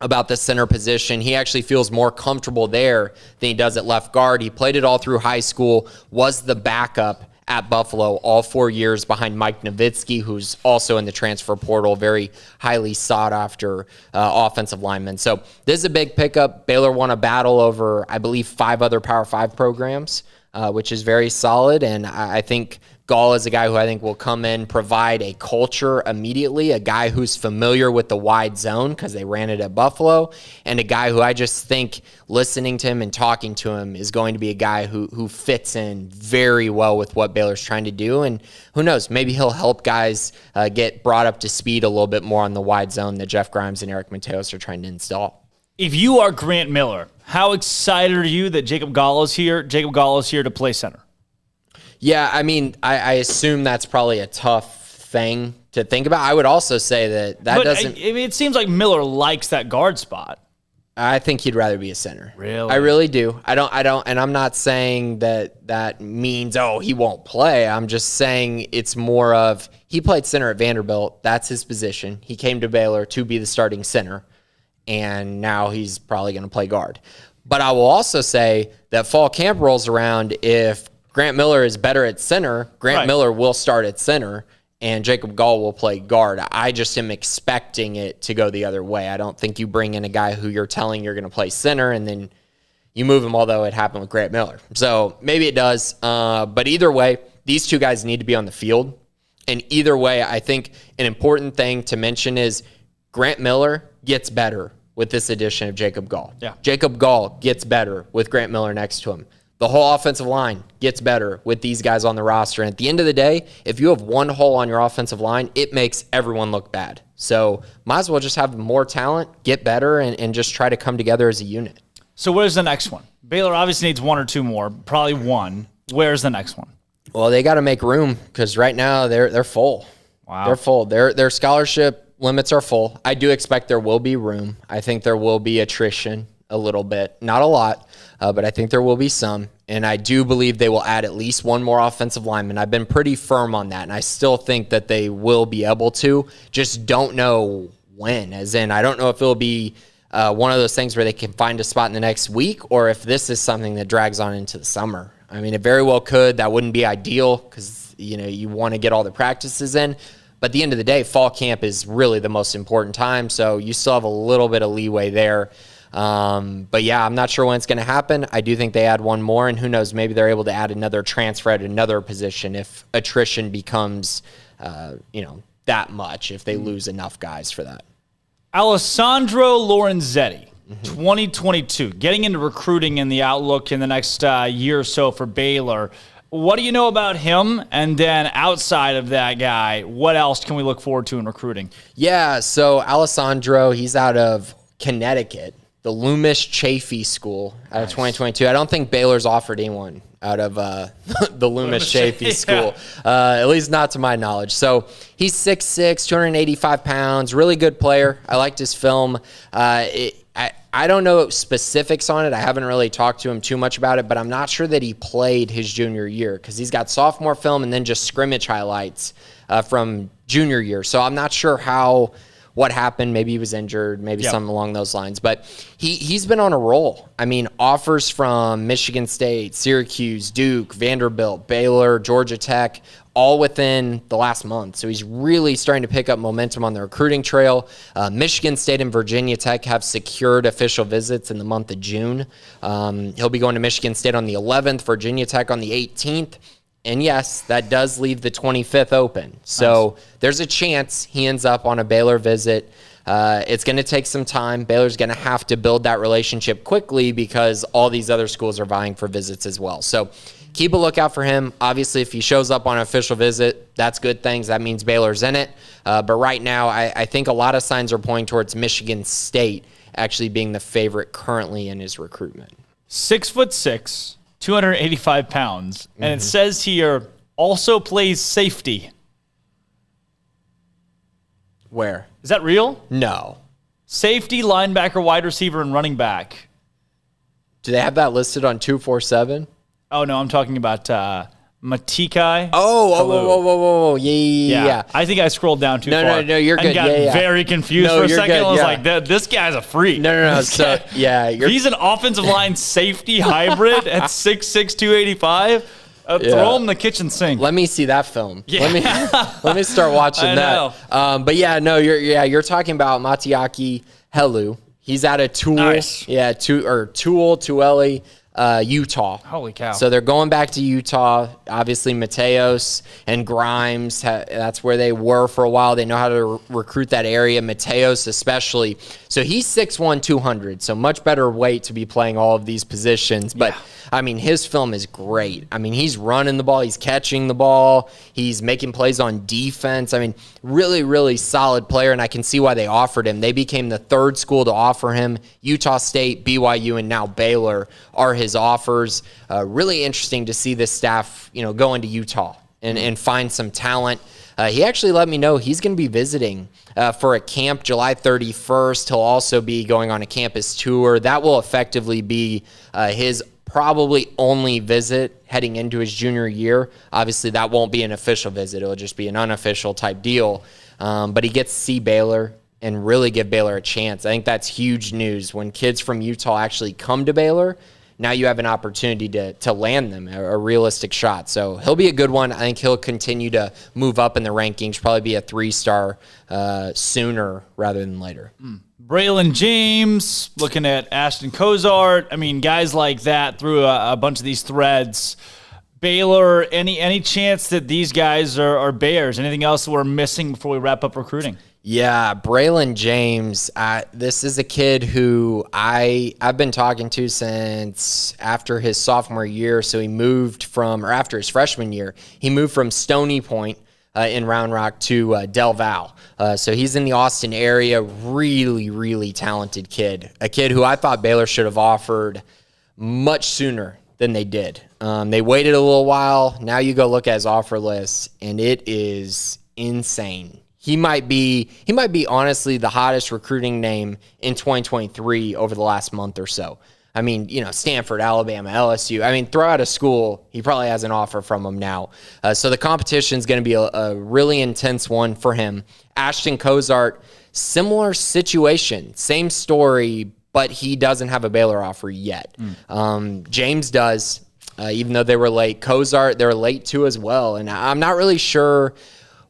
about the center position. He actually feels more comfortable there than he does at left guard. He played it all through high school, was the backup at Buffalo all 4 years behind Mike Nowitzki, who's also in the transfer portal, very highly sought after offensive lineman. So this is a big pickup. Baylor won a battle over, I believe, 5 other Power 5 programs, which is very solid. And I think Gall is a guy who I think will come in, provide a culture immediately, a guy who's familiar with the wide zone because they ran it at Buffalo, and a guy who I just think listening to him and talking to him is going to be a guy who fits in very well with what Baylor's trying to do. And who knows, maybe he'll help guys get brought up to speed a little bit more on the wide zone that Jeff Grimes and Eric Mateos are trying to install. If you are Grant Miller, how excited are you that Jacob Gall is here? Jacob Gall is here to play center. Yeah, I mean, I assume that's probably a tough thing to think about. I would also say that doesn't. I mean, it seems like Miller likes that guard spot. I think he'd rather be a center. Really? I really do. I don't, and I'm not saying that means, he won't play. I'm just saying it's more of, he played center at Vanderbilt. That's his position. He came to Baylor to be the starting center, and now he's probably going to play guard. But I will also say that fall camp rolls around, if Grant Miller is better at center, Grant Miller will start at center, and Jacob Gall will play guard. I just am expecting it to go the other way. I don't think you bring in a guy who you're telling you're going to play center, and then you move him, although it happened with Grant Miller. So maybe it does. But either way, these two guys need to be on the field. And either way, I think an important thing to mention is Grant Miller gets better with this addition of Jacob Gall. Yeah. Jacob Gall gets better with Grant Miller next to him. The whole offensive line gets better with these guys on the roster. And at the end of the day, if you have one hole on your offensive line, it makes everyone look bad. So might as well just have more talent, get better, and just try to come together as a unit. So where's the next one? Baylor obviously needs one or two more, probably one. Where's the next one? Well, they got to make room because right now they're full. Wow. They're full. Their scholarship limits are full. I do expect there will be room. I think there will be attrition a little bit. Not a lot, but I think there will be some. And I do believe they will add at least one more offensive lineman. I've been pretty firm on that, and I still think that they will be able to. Just don't know when. As in, I don't know if it'll be one of those things where they can find a spot in the next week, or if this is something that drags on into the summer. I mean, it very well could. That wouldn't be ideal because, you want to get all the practices in. But at the end of the day, fall camp is really the most important time, so you still have a little bit of leeway there. But yeah, I'm not sure when it's going to happen. I do think they add one more, and who knows, maybe they're able to add another transfer at another position if attrition becomes, that much, if they lose enough guys for that. Alessandro Lorenzetti, 2022, getting into recruiting in the outlook in the next year or so for Baylor. What do you know about him? And then outside of that guy, what else can we look forward to in recruiting? Yeah, so Alessandro, he's out of Connecticut, the Loomis Chaffee School out of 2022. I don't think Baylor's offered anyone out of the Loomis Chaffee School, at least not to my knowledge. So he's 6'6", 285 pounds, really good player. I liked his film. I don't know specifics on it. I haven't really talked to him too much about it, but I'm not sure that he played his junior year because he's got sophomore film and then just scrimmage highlights from junior year. So I'm not sure what happened. Maybe he was injured, maybe something along those lines. But he's been on a roll. I mean, offers from Michigan State, Syracuse, Duke, Vanderbilt, Baylor, Georgia Tech, all within the last month. So he's really starting to pick up momentum on the recruiting trail. Michigan State and Virginia Tech have secured official visits in the month of June. He'll be going to Michigan State on the 11th, Virginia Tech on the 18th. And yes, that does leave the 25th open. So there's a chance he ends up on a Baylor visit. It's going to take some time. Baylor's going to have to build that relationship quickly because all these other schools are vying for visits as well. So keep a lookout for him. Obviously, if he shows up on an official visit, that's good things. That means Baylor's in it. But right now, I think a lot of signs are pointing towards Michigan State actually being the favorite currently in his recruitment. 6'6", 285 pounds. And it says here, also plays safety. Where? Is that real? No. Safety, linebacker, wide receiver, and running back. Do they have that listed on 247? Oh, no, I'm talking about Matikai. Oh, yeah. I think I scrolled down too far. No, you're good. And got very confused for a second. Good, I was like, this guy's a freak. No. So, he's an offensive line safety hybrid at 6'6", 285. Throw him the kitchen sink. Let me see that film. Yeah. Let me start watching that. But you're talking about Matiaki Helu. He's out of Tool. Nice. Yeah, Tulele, Utah. Holy cow. So they're going back to Utah. Obviously, Mateos and Grimes, that's where they were for a while. They know how to recruit that area, Mateos especially. So he's 6'1", 200, so much better weight to be playing all of these positions. But, I mean, his film is great. I mean, he's running the ball. He's catching the ball. He's making plays on defense. I mean, really, really solid player, and I can see why they offered him. They became the third school to offer him. Utah State, BYU, and now Baylor are his offers. Really interesting to see this staff, go into Utah and find some talent. He actually let me know he's going to be visiting for a camp July 31st. He'll also be going on a campus tour. That will effectively be his probably only visit heading into his junior year. Obviously, that won't be an official visit. It'll just be an unofficial type deal. But he gets to see Baylor and really give Baylor a chance. I think that's huge news. When kids from Utah actually come to Baylor, now you have an opportunity to land them a realistic shot. So he'll be a good one. I think he'll continue to move up in the rankings, probably be a 3-star sooner rather than later. Braylon James, looking at Ashton Cozart. I mean, guys like that through a bunch of these threads. Baylor, any chance that these guys are Bears? Anything else that we're missing before we wrap up recruiting? Yeah, Braylon James. This is a kid who I've been talking to since after his sophomore year. So he moved after his freshman year, he moved from Stony Point in Round Rock to Del Val. So he's in the Austin area. Really, really talented kid. A kid who I thought Baylor should have offered much sooner than they did. They waited a little while. Now you go look at his offer list, and it is insane. He might be honestly the hottest recruiting name in 2023 over the last month or so. I mean, Stanford, Alabama, LSU. I mean, throw out a school, he probably has an offer from them now. So the competition is going to be a really intense one for him. Ashton Cozart, similar situation, same story, but he doesn't have a Baylor offer yet. James does, even though they were late. Cozart, they were late too as well. And I'm not really sure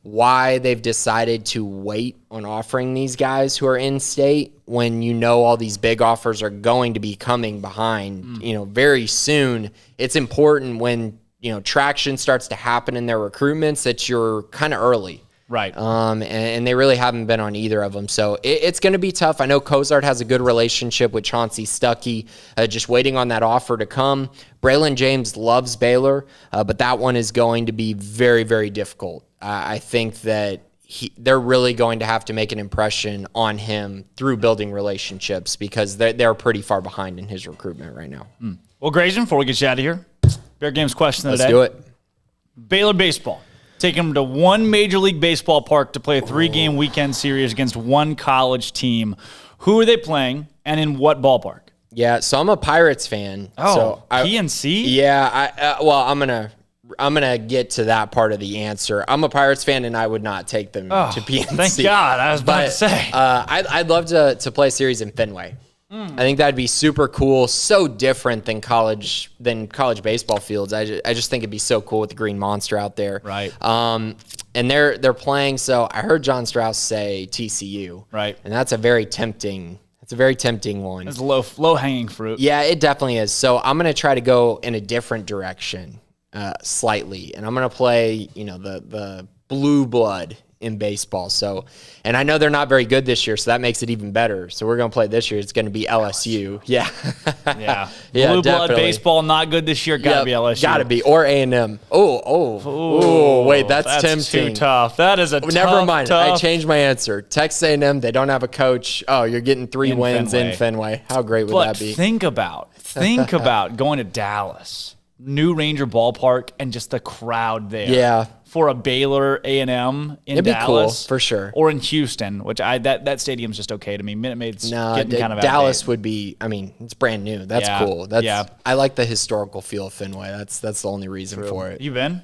why they've decided to wait on offering these guys who are in state when all these big offers are going to be coming behind very soon. It's important when traction starts to happen in their recruitments that you're kind of early. Right. And they really haven't been on either of them. So it's going to be tough. I know Cozart has a good relationship with Chauncey Stuckey, just waiting on that offer to come. Braylon James loves Baylor, but that one is going to be very, very difficult. I think that they're really going to have to make an impression on him through building relationships because they're pretty far behind in his recruitment right now. Well, Grayson, before we get you out of here, Bear Games question of the day. Let's do it. Baylor baseball. Take them to one Major League Baseball park to play a 3-game weekend series against one college team. Who are they playing and in what ballpark? Yeah, so I'm a Pirates fan. Oh, so PNC? Yeah, I'm gonna get to that part of the answer. I'm a Pirates fan, and I would not take them to PNC. Thank God, I was about to say. I'd love to play a series in Fenway. I think that'd be super cool. So different than college baseball fields. I just think it'd be so cool with the Green Monster out there. Right. And they're playing. So I heard John Strauss say TCU. Right. And that's a very tempting one. It's low hanging fruit. Yeah, it definitely is. So I'm gonna try to go in a different direction. Slightly, and I'm gonna play, the blue blood in baseball. So, and I know they're not very good this year, so that makes it even better. So we're going to play this year. It's going to be LSU. Yeah. Yeah. Blue blood baseball, not good this year. Got to be LSU. Got to be. Or A&M. Oh, wait, that's tempting. Too tough. That is a Never mind. tough. I changed my answer. Texas A&M, they don't have a coach. Oh, you're getting 3 wins in Fenway. How great would that be? Think about going to Dallas, New Ranger Ballpark, and just the crowd there. Yeah. For a Baylor A&M in It'd Dallas, be cool, for sure. Or in Houston, which that stadium's just okay to me. Minute Maid's getting kind of Dallas outdated. would be. I mean, it's brand new. That's cool. I like the historical feel of Fenway. That's the only reason for it. You been?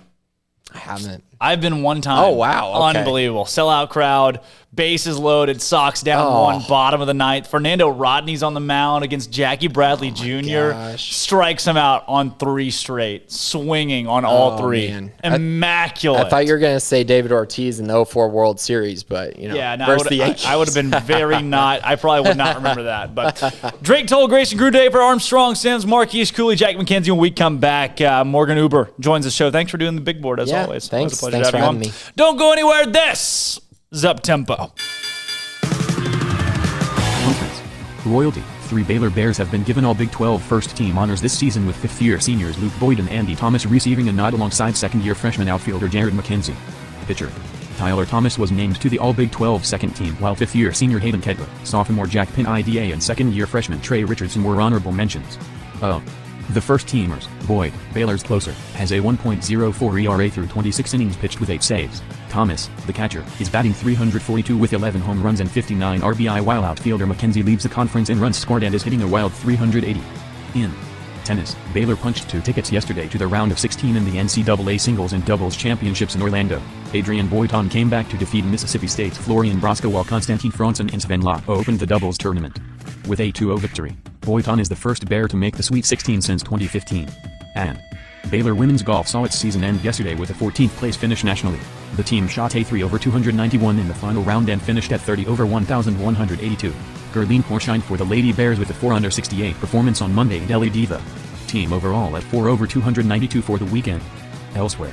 I haven't. I've been one time. Oh, wow. Okay. Unbelievable. Sellout crowd, bases loaded, Sox down 1, bottom of the ninth. Fernando Rodney's on the mound against Jackie Bradley Jr. Strikes him out on 3 straight, swinging on all 3. Man. Immaculate. I thought you were going to say David Ortiz in the 2004 World Series, but, versus the Yankees. I would have been very not. I probably would not remember that. But Drake Toll, Grayson Gruday for Armstrong, Sims, Marquise Cooley, Jack McKenzie. When we come back, Morgan Uber joins the show. Thanks for doing the big board, as always. Thanks. It was a pleasure Thanks for having me. Don't go anywhere. This is Up Tempo. Conference. Royalty. 3 Baylor Bears have been given all Big 12 first-team honors this season, with fifth-year seniors Luke Boyd and Andy Thomas receiving a nod alongside second-year freshman outfielder Jared McKenzie. Pitcher. Tyler Thomas was named to the All-Big 12 second team, while fifth-year senior Hayden Kedler, sophomore Jack Pin-Ida, and second-year freshman Trey Richardson were honorable mentions. The first-teamers, Boyd, Baylor's closer, has a 1.04 ERA through 26 innings pitched with 8 saves. Thomas, the catcher, is batting .342 with 11 home runs and 59 RBI, while outfielder McKenzie leads the conference in runs scored and is hitting a wild .380. In tennis, Baylor punched 2 tickets yesterday to the round of 16 in the NCAA singles and doubles championships in Orlando. Adrian Boiton came back to defeat Mississippi State's Florian Broska, while Konstantin Franzen and Sven Locke opened the doubles tournament. With a 2-0 victory, Boiton is the first Bear to make the Sweet 16 since 2015. And Baylor women's golf saw its season end yesterday with a 14th place finish nationally. The team shot a 3/291 in the final round and finished at 30/1182. Gerline Porsche for the Lady Bears with a 4/68 performance on Monday at LED. The team overall at 4/292 for the weekend. Elsewhere,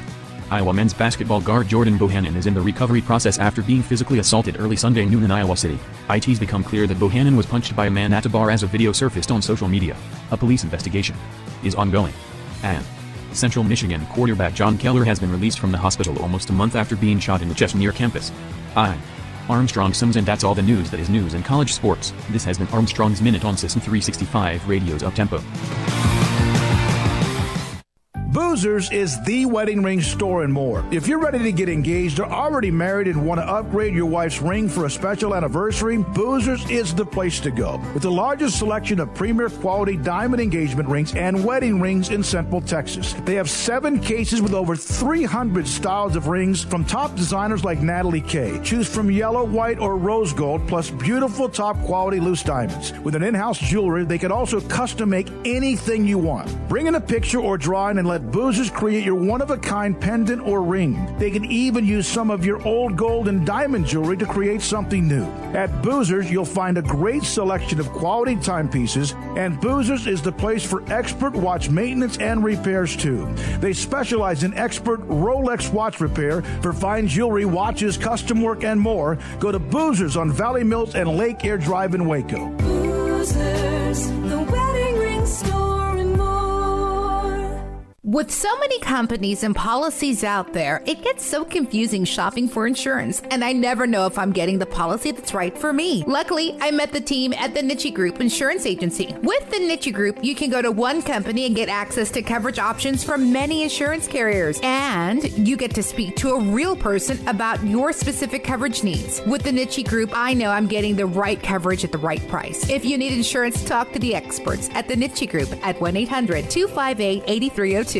Iowa men's basketball guard Jordan Bohannon is in the recovery process after being physically assaulted early Sunday noon in Iowa City. It's become clear that Bohannon was punched by a man at a bar as a video surfaced on social media. A police investigation is ongoing. And Central Michigan quarterback John Keller has been released from the hospital almost a month after being shot in the chest near campus. I'm Armstrong Sims, and that's all the news that is news in college sports. This has been Armstrong's Minute on SicEm365 Radio's Uptempo. Boozers is the wedding ring store and more. If you're ready to get engaged or already married and want to upgrade your wife's ring for a special anniversary, Boozers is the place to go. With the largest selection of premier quality diamond engagement rings and wedding rings in Central Texas. They have 7 cases with over 300 styles of rings from top designers like Natalie Kay. Choose from yellow, white, or rose gold, plus beautiful top quality loose diamonds. With an in-house jewelry, they can also custom make anything you want. Bring in a picture or drawing and let Boozers create your one-of-a-kind pendant or ring. They can even use some of your old gold and diamond jewelry to create something new. At Boozers, you'll find a great selection of quality timepieces, and Boozers is the place for expert watch maintenance and repairs too. They specialize in expert Rolex watch repair for fine jewelry, watches, custom work, and more. Go to Boozers on Valley Mills and Lake Air Drive in Waco. Boozers, the wedding ring store and more. With so many companies and policies out there, it gets so confusing shopping for insurance, and I never know if I'm getting the policy that's right for me. Luckily, I met the team at the Niche Group Insurance Agency. With the Niche Group, you can go to one company and get access to coverage options from many insurance carriers, and you get to speak to a real person about your specific coverage needs. With the Niche Group, I know I'm getting the right coverage at the right price. If you need insurance, talk to the experts at the Niche Group at 1-800-258-8302.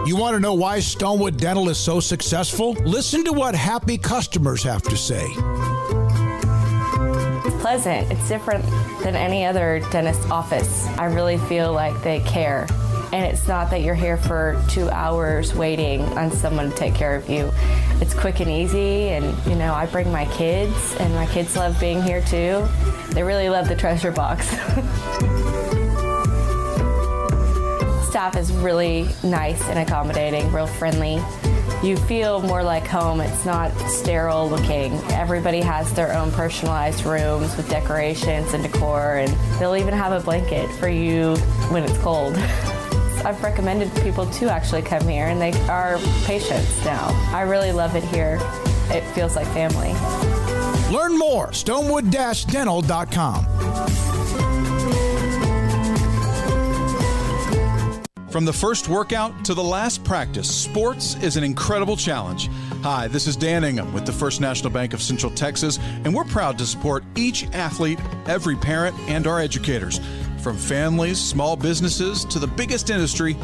You want to know why Stonewood Dental is so successful? Listen to what happy customers have to say. It's pleasant. It's different than any other dentist office. I really feel like they care. And it's not that you're here for 2 hours waiting on someone to take care of you. It's quick and easy, and I bring my kids, and my kids love being here too. They really love the treasure box. staff is really nice and accommodating, real friendly. You feel more like home. It's not sterile looking. Everybody has their own personalized rooms with decorations and decor, and they'll even have a blanket for you when it's cold. I've recommended people to actually come here, and they are patients now. I really love it here. It feels like family. Learn more, stonewood-dental.com. From the first workout to the last practice, sports is an incredible challenge. Hi, this is Dan Ingham with the First National Bank of Central Texas, and we're proud to support each athlete, every parent, and our educators. From families, small businesses, to the biggest industry,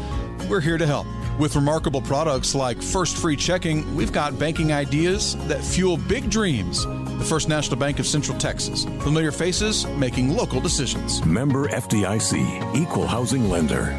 we're here to help. With remarkable products like First Free Checking, we've got banking ideas that fuel big dreams. The First National Bank of Central Texas. Familiar faces making local decisions. Member FDIC, Equal Housing Lender.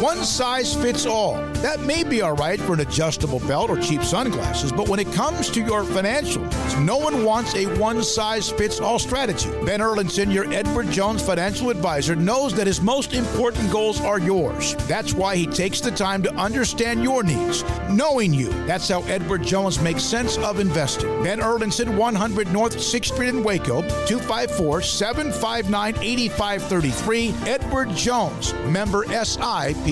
One size fits all. That may be all right for an adjustable belt or cheap sunglasses, but when it comes to your financial needs, no one wants a one-size-fits-all strategy. Ben Erlinson, your Edward Jones financial advisor, knows that his most important goals are yours. That's why he takes the time to understand your needs, knowing you. That's how Edward Jones makes sense of investing. Ben Erlinson, 100 North 6th Street in Waco, 254-759-8533. Edward Jones, member SIPC.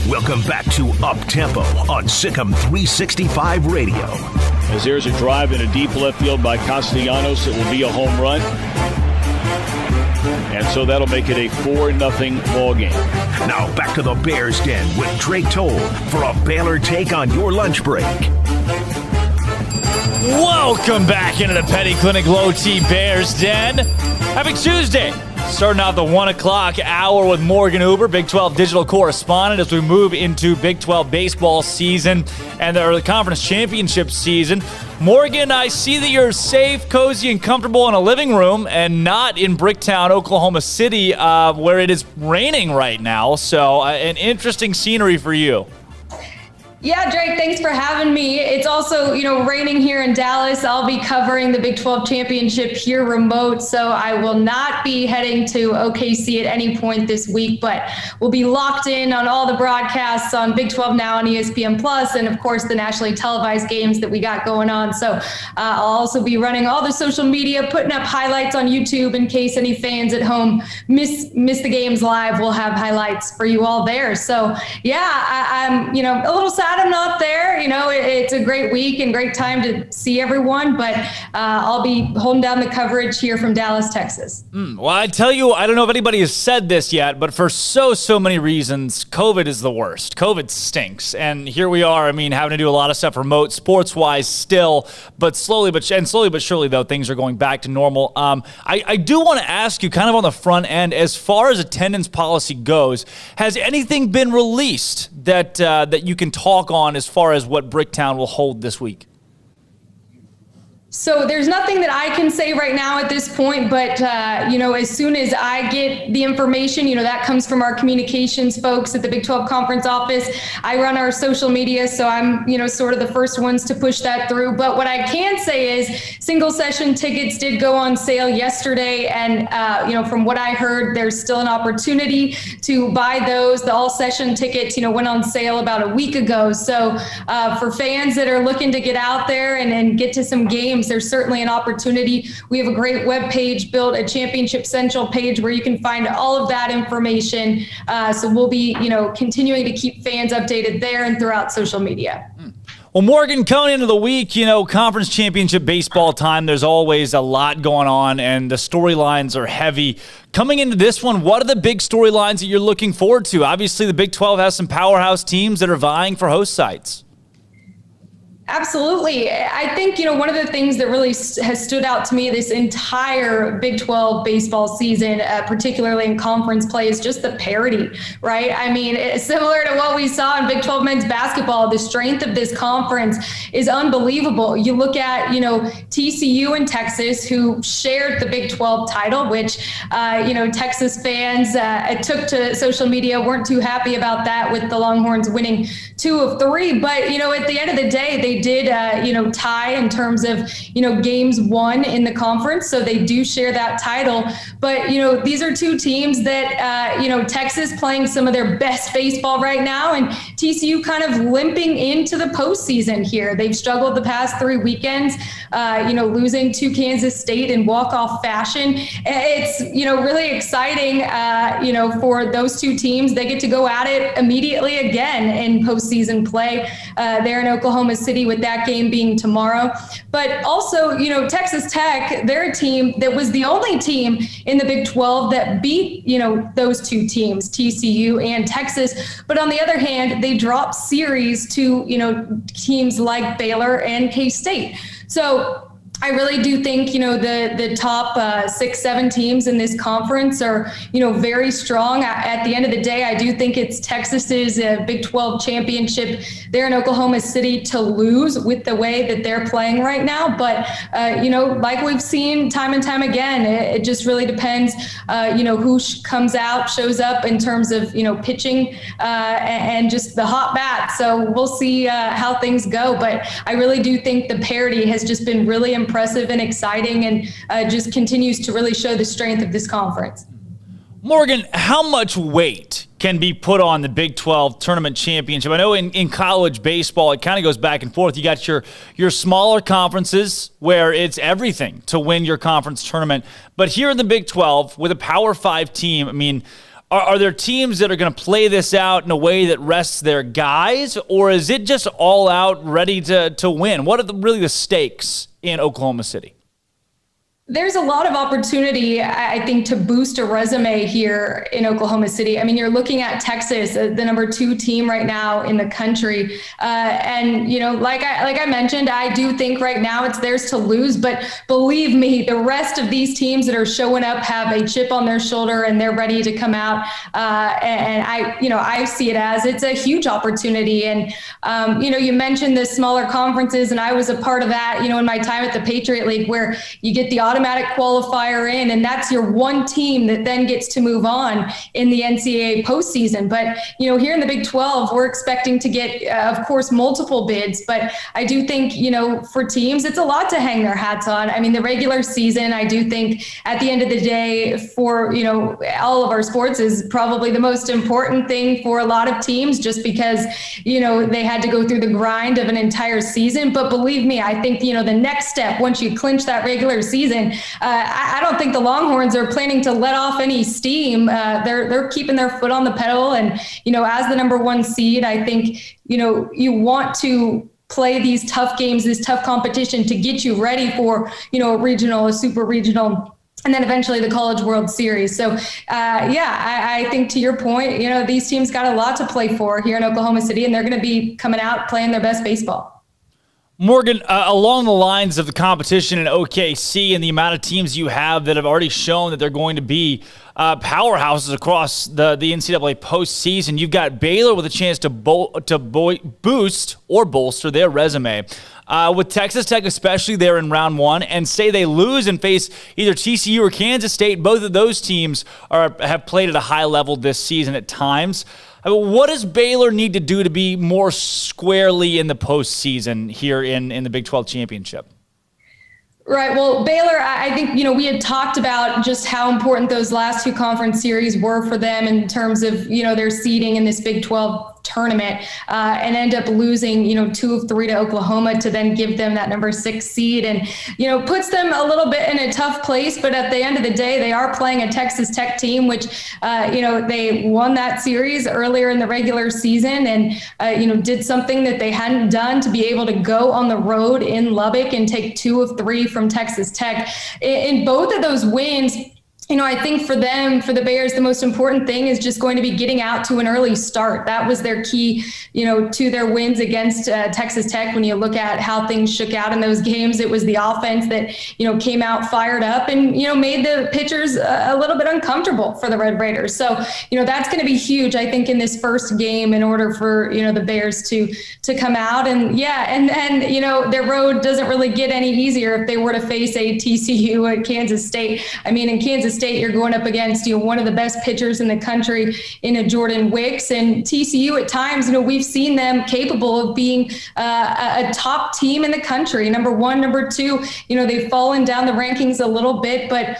Welcome back to Up Tempo on SicEm365 Radio. As there's a drive in a deep left field by Castellanos, it will be a home run. And so that'll make it a 4-0 ball game. Now back to the Bears Den with Drake Toll for a Baylor take on your lunch break. Welcome back into the Petty Clinic Low T Bears Den. Happy Tuesday. Starting out the 1 o'clock hour with Morgan Huber, Big 12 digital correspondent, as we move into Big 12 baseball season and the conference championship season. Morgan, I see that you're safe, cozy, and comfortable in a living room and not in Bricktown, Oklahoma City, where it is raining right now. So an interesting scenery for you. Yeah, Drake, thanks for having me. It's also, raining here in Dallas. I'll be covering the Big 12 championship here remote, so I will not be heading to OKC at any point this week, but we'll be locked in on all the broadcasts on Big 12 Now and ESPN Plus, and of course the nationally televised games that we got going on. So I'll also be running all the social media, putting up highlights on YouTube in case any fans at home miss the games live. We'll have highlights for you all there. So yeah, I'm a little sad I'm not there. It's a great week and great time to see everyone, but I'll be holding down the coverage here from Dallas, Texas. Well, I tell you, I don't know if anybody has said this yet, but for so many reasons, COVID is the worst. COVID stinks. And here we are, having to do a lot of stuff remote, sports-wise still, but slowly but surely, though, things are going back to normal. I do want to ask you, kind of on the front end, as far as attendance policy goes, has anything been released that you can talk on as far as what Bricktown will hold this week? So there's nothing that I can say right now at this point, but, as soon as I get the information, that comes from our communications folks at the Big 12 conference office. I run our social media, so I'm, sort of the first ones to push that through. But what I can say is single session tickets did go on sale yesterday. And, from what I heard, there's still an opportunity to buy those. The all session tickets, went on sale about a week ago. So for fans that are looking to get out there and get to some games, there's certainly an opportunity. We have a great web page built, a Championship Central page where you can find all of that information. So we'll be, continuing to keep fans updated there and throughout social media. Well, Morgan, coming into the week, conference championship baseball time, there's always a lot going on and the storylines are heavy. Coming into this one, what are the big storylines that you're looking forward to? Obviously, the Big 12 has some powerhouse teams that are vying for host sites. Absolutely. I think, one of the things that really has stood out to me this entire Big 12 baseball season, particularly in conference play, is just the parity, right? It's similar to what we saw in Big 12 men's basketball. The strength of this conference is unbelievable. You look at, TCU and Texas, who shared the Big 12 title, which, Texas fans took to social media, weren't too happy about that with the Longhorns winning 2 of 3. But, at the end of the day, they they did, tie in terms of, games won in the conference. So they do share that title. But, these are two teams that, Texas playing some of their best baseball right now, and TCU kind of limping into the postseason here. They've struggled the past 3 weekends, losing to Kansas State in walk-off fashion. It's, really exciting, for those two teams. They get to go at it immediately again in postseason play there in Oklahoma City, with that game being tomorrow. But also, Texas Tech, they're a team that was the only team in the Big 12 that beat, those two teams, TCU and Texas. But on the other hand, they dropped series to, teams like Baylor and K-State. So I really do think, the top 6-7 teams in this conference are, very strong. At the end of the day, I do think it's Texas's Big 12 championship there in Oklahoma City to lose with the way that they're playing right now. But, like we've seen time and time again, it just really depends, who comes out, shows up in terms of, pitching and just the hot bat. So we'll see how things go. But I really do think the parity has just been really impressive and exciting, and just continues to really show the strength of this conference. Morgan, how much weight can be put on the Big 12 tournament championship? I know in college baseball, it kind of goes back and forth. You got your smaller conferences where it's everything to win your conference tournament. But here in the Big 12, with a Power 5 team, I mean, are there teams that are going to play this out in a way that rests their guys, or is it just all out ready to win? What are really the stakes in Oklahoma City? There's a lot of opportunity, I think, to boost a resume here in Oklahoma City. I mean, you're looking at Texas, the number 2 team right now in the country. And, like I mentioned, I do think right now it's theirs to lose. But believe me, the rest of these teams that are showing up have a chip on their shoulder and they're ready to come out. And I see it as it's a huge opportunity. And, you mentioned the smaller conferences, and I was a part of that, in my time at the Patriot League, where you get the automatic qualifier in, and that's your one team that then gets to move on in the NCAA postseason. But, here in the Big 12, we're expecting to get, of course, multiple bids. But I do think, for teams, it's a lot to hang their hats on. I mean, the regular season, I do think at the end of the day for, all of our sports is probably the most important thing for a lot of teams, just because, they had to go through the grind of an entire season. But believe me, I think, the next step, once you clinch that regular season, I don't think the Longhorns are planning to let off any steam. They're keeping their foot on the pedal. And, as the number 1 seed, I think, you want to play these tough games, this tough competition to get you ready for, a regional, a super regional, and then eventually the College World Series. So, I think to your point, these teams got a lot to play for here in Oklahoma City, and they're going to be coming out playing their best baseball. Morgan, along the lines of the competition in OKC and the amount of teams you have that have already shown that they're going to be powerhouses across the NCAA postseason, you've got Baylor with a chance to boost or bolster their resume. With Texas Tech, especially there in round 1, and say they lose and face either TCU or Kansas State, both of those teams have played at a high level this season at times. What does Baylor need to do to be more squarely in the postseason here in the Big 12 championship? Right. Well, Baylor, I think, we had talked about just how important those last 2 conference series were for them in terms of, their seeding in this Big 12 tournament, and end up losing, 2 of 3 to Oklahoma to then give them that number 6 seed, and, puts them a little bit in a tough place. But at the end of the day, they are playing a Texas Tech team, which, they won that series earlier in the regular season and, did something that they hadn't done to be able to go on the road in Lubbock and take 2 of 3 from Texas Tech. In both of those wins, I think for them, for the Bears, the most important thing is just going to be getting out to an early start. That was their key, to their wins against Texas Tech. When you look at how things shook out in those games, it was the offense that, came out fired up and, made the pitchers a little bit uncomfortable for the Red Raiders. So, that's going to be huge, I think, in this first game in order for, the Bears to come out. And their road doesn't really get any easier if they were to face a TCU at Kansas State. I mean, in Kansas State, you're going up against, one of the best pitchers in the country in a Jordan Wicks, and TCU at times, we've seen them capable of being a top team in the country. Number one, number two, they've fallen down the rankings a little bit, but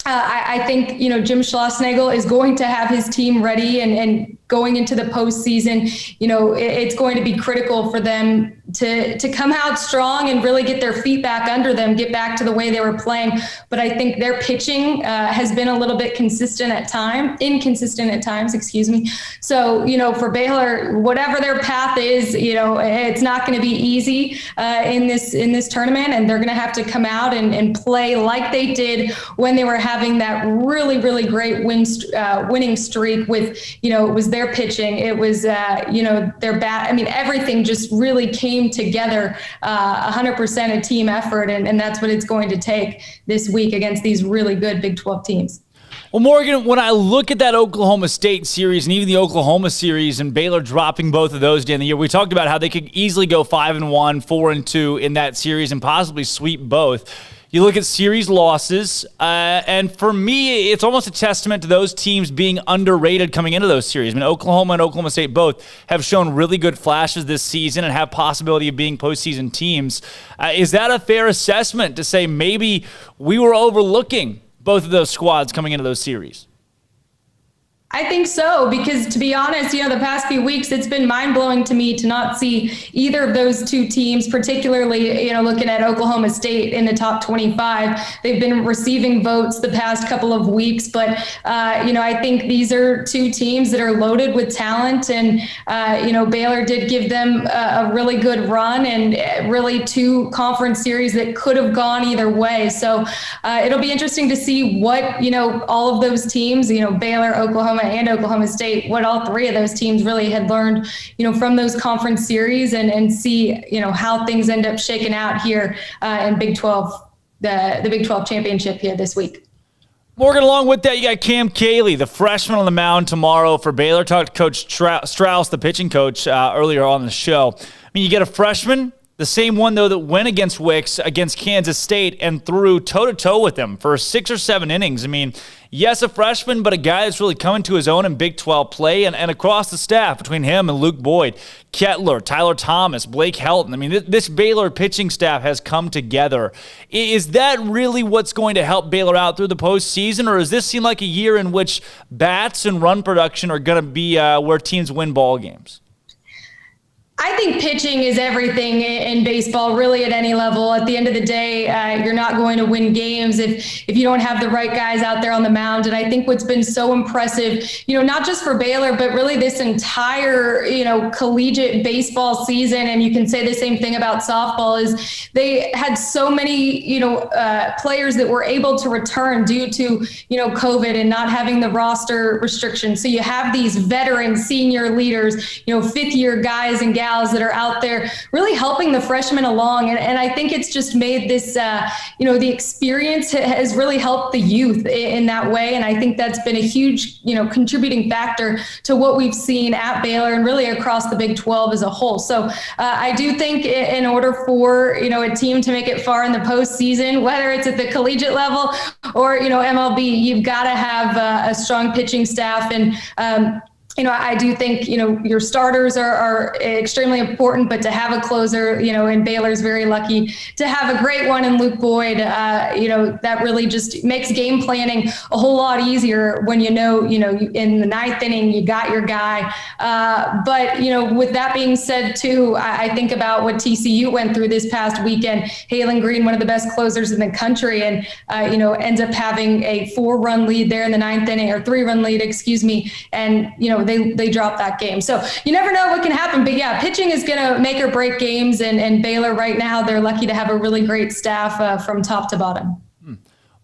I think, Jim Schlossnagle is going to have his team ready, and going into the postseason, it's going to be critical for them to come out strong and really get their feet back under them, get back to the way they were playing. But I think their pitching has been a little bit inconsistent at times, excuse me. So, for Baylor, whatever their path is, it's not going to be easy in this tournament, and they're going to have to come out and play like they did when they were having that really, really great winning streak with, it was their pitching, it was, their bat. I mean, everything just really came together, 100% a team effort, and that's what it's going to take this week against these really good Big 12 teams. Well, Morgan, when I look at that Oklahoma State series and even the Oklahoma series and Baylor dropping both of those during the year, we talked about how they could easily go 5-1, 4-2 in that series and possibly sweep both. You look at series losses, and for me, it's almost a testament to those teams being underrated coming into those series. I mean, Oklahoma and Oklahoma State both have shown really good flashes this season and have possibility of being postseason teams. Is that a fair assessment to say maybe we were overlooking both of those squads coming into those series? I think so, because to be honest, the past few weeks, it's been mind-blowing to me to not see either of those two teams, particularly, looking at Oklahoma State in the top 25. They've been receiving votes the past couple of weeks, but, I think these are two teams that are loaded with talent, and, Baylor did give them a really good run and really two conference series that could have gone either way. So it'll be interesting to see what, all of those teams, Baylor, Oklahoma, and Oklahoma State, what all three of those teams really had learned, from those conference series, and see, how things end up shaking out here in Big 12, the Big 12 championship here this week. Morgan, along with that, you got Cam Cayley, the freshman on the mound tomorrow for Baylor. Talked to Coach Strauss, the pitching coach, earlier on the show. I mean, you get a freshman, the same one, though, that went against Wicks, against Kansas State, and threw toe-to-toe with them for 6 or 7 innings. I mean, yes, a freshman, but a guy that's really coming to his own in Big 12 play, and across the staff between him and Luke Boyd, Kettler, Tyler Thomas, Blake Helton. I mean, this Baylor pitching staff has come together. Is that really what's going to help Baylor out through the postseason, or does this seem like a year in which bats and run production are going to be where teams win ball games? I think pitching is everything in baseball, really, at any level. At the end of the day, you're not going to win games if you don't have the right guys out there on the mound. And I think what's been so impressive, not just for Baylor, but really this entire, collegiate baseball season, and you can say the same thing about softball, is they had so many, players that were able to return due to, COVID and not having the roster restrictions. So you have these veteran senior leaders, fifth-year guys and gals that are out there really helping the freshmen along. And I think it's just made this, the experience has really helped the youth in that way. And I think that's been a huge, contributing factor to what we've seen at Baylor and really across the Big 12 as a whole. So I do think in order for, a team to make it far in the postseason, whether it's at the collegiate level or, MLB, you've got to have a strong pitching staff. And, I do think, your starters are extremely important, but to have a closer, and Baylor's very lucky to have a great one in Luke Boyd, that really just makes game planning a whole lot easier when in the ninth inning, you got your guy. But, with that being said, too, I think about what TCU went through this past weekend. Halen Green, one of the best closers in the country, and, ends up having a 4-run lead there in the ninth inning, or 3-run lead, excuse me. And, they dropped that game. So you never know what can happen. But yeah, pitching is going to make or break games. And Baylor right now, they're lucky to have a really great staff from top to bottom.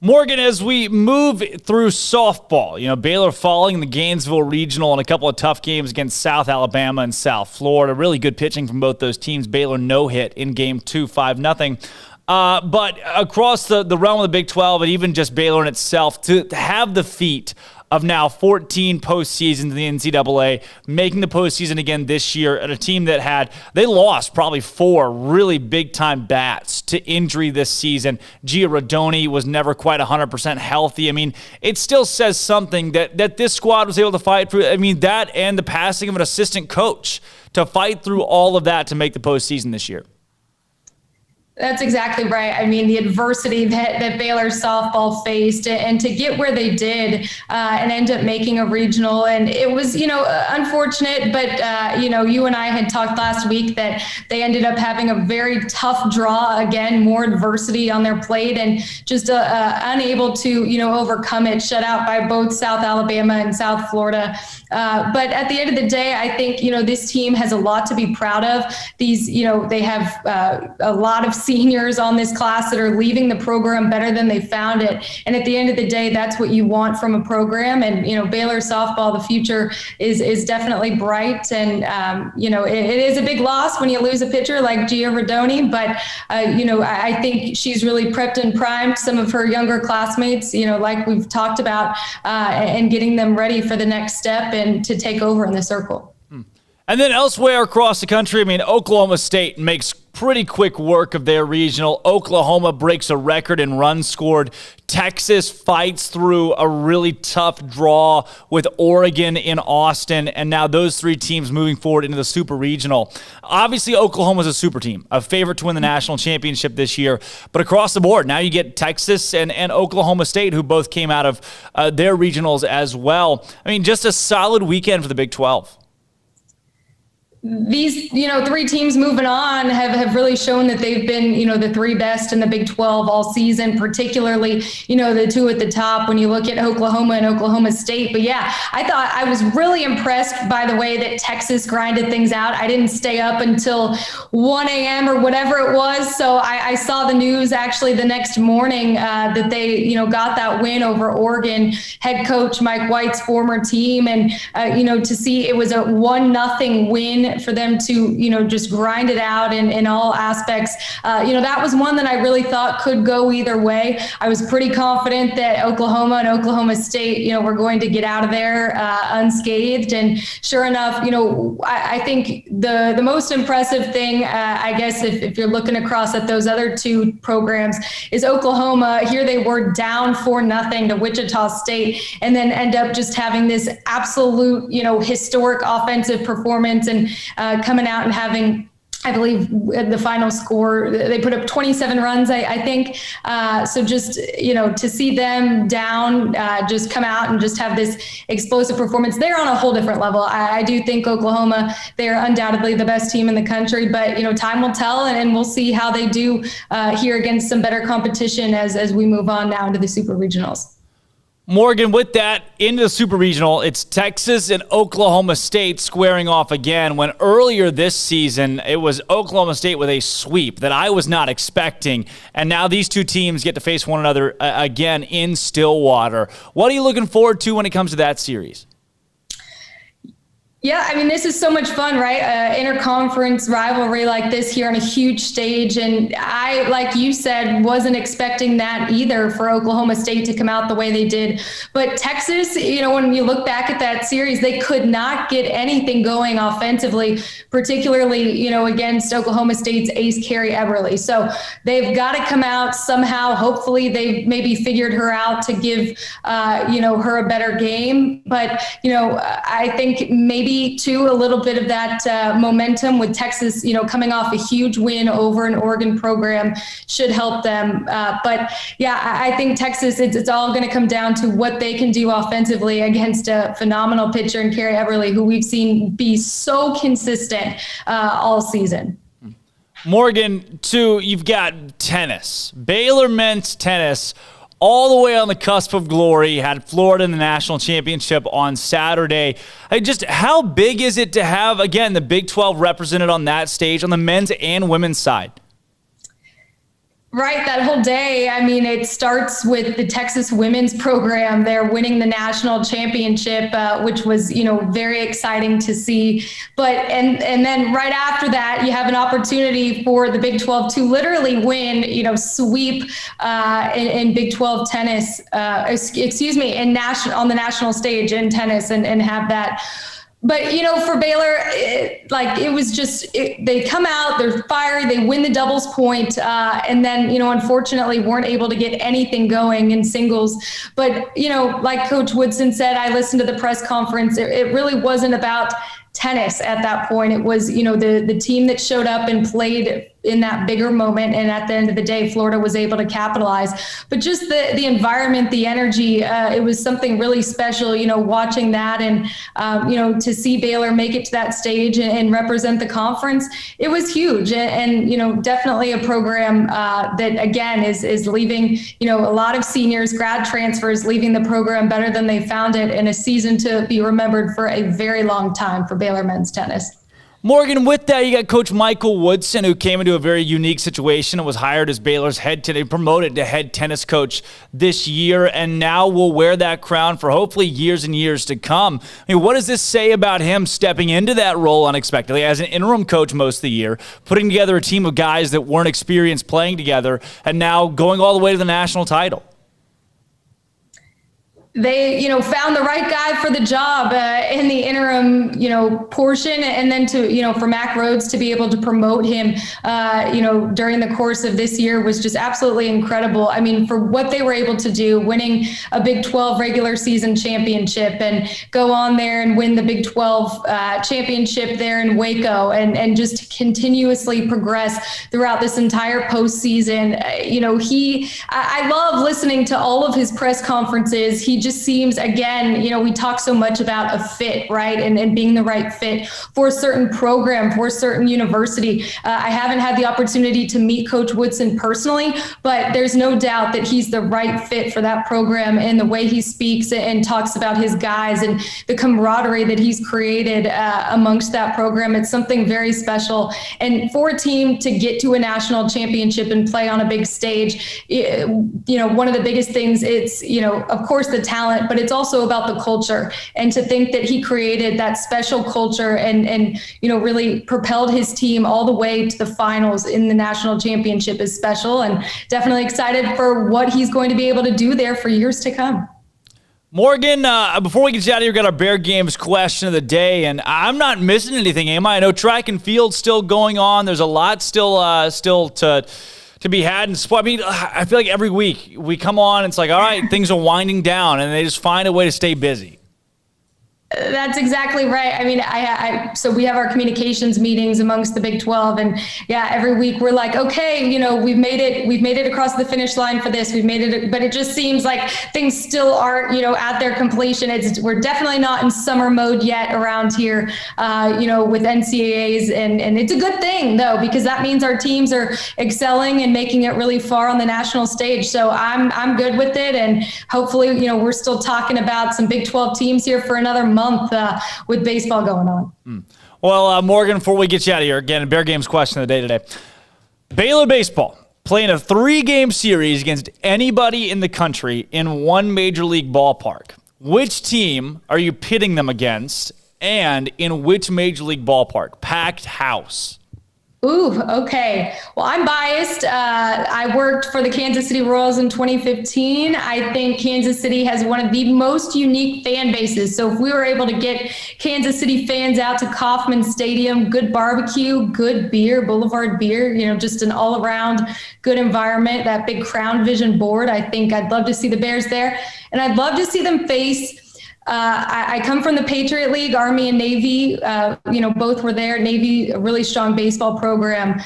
Morgan, as we move through softball, Baylor falling in the Gainesville Regional and a couple of tough games against South Alabama and South Florida. Really good pitching from both those teams. Baylor no hit in game 2, 5-0. But across the realm of the Big 12 and even just Baylor in itself, to have the feat of now 14 postseasons in the NCAA, making the postseason again this year at a team that they lost probably 4 really big-time bats to injury this season. Gia Rodoni was never quite 100% healthy. I mean, it still says something that this squad was able to fight through. I mean, that and the passing of an assistant coach to fight through all of that to make the postseason this year. That's exactly right. I mean, the adversity that Baylor softball faced, and to get where they did and end up making a regional. And it was, unfortunate, but, you and I had talked last week that they ended up having a very tough draw. Again, more adversity on their plate and just unable to, overcome it, shut out by both South Alabama and South Florida. But at the end of the day, I think, this team has a lot to be proud of. These, they have a lot of seniors on this class that are leaving the program better than they found it. And at the end of the day, that's what you want from a program. And, Baylor softball, the future is definitely bright. And, it is a big loss when you lose a pitcher like Gia Rodoni. But, I think she's really prepped and primed some of her younger classmates, like we've talked about, and getting them ready for the next step and to take over in the circle. And then elsewhere across the country, I mean, Oklahoma State makes pretty quick work of their regional. Oklahoma breaks a record in runs scored. Texas fights through a really tough draw with Oregon in Austin. And now those 3 teams moving forward into the super regional. Obviously, Oklahoma's a super team, a favorite to win the national championship this year. But across the board, now you get Texas and Oklahoma State, who both came out of their regionals as well. I mean, just a solid weekend for the Big 12. These, 3 teams moving on have really shown that they've been, the 3 best in the Big 12 all season, particularly, the 2 at the top when you look at Oklahoma and Oklahoma State. But yeah, I was really impressed by the way that Texas grinded things out. I didn't stay up until 1 a.m. or whatever it was. So I saw the news actually the next morning that they, got that win over Oregon head coach Mike White's former team. And, to see it was a 1-0 win for them to, just grind it out in all aspects. That was one that I really thought could go either way. I was pretty confident that Oklahoma and Oklahoma State, were going to get out of there unscathed. And sure enough, I think the most impressive thing, I guess, if you're looking across at those other 2 programs, is Oklahoma. Here they were down 4-0 to Wichita State, and then end up just having this absolute, historic offensive performance and coming out and having, I believe, the final score, they put up 27 runs, I think. So just, to see them down, just come out and just have this explosive performance, they're on a whole different level. I do think Oklahoma, they're undoubtedly the best team in the country, but, time will tell, and we'll see how they do here against some better competition as we move on now into the super regionals. Morgan, with that, into the Super Regional, it's Texas and Oklahoma State squaring off again, when earlier this season, it was Oklahoma State with a sweep that I was not expecting, and now these 2 teams get to face one another again in Stillwater. What are you looking forward to when it comes to that series? Yeah, I mean, this is so much fun, right? Interconference rivalry like this here on a huge stage. And I, like you said, wasn't expecting that either for Oklahoma State to come out the way they did. But Texas, when you look back at that series, they could not get anything going offensively, particularly, against Oklahoma State's ace Carrie Eberly. So they've got to come out somehow. Hopefully they've maybe figured her out to give, her a better game. But, I think maybe too, a little bit of that momentum with Texas, coming off a huge win over an Oregon program should help them. But yeah, I think Texas, it's all going to come down to what they can do offensively against a phenomenal pitcher in Carrie Eberly, who we've seen be so consistent all season. Morgan, too, you've got tennis. Baylor men's tennis, all the way on the cusp of glory, had Florida in the national championship on Saturday. Just how big is it to have, again, the Big 12 represented on that stage on the men's and women's side? Right, that whole day. I mean, it starts with the Texas women's program. They're winning the national championship, which was, very exciting to see. But and then right after that, you have an opportunity for the Big 12 to literally win, sweep in Big 12 tennis. On the national stage in tennis, and have that. But, for Baylor, they come out, they're fiery, they win the doubles point, and then, unfortunately weren't able to get anything going in singles. But, like Coach Woodson said, I listened to the press conference. It really wasn't about tennis at that point. It was, the team that showed up and played in that bigger moment. And at the end of the day, Florida was able to capitalize. But just the environment, the energy, it was something really special, watching that and, to see Baylor make it to that stage and represent the conference. It was huge. And definitely a program that, again, is leaving, a lot of seniors, grad transfers, leaving the program better than they found it, in a season to be remembered for a very long time for Baylor men's tennis. Morgan, with that, you got Coach Michael Woodson, who came into a very unique situation and was hired as Baylor's promoted to head tennis coach this year, and now will wear that crown for hopefully years and years to come. I mean, what does this say about him stepping into that role unexpectedly as an interim coach most of the year, putting together a team of guys that weren't experienced playing together, and now going all the way to the national title? They, found the right guy for the job in the interim, portion. And then for Mac Rhodes to be able to promote him, during the course of this year was just absolutely incredible. I mean, for what they were able to do, winning a Big 12 regular season championship and go on there and win the Big 12 championship there in Waco and just continuously progress throughout this entire postseason. I love listening to all of his press conferences. He just seems, again, we talk so much about a fit, right? And being the right fit for a certain program, for a certain university. I haven't had the opportunity to meet Coach Woodson personally, but there's no doubt that he's the right fit for that program, and the way he speaks and talks about his guys and the camaraderie that he's created amongst that program. It's something very special. And for a team to get to a national championship and play on a big stage, one of the biggest things, it's, of course, the talent, but it's also about the culture. And to think that he created that special culture and really propelled his team all the way to the finals in the national championship is special, and definitely excited for what he's going to be able to do there for years to come. Morgan, before we get you out of here, we got our Bear Games question of the day, and I'm not missing anything, am I? I know track and field's still going on. There's a lot still to be had in sport. I mean, I feel like every week we come on, it's like, all right, things are winding down, and they just find a way to stay busy. That's exactly right. I mean, so we have our communications meetings amongst the Big 12, and every week we're like, okay, we've made it across the finish line for this. We've made it, but it just seems like things still aren't, at their completion. We're definitely not in summer mode yet around here, with NCAAs, and it's a good thing though, because that means our teams are excelling and making it really far on the national stage. So I'm good with it, and hopefully, we're still talking about some Big 12 teams here for another month with baseball going on. Well, Morgan, before we get you out of here, again, Bear Games question of the day today. Baylor baseball playing a 3-game series against anybody in the country in one major league ballpark. Which team are you pitting them against, and in which major league ballpark? Packed house. Ooh, okay. Well, I'm biased. I worked for the Kansas City Royals in 2015. I think Kansas City has one of the most unique fan bases. So if we were able to get Kansas City fans out to Kauffman Stadium, good barbecue, good beer, Boulevard beer, just an all around good environment, that big Crown Vision board, I think I'd love to see the Bears there. And I'd love to see them face I come from the Patriot League, Army and Navy, both were there. Navy, a really strong baseball program.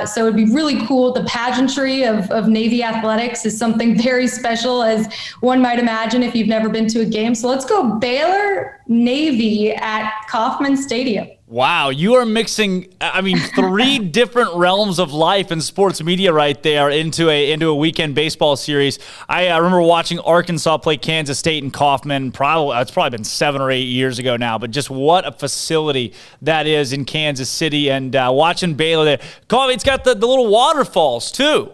So it'd be really cool. The pageantry of Navy athletics is something very special, as one might imagine if you've never been to a game. So let's go Baylor Navy at Kauffman Stadium. Wow, you are mixing, 3 different realms of life and sports media right there into a weekend baseball series. I remember watching Arkansas play Kansas State in Kauffman. It's probably been 7 or 8 years ago now, but just what a facility that is in Kansas City. And watching Baylor there. It's got the little waterfalls, too.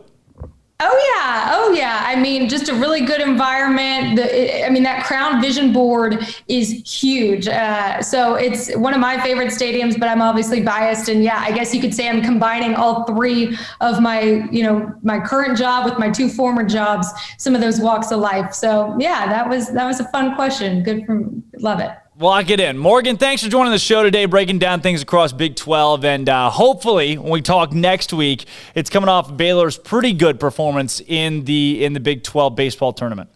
Oh yeah. I mean, just a really good environment. That Crown Vision board is huge. So it's one of my favorite stadiums, but I'm obviously biased. And yeah, I guess you could say I'm combining all three of my current job with my two former jobs, some of those walks of life. So yeah, that was a fun question. Love it. Lock it in. Morgan, thanks for joining the show today, breaking down things across Big 12. And hopefully, when we talk next week, it's coming off Baylor's pretty good performance in the Big 12 baseball tournament.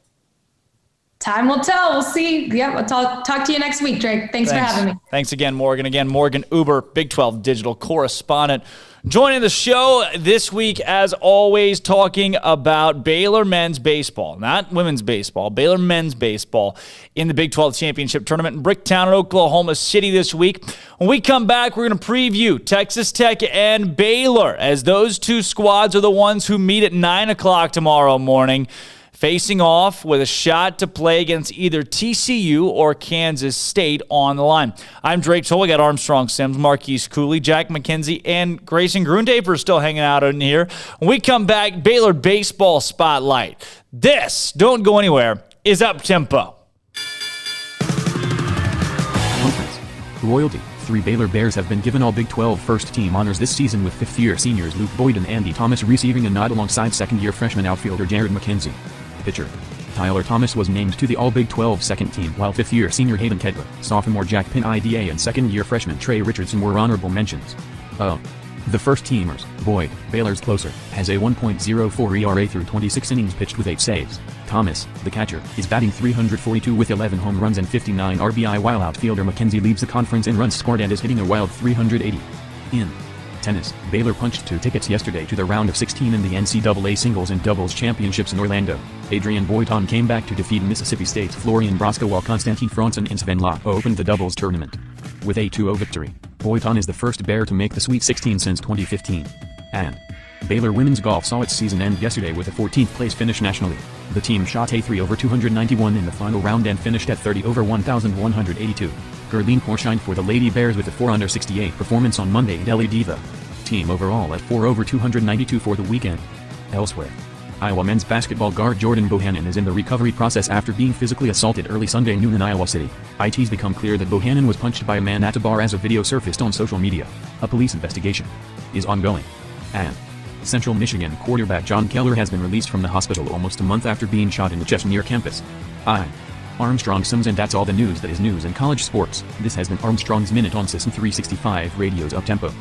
Time will tell. We'll see. Yep, I'll talk to you next week, Drake. Thanks for having me. Thanks again, Morgan. Again, Morgan Uber, Big 12 digital correspondent, joining the show this week, as always, talking about Baylor men's baseball, not women's baseball, Baylor men's baseball in the Big 12 championship tournament in Bricktown in Oklahoma City this week. When we come back, we're going to preview Texas Tech and Baylor, as those two squads are the ones who meet at 9 o'clock tomorrow morning, facing off with a shot to play against either TCU or Kansas State on the line. I'm Drake Toll. We got Armstrong Sims, Marquise Cooley, Jack McKenzie, and Grayson Grundaper still hanging out in here. When we come back, Baylor baseball spotlight. This, don't go anywhere, is Up Tempo. Conference. Royalty. 3 Baylor Bears have been given all Big 12 first-team honors this season, with fifth-year seniors Luke Boyd and Andy Thomas receiving a nod alongside second-year freshman outfielder Jared McKenzie. Pitcher. Tyler Thomas was named to the All-Big 12 second team, while fifth-year senior Hayden Kedler, sophomore Jack Pin-Ida, and second-year freshman Trey Richardson were honorable mentions. The first-teamers, Boyd, Baylor's closer, has a 1.04 ERA through 26 innings pitched with 8 saves. Thomas, the catcher, is batting .342 with 11 home runs and 59 RBI, while outfielder McKenzie leads the conference in runs scored and is hitting a wild .380. In tennis, Baylor punched 2 tickets yesterday to the round of 16 in the NCAA singles and doubles championships in Orlando. Adrian Boiton came back to defeat Mississippi State's Florian Broska, while Konstantin Franzen and Sven Lott opened the doubles tournament. With a 2-0 victory, Boiton is the first Bear to make the Sweet 16 since 2015. And Baylor women's golf saw its season end yesterday with a 14th place finish nationally. The team shot a 3 over 291 in the final round and finished at 30 over 1,182. Gerline Poor shined for the Lady Bears with a 4 under 68 performance on Monday at LED. The team overall at 4 over 292 for the weekend. Elsewhere, Iowa men's basketball guard Jordan Bohannon is in the recovery process after being physically assaulted early Sunday noon in Iowa City. It's become clear that Bohannon was punched by a man at a bar as a video surfaced on social media. A police investigation is ongoing. And Central Michigan quarterback John Keller has been released from the hospital almost a month after being shot in the chest near campus. I'm Armstrong Sims, and that's all the news that is news in college sports. This has been Armstrong's Minute on SicEm365 Radio's Uptempo.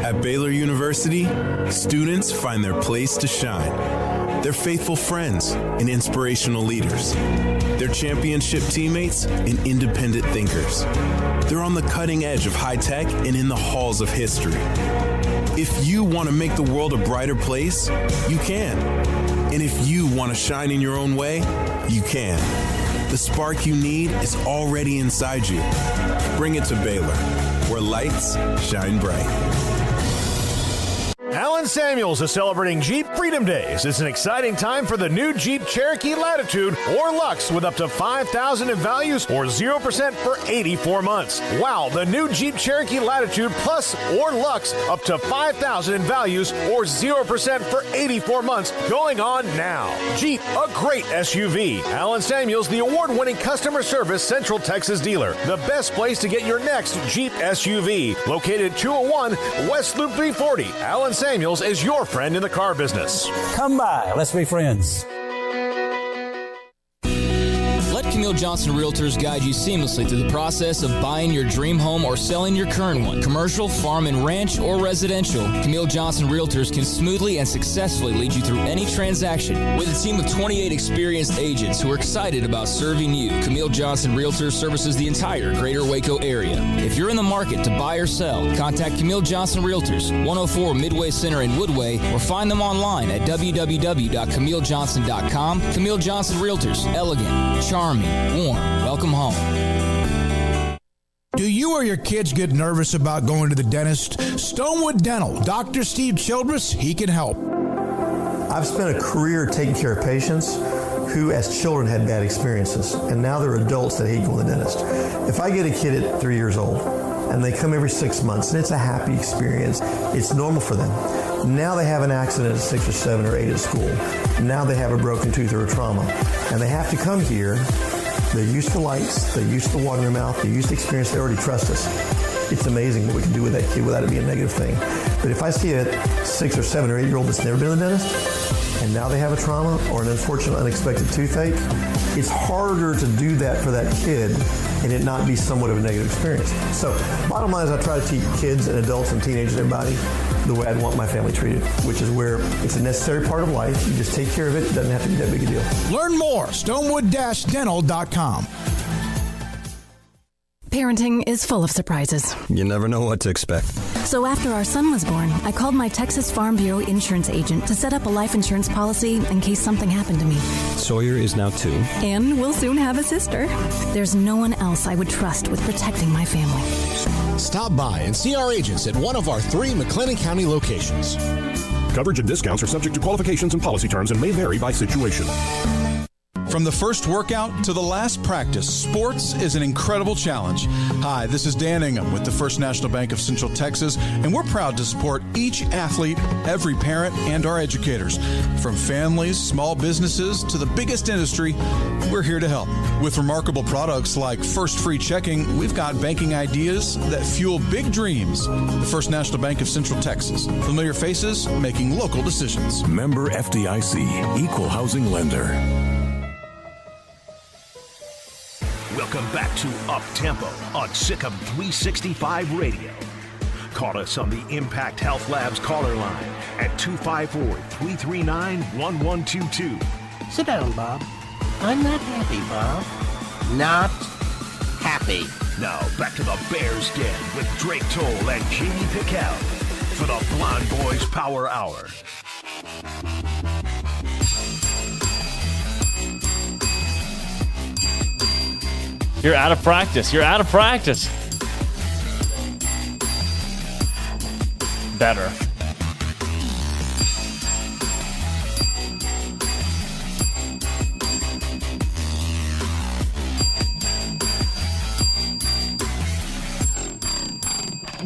At Baylor University, students find their place to shine. They're faithful friends and inspirational leaders. They're championship teammates and independent thinkers. They're on the cutting edge of high tech and in the halls of history. If you want to make the world a brighter place, you can. And if you want to shine in your own way, you can. The spark you need is already inside you. Bring it to Baylor, where lights shine bright. Alan Samuels is celebrating Jeep Freedom Days. It's an exciting time for the new Jeep Cherokee Latitude or Lux with up to $5,000 in values or 0% for 84 months. Wow, the new Jeep Cherokee Latitude Plus or Lux up to $5,000 in values or 0% for 84 months going on now. Jeep, a great SUV. Alan Samuels, the award-winning customer service Central Texas dealer. The best place to get your next Jeep SUV. Located 201 West Loop 340. Alan Samuels is your friend in the car business. Come by, let's be friends. Let Camille Johnson Realtors guide you seamlessly through the process of buying your dream home or selling your current one. Commercial, farm and ranch, or residential, Camille Johnson Realtors can smoothly and successfully lead you through any transaction. With a team of 28 experienced agents who are excited about serving you, Camille Johnson Realtors services the entire greater Waco area. If you're in the market to buy or sell, contact Camille Johnson Realtors, 104 Midway Center in Woodway, or find them online at www.camillejohnson.com. Camille Johnson Realtors, elegant, charming, warm. Welcome home. Do you or your kids get nervous about going to the dentist? Stonewood Dental, Dr. Steve Childress, he can help. I've spent a career taking care of patients who as children had bad experiences, and now they're adults that hate going to the dentist. If I get a kid at 3 years old and they come every 6 months, and it's a happy experience. It's normal for them. Now they have an accident at 6 or 7 or 8 at school. Now they have a broken tooth or a trauma, and they have to come here. They're used to lights, they're used to water in their mouth, they're used to experience, they already trust us. It's amazing what we can do with that kid without it being a negative thing. But if I see a 6 or 7 or 8-year-old that's never been to the dentist, and now they have a trauma or an unfortunate unexpected toothache, it's harder to do that for that kid and it not be somewhat of a negative experience. So bottom line is I try to teach kids and adults and teenagers, everybody, the way I'd want my family treated, which is where it's a necessary part of life. You just take care of it. It doesn't have to be that big a deal. Learn more, stonewood-dental.com. Parenting is full of surprises. You never know what to expect. So after our son was born, I called my Texas Farm Bureau insurance agent to set up a life insurance policy in case something happened to me. Sawyer is now 2. And we'll soon have a sister. There's no one else I would trust with protecting my family. Stop by and see our agents at one of our 3 McLennan County locations. Coverage and discounts are subject to qualifications and policy terms and may vary by situation. From the first workout to the last practice, sports is an incredible challenge. Hi, this is Dan Ingham with the First National Bank of Central Texas, and we're proud to support each athlete, every parent, and our educators. From families, small businesses, to the biggest industry, we're here to help. With remarkable products like First Free Checking, we've got banking ideas that fuel big dreams. The First National Bank of Central Texas. Familiar faces making local decisions. Member FDIC, Equal Housing Lender. Welcome back to Up Tempo on SicEm365 Radio. Call us on the Impact Health Labs caller line at 254-339-1122. Sit down, Bob. I'm not happy, Bob. Not happy. Now back to the Bears Den with Drake Toll and J.D. PicKell for the Blonde Boys Power Hour. You're out of practice. You're out of practice. Better.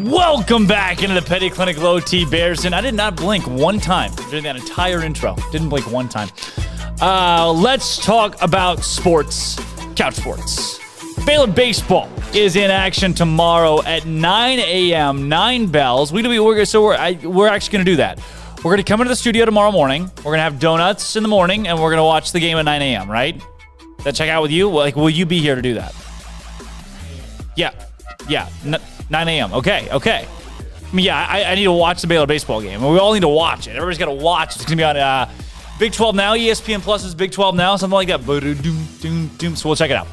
Welcome back into the Petty Clinic Low T Bears, and I did not blink one time during that entire intro. Didn't blink one time. Let's talk about sports. Couch sports. Baylor baseball is in action tomorrow at 9 a.m., 9 bells. We're actually going to do that. We're going to come into the studio tomorrow morning. We're going to have donuts in the morning, and we're going to watch the game at 9 a.m., right? That check out with you? Like, will you be here to do that? Yeah. 9 a.m. Okay. I mean, yeah, I need to watch the Baylor baseball game. We all need to watch it. Everybody's got to watch. It's going to be on Big 12 Now, ESPN Plus is Big 12 Now, something like that. So we'll check it out.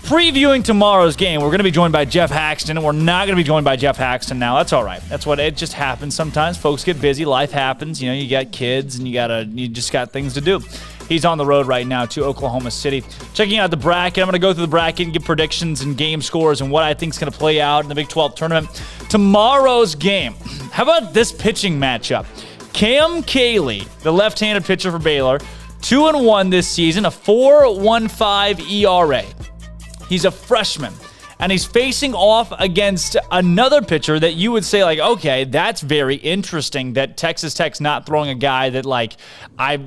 Previewing tomorrow's game, we're going to be joined by Jeff Haxton, and we're not going to be joined by Jeff Haxton now. That's all right. That's what it just happens sometimes. Folks get busy. Life happens. You know, you got kids, and you just got things to do. He's on the road right now to Oklahoma City. Checking out the bracket. I'm going to go through the bracket and give predictions and game scores and what I think is going to play out in the Big 12 tournament. Tomorrow's game. How about this pitching matchup? Cam Cayley, the left-handed pitcher for Baylor, 2-1 this season, a 4.15 ERA. He's a freshman, and he's facing off against another pitcher that you would say, like, okay, that's very interesting that Texas Tech's not throwing a guy that, like,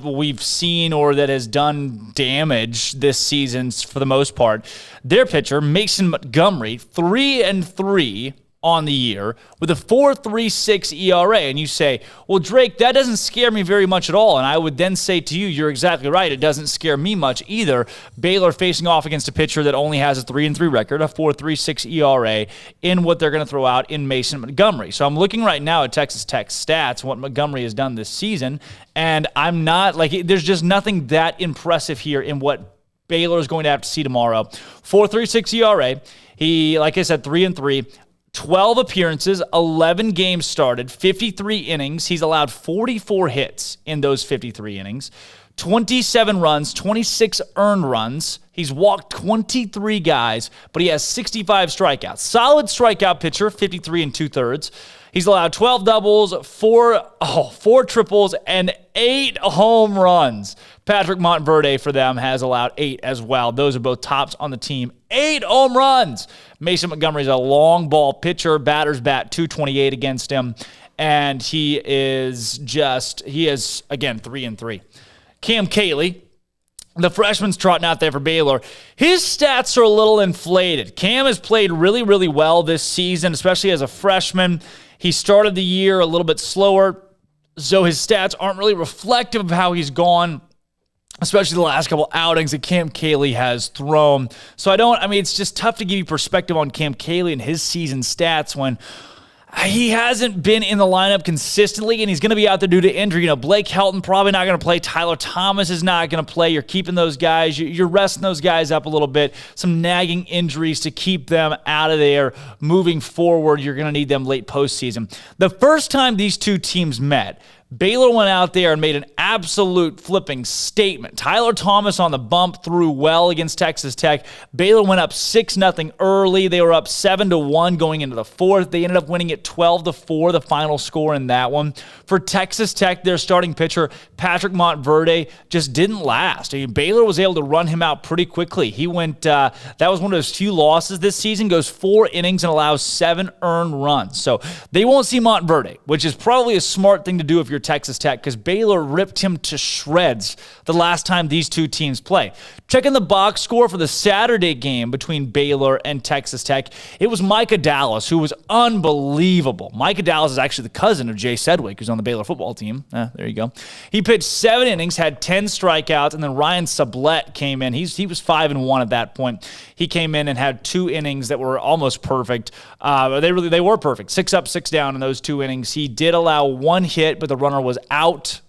we've seen or that has done damage this season for the most part. Their pitcher, Mason Montgomery, 3-3 on the year with a 4.36 ERA. And you say, well, Drake, that doesn't scare me very much at all. And I would then say to you, you're exactly right. It doesn't scare me much either. Baylor facing off against a pitcher that only has a 3-3 record, a 4.36 ERA in what they're going to throw out in Mason Montgomery. So I'm looking right now at Texas Tech stats, what Montgomery has done this season. And I'm not like, there's just nothing that impressive here in what Baylor is going to have to see tomorrow. 4.36 ERA. He, like I said, 3-3. 12 appearances, 11 games started, 53 innings. He's allowed 44 hits in those 53 innings, 27 runs, 26 earned runs. He's walked 23 guys, but he has 65 strikeouts. Solid strikeout pitcher, 53 2/3. He's allowed 12 doubles, four triples, and 8 home runs. Patrick Monteverde for them has allowed 8 as well. Those are both tops on the team. 8 home runs. Mason Montgomery's a long ball pitcher. Batters bat .228 against him. And he is, again, 3-3. Cam Cayley, the freshman's trotting out there for Baylor. His stats are a little inflated. Cam has played really, really well this season, especially as a freshman. He started the year a little bit slower, so his stats aren't really reflective of how he's gone, especially the last couple outings that Cam Cayley has thrown. So it's just tough to give you perspective on Cam Cayley and his season stats when he hasn't been in the lineup consistently, and he's going to be out there due to injury. Blake Helton probably not going to play. Tyler Thomas is not going to play. You're keeping those guys. You're resting those guys up a little bit. Some nagging injuries to keep them out of there. Moving forward, you're going to need them late postseason. The first time these two teams met, Baylor went out there and made an absolute flipping statement. Tyler Thomas on the bump threw well against Texas Tech. Baylor went up 6-0 early. They were up 7-1 going into the fourth. They ended up winning it 12-4, the final score in that one. For Texas Tech, their starting pitcher, Patrick Monteverde, just didn't last. Baylor was able to run him out pretty quickly. He went, that was one of his few losses this season, goes 4 innings and allows 7 earned runs. So they won't see Monteverde, which is probably a smart thing to do if you're Texas Tech, because Baylor ripped him to shreds the last time these two teams play. Checking the box score for the Saturday game between Baylor and Texas Tech, it was Micah Dallas, who was unbelievable. Micah Dallas is actually the cousin of Jay Sedgwick, who's on the Baylor football team. There you go. He pitched 7 innings, had 10 strikeouts, and then Ryan Sublette came in. He was 5-1 at that point. He came in and had 2 innings that were almost perfect. They were perfect. 6 up, 6 down in those 2 innings. He did allow 1 hit, but the runner was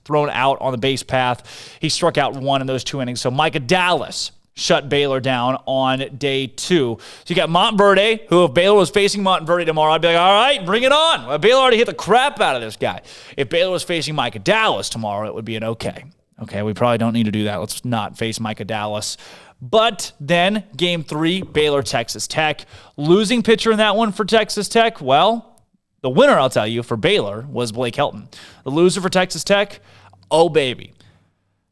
thrown out on the base path. He struck out 1 in those 2 innings. So Micah Dallas shut Baylor down on day 2. So you got Monteverde, who if Baylor was facing Monteverde tomorrow, I'd be like, all right, bring it on. Well, Baylor already hit the crap out of this guy. If Baylor was facing Micah Dallas tomorrow, it would be an okay. Okay, we probably don't need to do that. Let's not face Micah Dallas. But then game 3, Baylor, Texas Tech. Losing pitcher in that one for Texas Tech, well, the winner, I'll tell you, for Baylor was Blake Helton. The loser for Texas Tech, oh baby,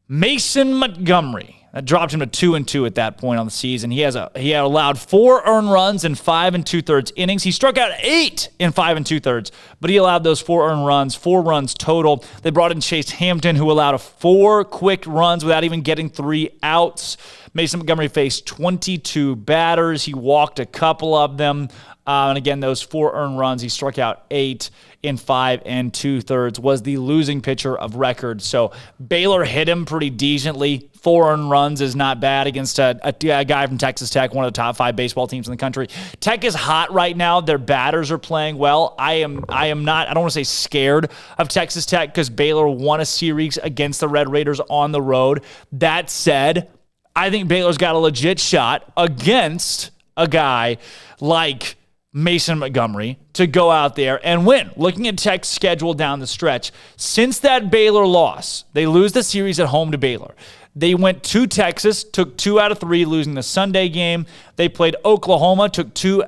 Mason Montgomery. That dropped him to 2-2 at that point on the season. He had allowed 4 earned runs in 5 2/3 innings. He struck out 8 in 5 2/3, but he allowed those 4 earned runs, 4 runs total. They brought in Chase Hampton, who allowed 4 quick runs without even getting 3 outs. Mason Montgomery faced 22 batters. He walked a couple of them. And again, those 4 earned runs, he struck out 8 in 5 2/3, was the losing pitcher of record. So Baylor hit him pretty decently. 4 earned runs is not bad against a guy from Texas Tech, one of the top 5 baseball teams in the country. Tech is hot right now. Their batters are playing well. I don't want to say scared of Texas Tech because Baylor won a series against the Red Raiders on the road. That said, I think Baylor's got a legit shot against a guy like Mason Montgomery to go out there and win. Looking at Tech's schedule down the stretch, since that Baylor loss, they lose the series at home to Baylor. They went to Texas, took 2 out of 3, losing the Sunday game. They played Oklahoma, took 3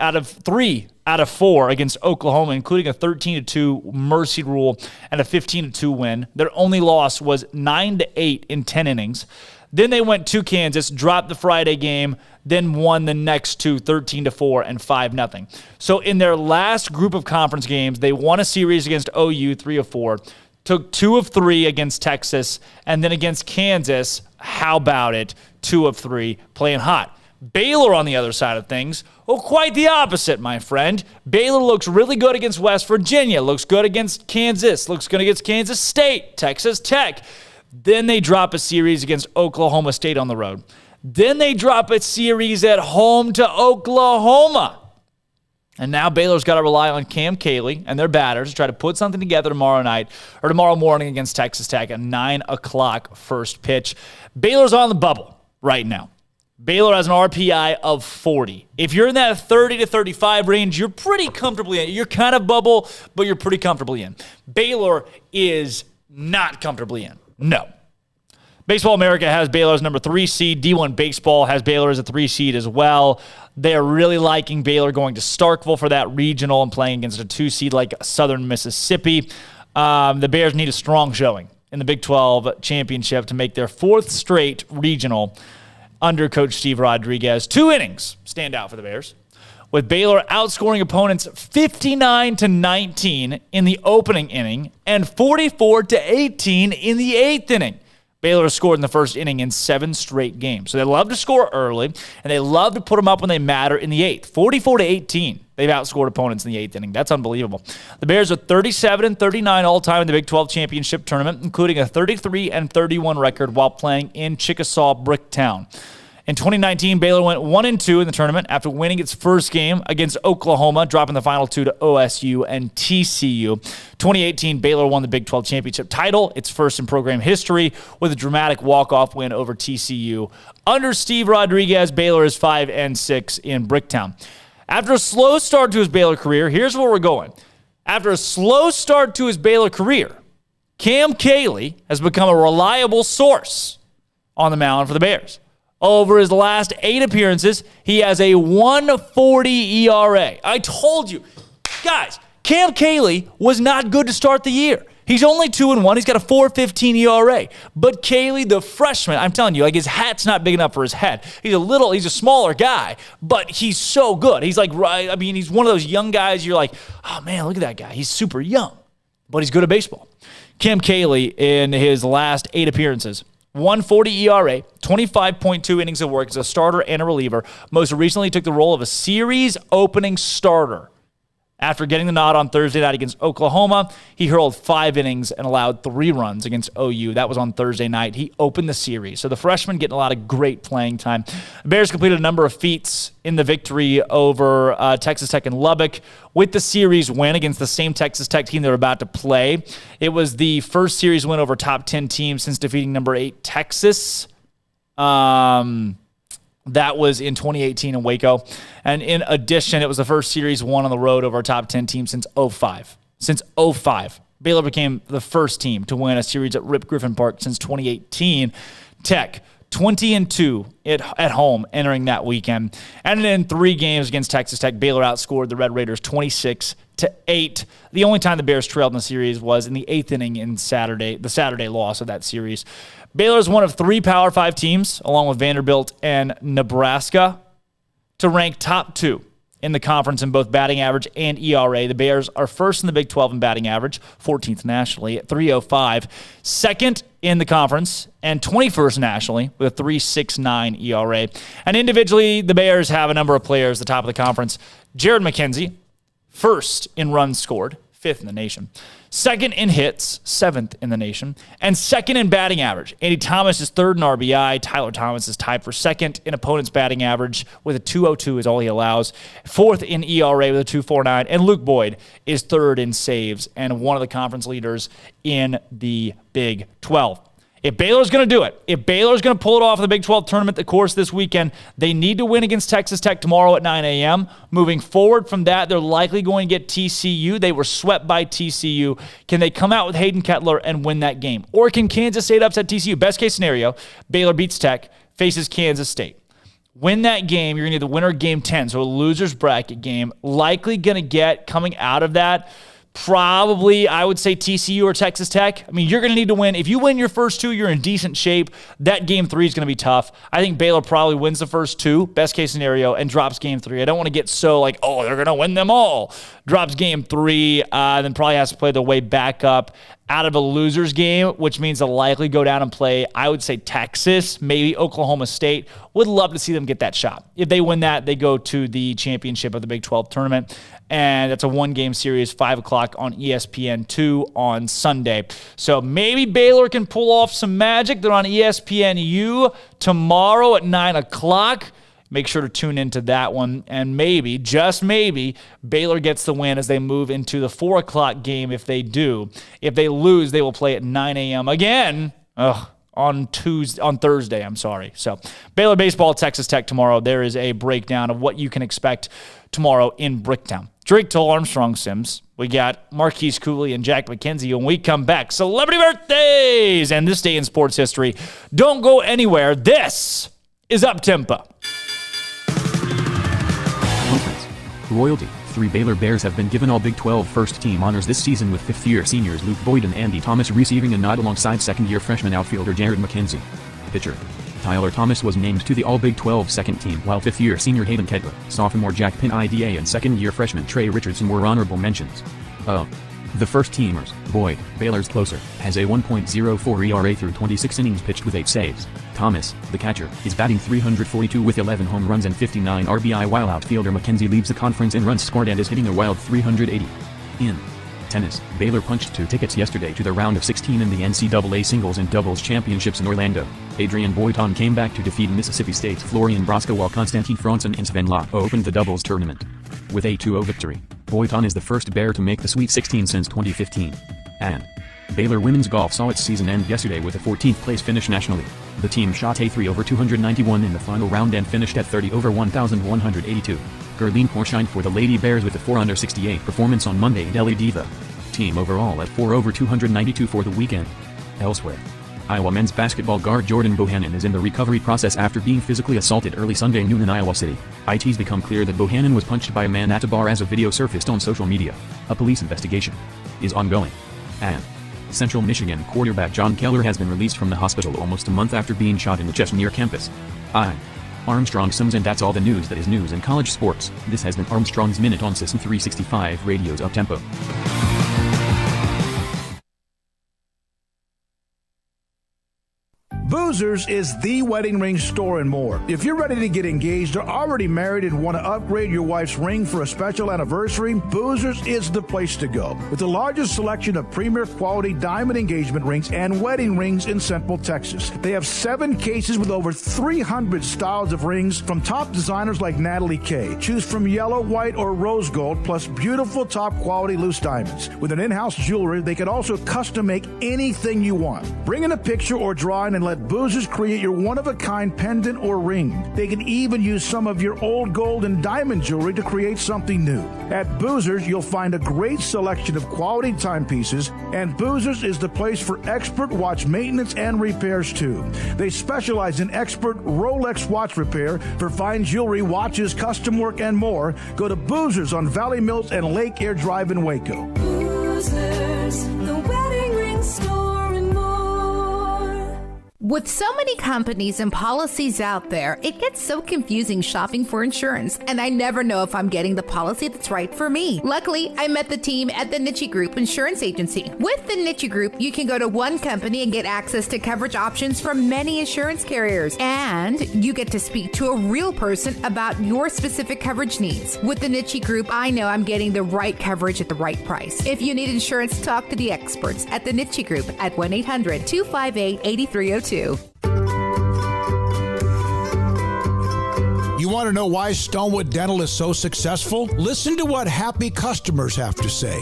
out of 4 against Oklahoma, including a 13-2 mercy rule and a 15-2 win. Their only loss was 9-8 in 10 innings. Then they went to Kansas, dropped the Friday game, then won the next 2, 13-4 and 5-0. So in their last group of conference games, they won a series against OU, 3 of 4, took 2 of 3 against Texas, and then against Kansas, how about it, 2 of 3, playing hot. Baylor on the other side of things, quite the opposite, my friend. Baylor looks really good against West Virginia, looks good against Kansas, looks good against Kansas State, Texas Tech. Then they drop a series against Oklahoma State on the road. Then they drop a series at home to Oklahoma. And now Baylor's got to rely on Cam Cayley and their batters to try to put something together tomorrow morning against Texas Tech at 9 o'clock first pitch. Baylor's on the bubble right now. Baylor has an RPI of 40. If you're in that 30 to 35 range, you're pretty comfortably in. You're kind of bubble, but you're pretty comfortably in. Baylor is not comfortably in. No. Baseball America has Baylor as number 3 seed. D1 Baseball has Baylor as a 3 seed as well. They're really liking Baylor going to Starkville for that regional and playing against a 2 seed like Southern Mississippi. The Bears need a strong showing in the Big 12 championship to make their 4th straight regional under Coach Steve Rodriguez. 2 innings stand out for the Bears, with Baylor outscoring opponents 59-19 in the opening inning and 44-18 in the 8th inning. Baylor scored in the first inning in 7 straight games. So they love to score early, and they love to put them up when they matter in the 8th. 44-18. They've outscored opponents in the 8th inning. That's unbelievable. The Bears are 37-39 all-time in the Big 12 championship tournament, including a 33-31 record while playing in Chickasaw Bricktown. In 2019, Baylor went 1-2 in the tournament after winning its first game against Oklahoma, dropping the final 2 to OSU and TCU. 2018, Baylor won the Big 12 championship title, its first in program history, with a dramatic walk-off win over TCU. Under Steve Rodriguez, Baylor is 5-6 in Bricktown. After a slow start to his Baylor career, here's where we're going. After a slow start to his Baylor career, Cam Cayley has become a reliable source on the mound for the Bears. Over his last 8 appearances, he has a 1.40 ERA. I told you. Guys, Cam Cayley was not good to start the year. He's only 2-1. He's got a 4.15 ERA. But Cayley, the freshman, I'm telling you, like his hat's not big enough for his head. He's a smaller guy, but he's so good. He's like, he's one of those young guys you're like, oh man, look at that guy. He's super young, but he's good at baseball. Cam Cayley, in his last 8 appearances, 1.40 ERA, 25.2 innings of work as a starter and a reliever. Most recently took the role of a series opening starter. After getting the nod on Thursday night against Oklahoma, he hurled 5 innings and allowed 3 runs against OU. That was on Thursday night. He opened the series. So the freshman getting a lot of great playing time. The Bears completed a number of feats in the victory over Texas Tech and Lubbock with the series win against the same Texas Tech team they were about to play. It was the first series win over top 10 teams since defeating number 8 Texas. That was in 2018 in Waco. And in addition, it was the first series won on the road over a top 10 team since 2005. Since 2005. Baylor became the first team to win a series at Rip Griffin Park since 2018. Tech, 20-2 at home entering that weekend. And in 3 games against Texas Tech, Baylor outscored the Red Raiders 26-8. The only time the Bears trailed in the series was in the 8th inning in the Saturday loss of that series. Baylor is one of 3 Power 5 teams, along with Vanderbilt and Nebraska, to rank top 2 in the conference in both batting average and ERA. The Bears are first in the Big 12 in batting average, 14th nationally at 3.05, second in the conference, and 21st nationally with a 3.69 ERA. And individually, the Bears have a number of players at the top of the conference. Jared McKenzie, first in runs scored, 5th in the nation. Second in hits, 7th in the nation. And second in batting average. Andy Thomas is 3rd in RBI. Tyler Thomas is tied for 2nd in opponent's batting average with a 2.02 is all he allows. 4th in ERA with a 2.49. And Luke Boyd is 3rd in saves and one of the conference leaders in the Big 12. If Baylor's going to do it, if Baylor's going to pull it off in the Big 12 tournament, the course this weekend, they need to win against Texas Tech tomorrow at 9 a.m. Moving forward from that, they're likely going to get TCU. They were swept by TCU. Can they come out with Hayden Kettler and win that game? Or can Kansas State upset TCU? Best case scenario, Baylor beats Tech, faces Kansas State. Win that game, you're going to get the winner of Game 10, so a loser's bracket game. Likely going to get, coming out of that, probably, I would say TCU or Texas Tech. I mean, you're going to need to win. If you win your first 2, you're in decent shape. That Game 3 is going to be tough. I think Baylor probably wins the first 2, best case scenario, and drops Game 3. I don't want to get so like, oh, they're going to win them all. Drops Game 3, then probably has to play their way back up out of a loser's game, which means they'll likely go down and play, I would say, Texas, maybe Oklahoma State. Would love to see them get that shot. If they win that, they go to the championship of the Big 12 tournament. And that's a 1-game series, 5 o'clock on ESPN2 on Sunday. So maybe Baylor can pull off some magic. They're on ESPNU tomorrow at 9 o'clock. Make sure to tune into that one. And maybe, just maybe, Baylor gets the win as they move into the 4 o'clock game if they do. If they lose, they will play at 9 a.m. again on Thursday. So Baylor baseball, Texas Tech tomorrow. There is a breakdown of what you can expect tomorrow in Bricktown. Drake Toll, Armstrong Sims We got Marquise Cooley and Jack McKenzie. When we come back, celebrity birthdays and this day in sports history. Don't go anywhere. This is Up Tempo. Royalty. 3 Baylor Bears have been given all Big 12 first-team honors this season, with fifth-year seniors Luke Boyd and Andy Thomas receiving a nod alongside second-year freshman outfielder Jared McKenzie. Pitcher Tyler Thomas was named to the All-Big 12 second team, while fifth-year senior Hayden Kedler, sophomore Jack Pin-Ida, and second-year freshman Trey Richardson were honorable mentions. The first-teamers, Boyd, Baylor's closer, has a 1.04 ERA through 26 innings pitched with 8 saves. Thomas, the catcher, is batting .342 with 11 home runs and 59 RBI, while outfielder McKenzie leads the conference in runs scored and is hitting a wild .380. In tennis, Baylor punched 2 tickets yesterday to the round of 16 in the NCAA singles and doubles championships in Orlando. Adrian Boiton came back to defeat Mississippi State's Florian Broska, while Konstantin Franzen and Sven Lott opened the doubles tournament. With a 2-0 victory, Boiton is the first Bear to make the Sweet 16 since 2015. And Baylor women's golf saw its season end yesterday with a 14th place finish nationally. The team shot a 3 over 291 in the final round and finished at 30 over 1,182. Gerline Poor shined for the Lady Bears with a 4 under 68 performance on Monday at Delhi Diva. Team overall at 4 over 292 for the weekend. Elsewhere, Iowa men's basketball guard Jordan Bohannon is in the recovery process after being physically assaulted early Sunday noon in Iowa City. It's become clear that Bohannon was punched by a man at a bar as a video surfaced on social media. A police investigation is ongoing. And Central Michigan quarterback John Keller has been released from the hospital almost a month after being shot in the chest near campus. I'm Armstrong Sims, and that's all the news that is news in college sports. This has been Armstrong's Minute on SicEm365 Radio's Up Tempo. Boozers is the wedding ring store and more. If you're ready to get engaged or already married and want to upgrade your wife's ring for a special anniversary, Boozers is the place to go. With the largest selection of premier quality diamond engagement rings and wedding rings in Central Texas. They have 7 cases with over 300 styles of rings from top designers like Natalie Kay. Choose from yellow, white, or rose gold, plus beautiful top quality loose diamonds. With an in-house jewelry, they can also custom make anything you want. Bring in a picture or drawing and let Boozers create your one-of-a-kind pendant or ring. They can even use some of your old gold and diamond jewelry to create something new. At Boozers, you'll find a great selection of quality timepieces, and Boozers is the place for expert watch maintenance and repairs too. They specialize in expert Rolex watch repair for fine jewelry, watches, custom work, and more. Go to Boozers on Valley Mills and Lake Air Drive in Waco. Boozers, the wedding ring store and more. With so many companies and policies out there, it gets so confusing shopping for insurance, and I never know if I'm getting the policy that's right for me. Luckily, I met the team at the Niche Group Insurance Agency. With the Niche Group, you can go to one company and get access to coverage options from many insurance carriers, and you get to speak to a real person about your specific coverage needs. With the Niche Group, I know I'm getting the right coverage at the right price. If you need insurance, talk to the experts at the Niche Group at 1-800-258-8302. You want to know why Stonewood Dental is so successful? Listen to what happy customers have to say.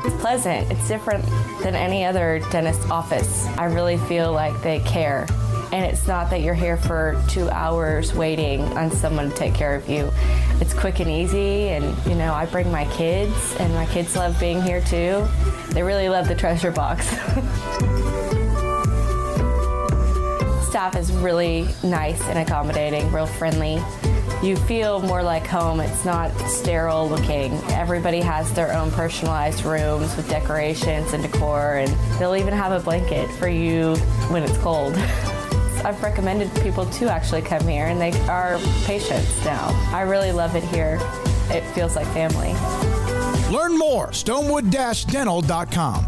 It's pleasant. It's different than any other dentist office. I really feel like they care. And it's not that you're here for 2 hours waiting on someone to take care of you. It's quick and easy, and I bring my kids, and my kids love being here too. They really love the treasure box. Staff is really nice and accommodating, real friendly. You feel more like home. It's not sterile looking. Everybody has their own personalized rooms with decorations and decor, and they'll even have a blanket for you when it's cold. I've recommended people to actually come here, and they are patients now. I really love it here. It feels like family. Learn more, stonewood-dental.com.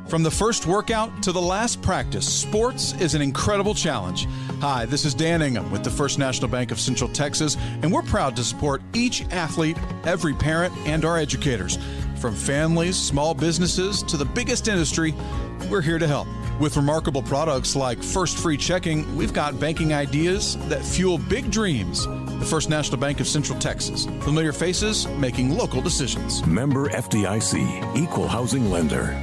From the first workout to the last practice, sports is an incredible challenge. Hi, this is Dan Ingham with the First National Bank of Central Texas, and we're proud to support each athlete, every parent, and our educators. From families, small businesses, to the biggest industry, we're here to help. With remarkable products like First Free Checking, we've got banking ideas that fuel big dreams. The First National Bank of Central Texas. Familiar faces making local decisions. Member FDIC, Equal Housing Lender.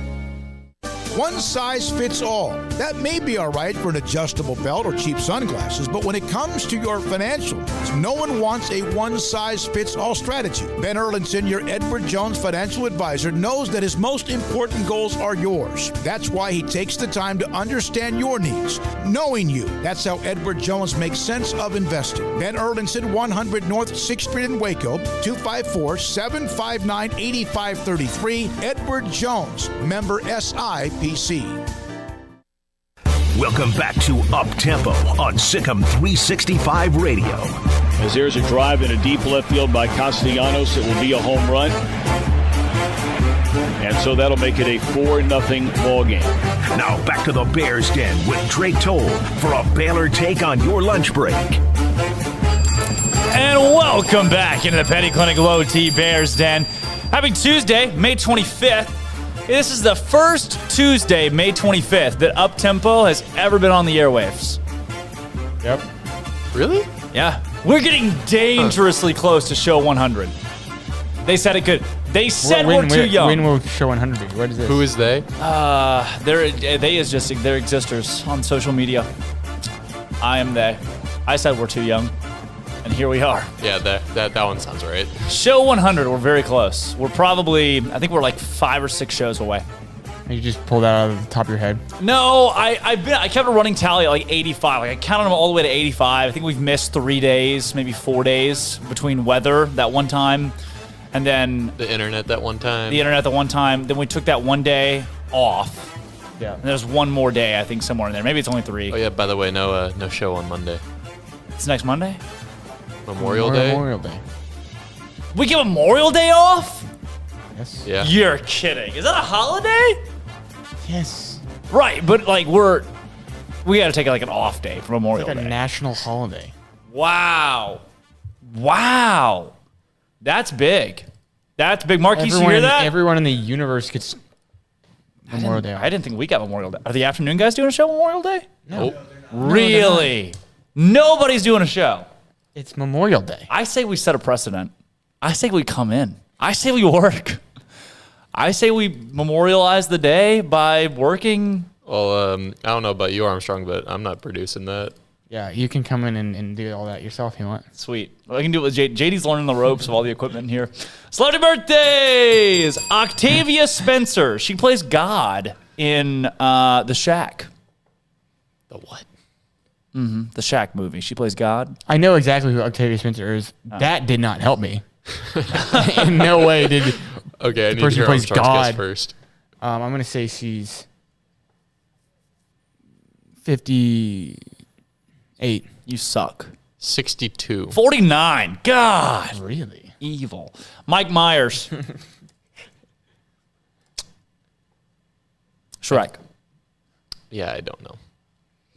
One size fits all. That may be all right for an adjustable belt or cheap sunglasses, but when it comes to your financial needs, no one wants a one-size-fits-all strategy. Ben Erlinson, your Edward Jones financial advisor, knows that his most important goals are yours. That's why he takes the time to understand your needs, knowing you. That's how Edward Jones makes sense of investing. Ben Erlinson, 100 North 6th Street in Waco, 254-759-8533. Edward Jones, member SIPC. Welcome back to Up Tempo on SicEm365 Radio. As there's a drive in a deep left field by Castellanos, it will be a home run. And so that'll make it a 4-0 ball game. Now back to the Bears Den with Drake Toll for a Baylor take on your lunch break. And welcome back into the Petty Clinic Low T Bears Den. Happy Tuesday, May 25th. This is the first Tuesday, May 25th, that Up Tempo has ever been on the airwaves. Yep. Really? Yeah. We're getting dangerously close to show 100. They said it could. They said we're too young. When will show 100 be? What is this? Who is they? They're existers on social media. I am they. I said we're too young, and here we are. Yeah, that one sounds right. Show 100, we're very close. We're probably, I think we're like 5 or 6 shows away. You just pulled that out of the top of your head? No, I kept a running tally at like 85. Like I counted them all the way to 85. I think we've missed 3 days, maybe 4 days between weather that one time, and then the internet that one time. Then we took that one day off. Yeah. And there's one more day, I think, somewhere in there. Maybe it's only 3. Oh yeah. By the way, no show on Monday. It's next Monday. Memorial Day. Memorial Day. We get Memorial Day off? Yes. Yeah. You're kidding. Is that a holiday? Yes. Right, but like we got to take like an off day for Memorial Day. It's like a national holiday. Wow. That's big. Marquise, you hear that? Everyone in the universe gets Memorial Day off. I didn't think we got Memorial Day. Are the afternoon guys doing a show Memorial Day? No. Really? Nobody's doing a show. It's Memorial Day. I say we set a precedent. I say we come in. I say we work. I say we memorialize the day by working. Well, I don't know about you, Armstrong, but I'm not producing that. Yeah, you can come in and do all that yourself if you want. Sweet. Well, I can do it with JD's learning the ropes of all the equipment here. Celebrity birthdays! Octavia Spencer. She plays God in The Shack. The what? Mm-hmm. The Shack movie. She plays God. I know exactly who Octavia Spencer is. Oh. That did not help me. In no way did. Okay, I need to hear plays God guess first. I'm going to say she's 58. You suck. 62. 49. God. Really? Evil. Mike Myers. Shrek. Yeah, I don't know.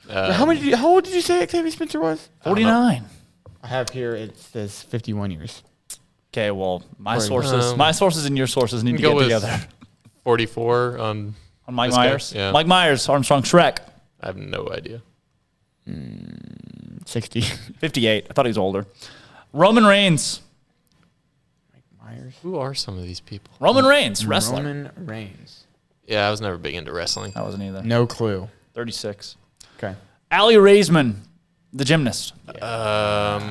How old did you say Octavia Spencer was? 49. I have here, it says 51 years. Okay, well, my sources and your sources need to get together. 44 on Mike Myers? Yeah. Mike Myers, Armstrong, Shrek. I have no idea. 60. 58. I thought he was older. Roman Reigns. Mike Myers. Who are some of these people? Roman Reigns, wrestler. Roman Reigns. Yeah, I was never big into wrestling. I wasn't either. No clue. 36. Okay. Allie Raisman, the gymnast. Let's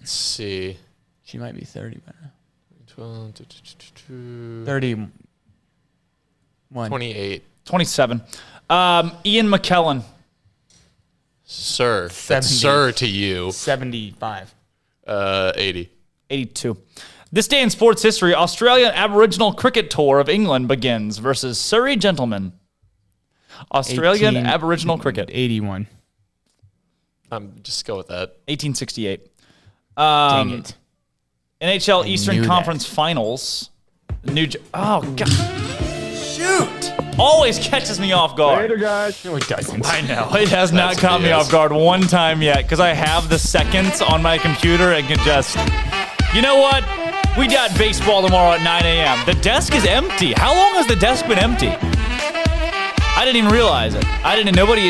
see. She might be 30 by now. 31. 31. 28. 27. Ian McKellen. Sir. 70. That's sir to you. 75. 80. 82. This day in sports history, Australian Aboriginal Cricket Tour of England begins versus Surrey Gentlemen. Australian Aboriginal Cricket. 81. Just go with that. 1868. Dang it. NHL Eastern Conference Finals. Oh, God. Shoot. Always catches me off guard. Later, guys. No, it doesn't. I know. It has not caught me off guard one time yet because I have the seconds on my computer and can just... You know what? We got baseball tomorrow at 9 a.m. The desk is empty. How long has the desk been empty? I didn't even realize it.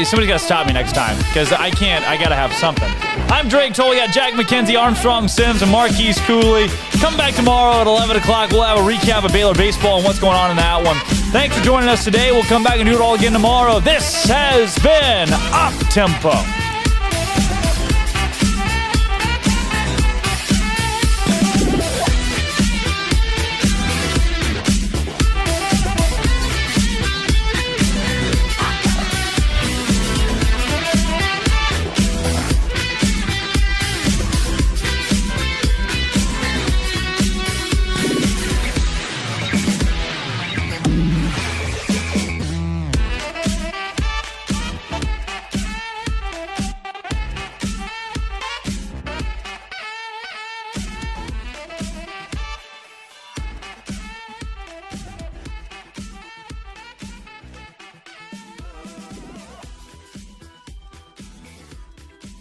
Somebody's got to stop me next time because I can't. I got to have something. I'm Drake Toll. We got Jack McKenzie, Armstrong Sims, and Marquise Cooley. Come back tomorrow at 11 o'clock. We'll have a recap of Baylor baseball and what's going on in that one. Thanks for joining us today. We'll come back and do it all again tomorrow. This has been Up Tempo.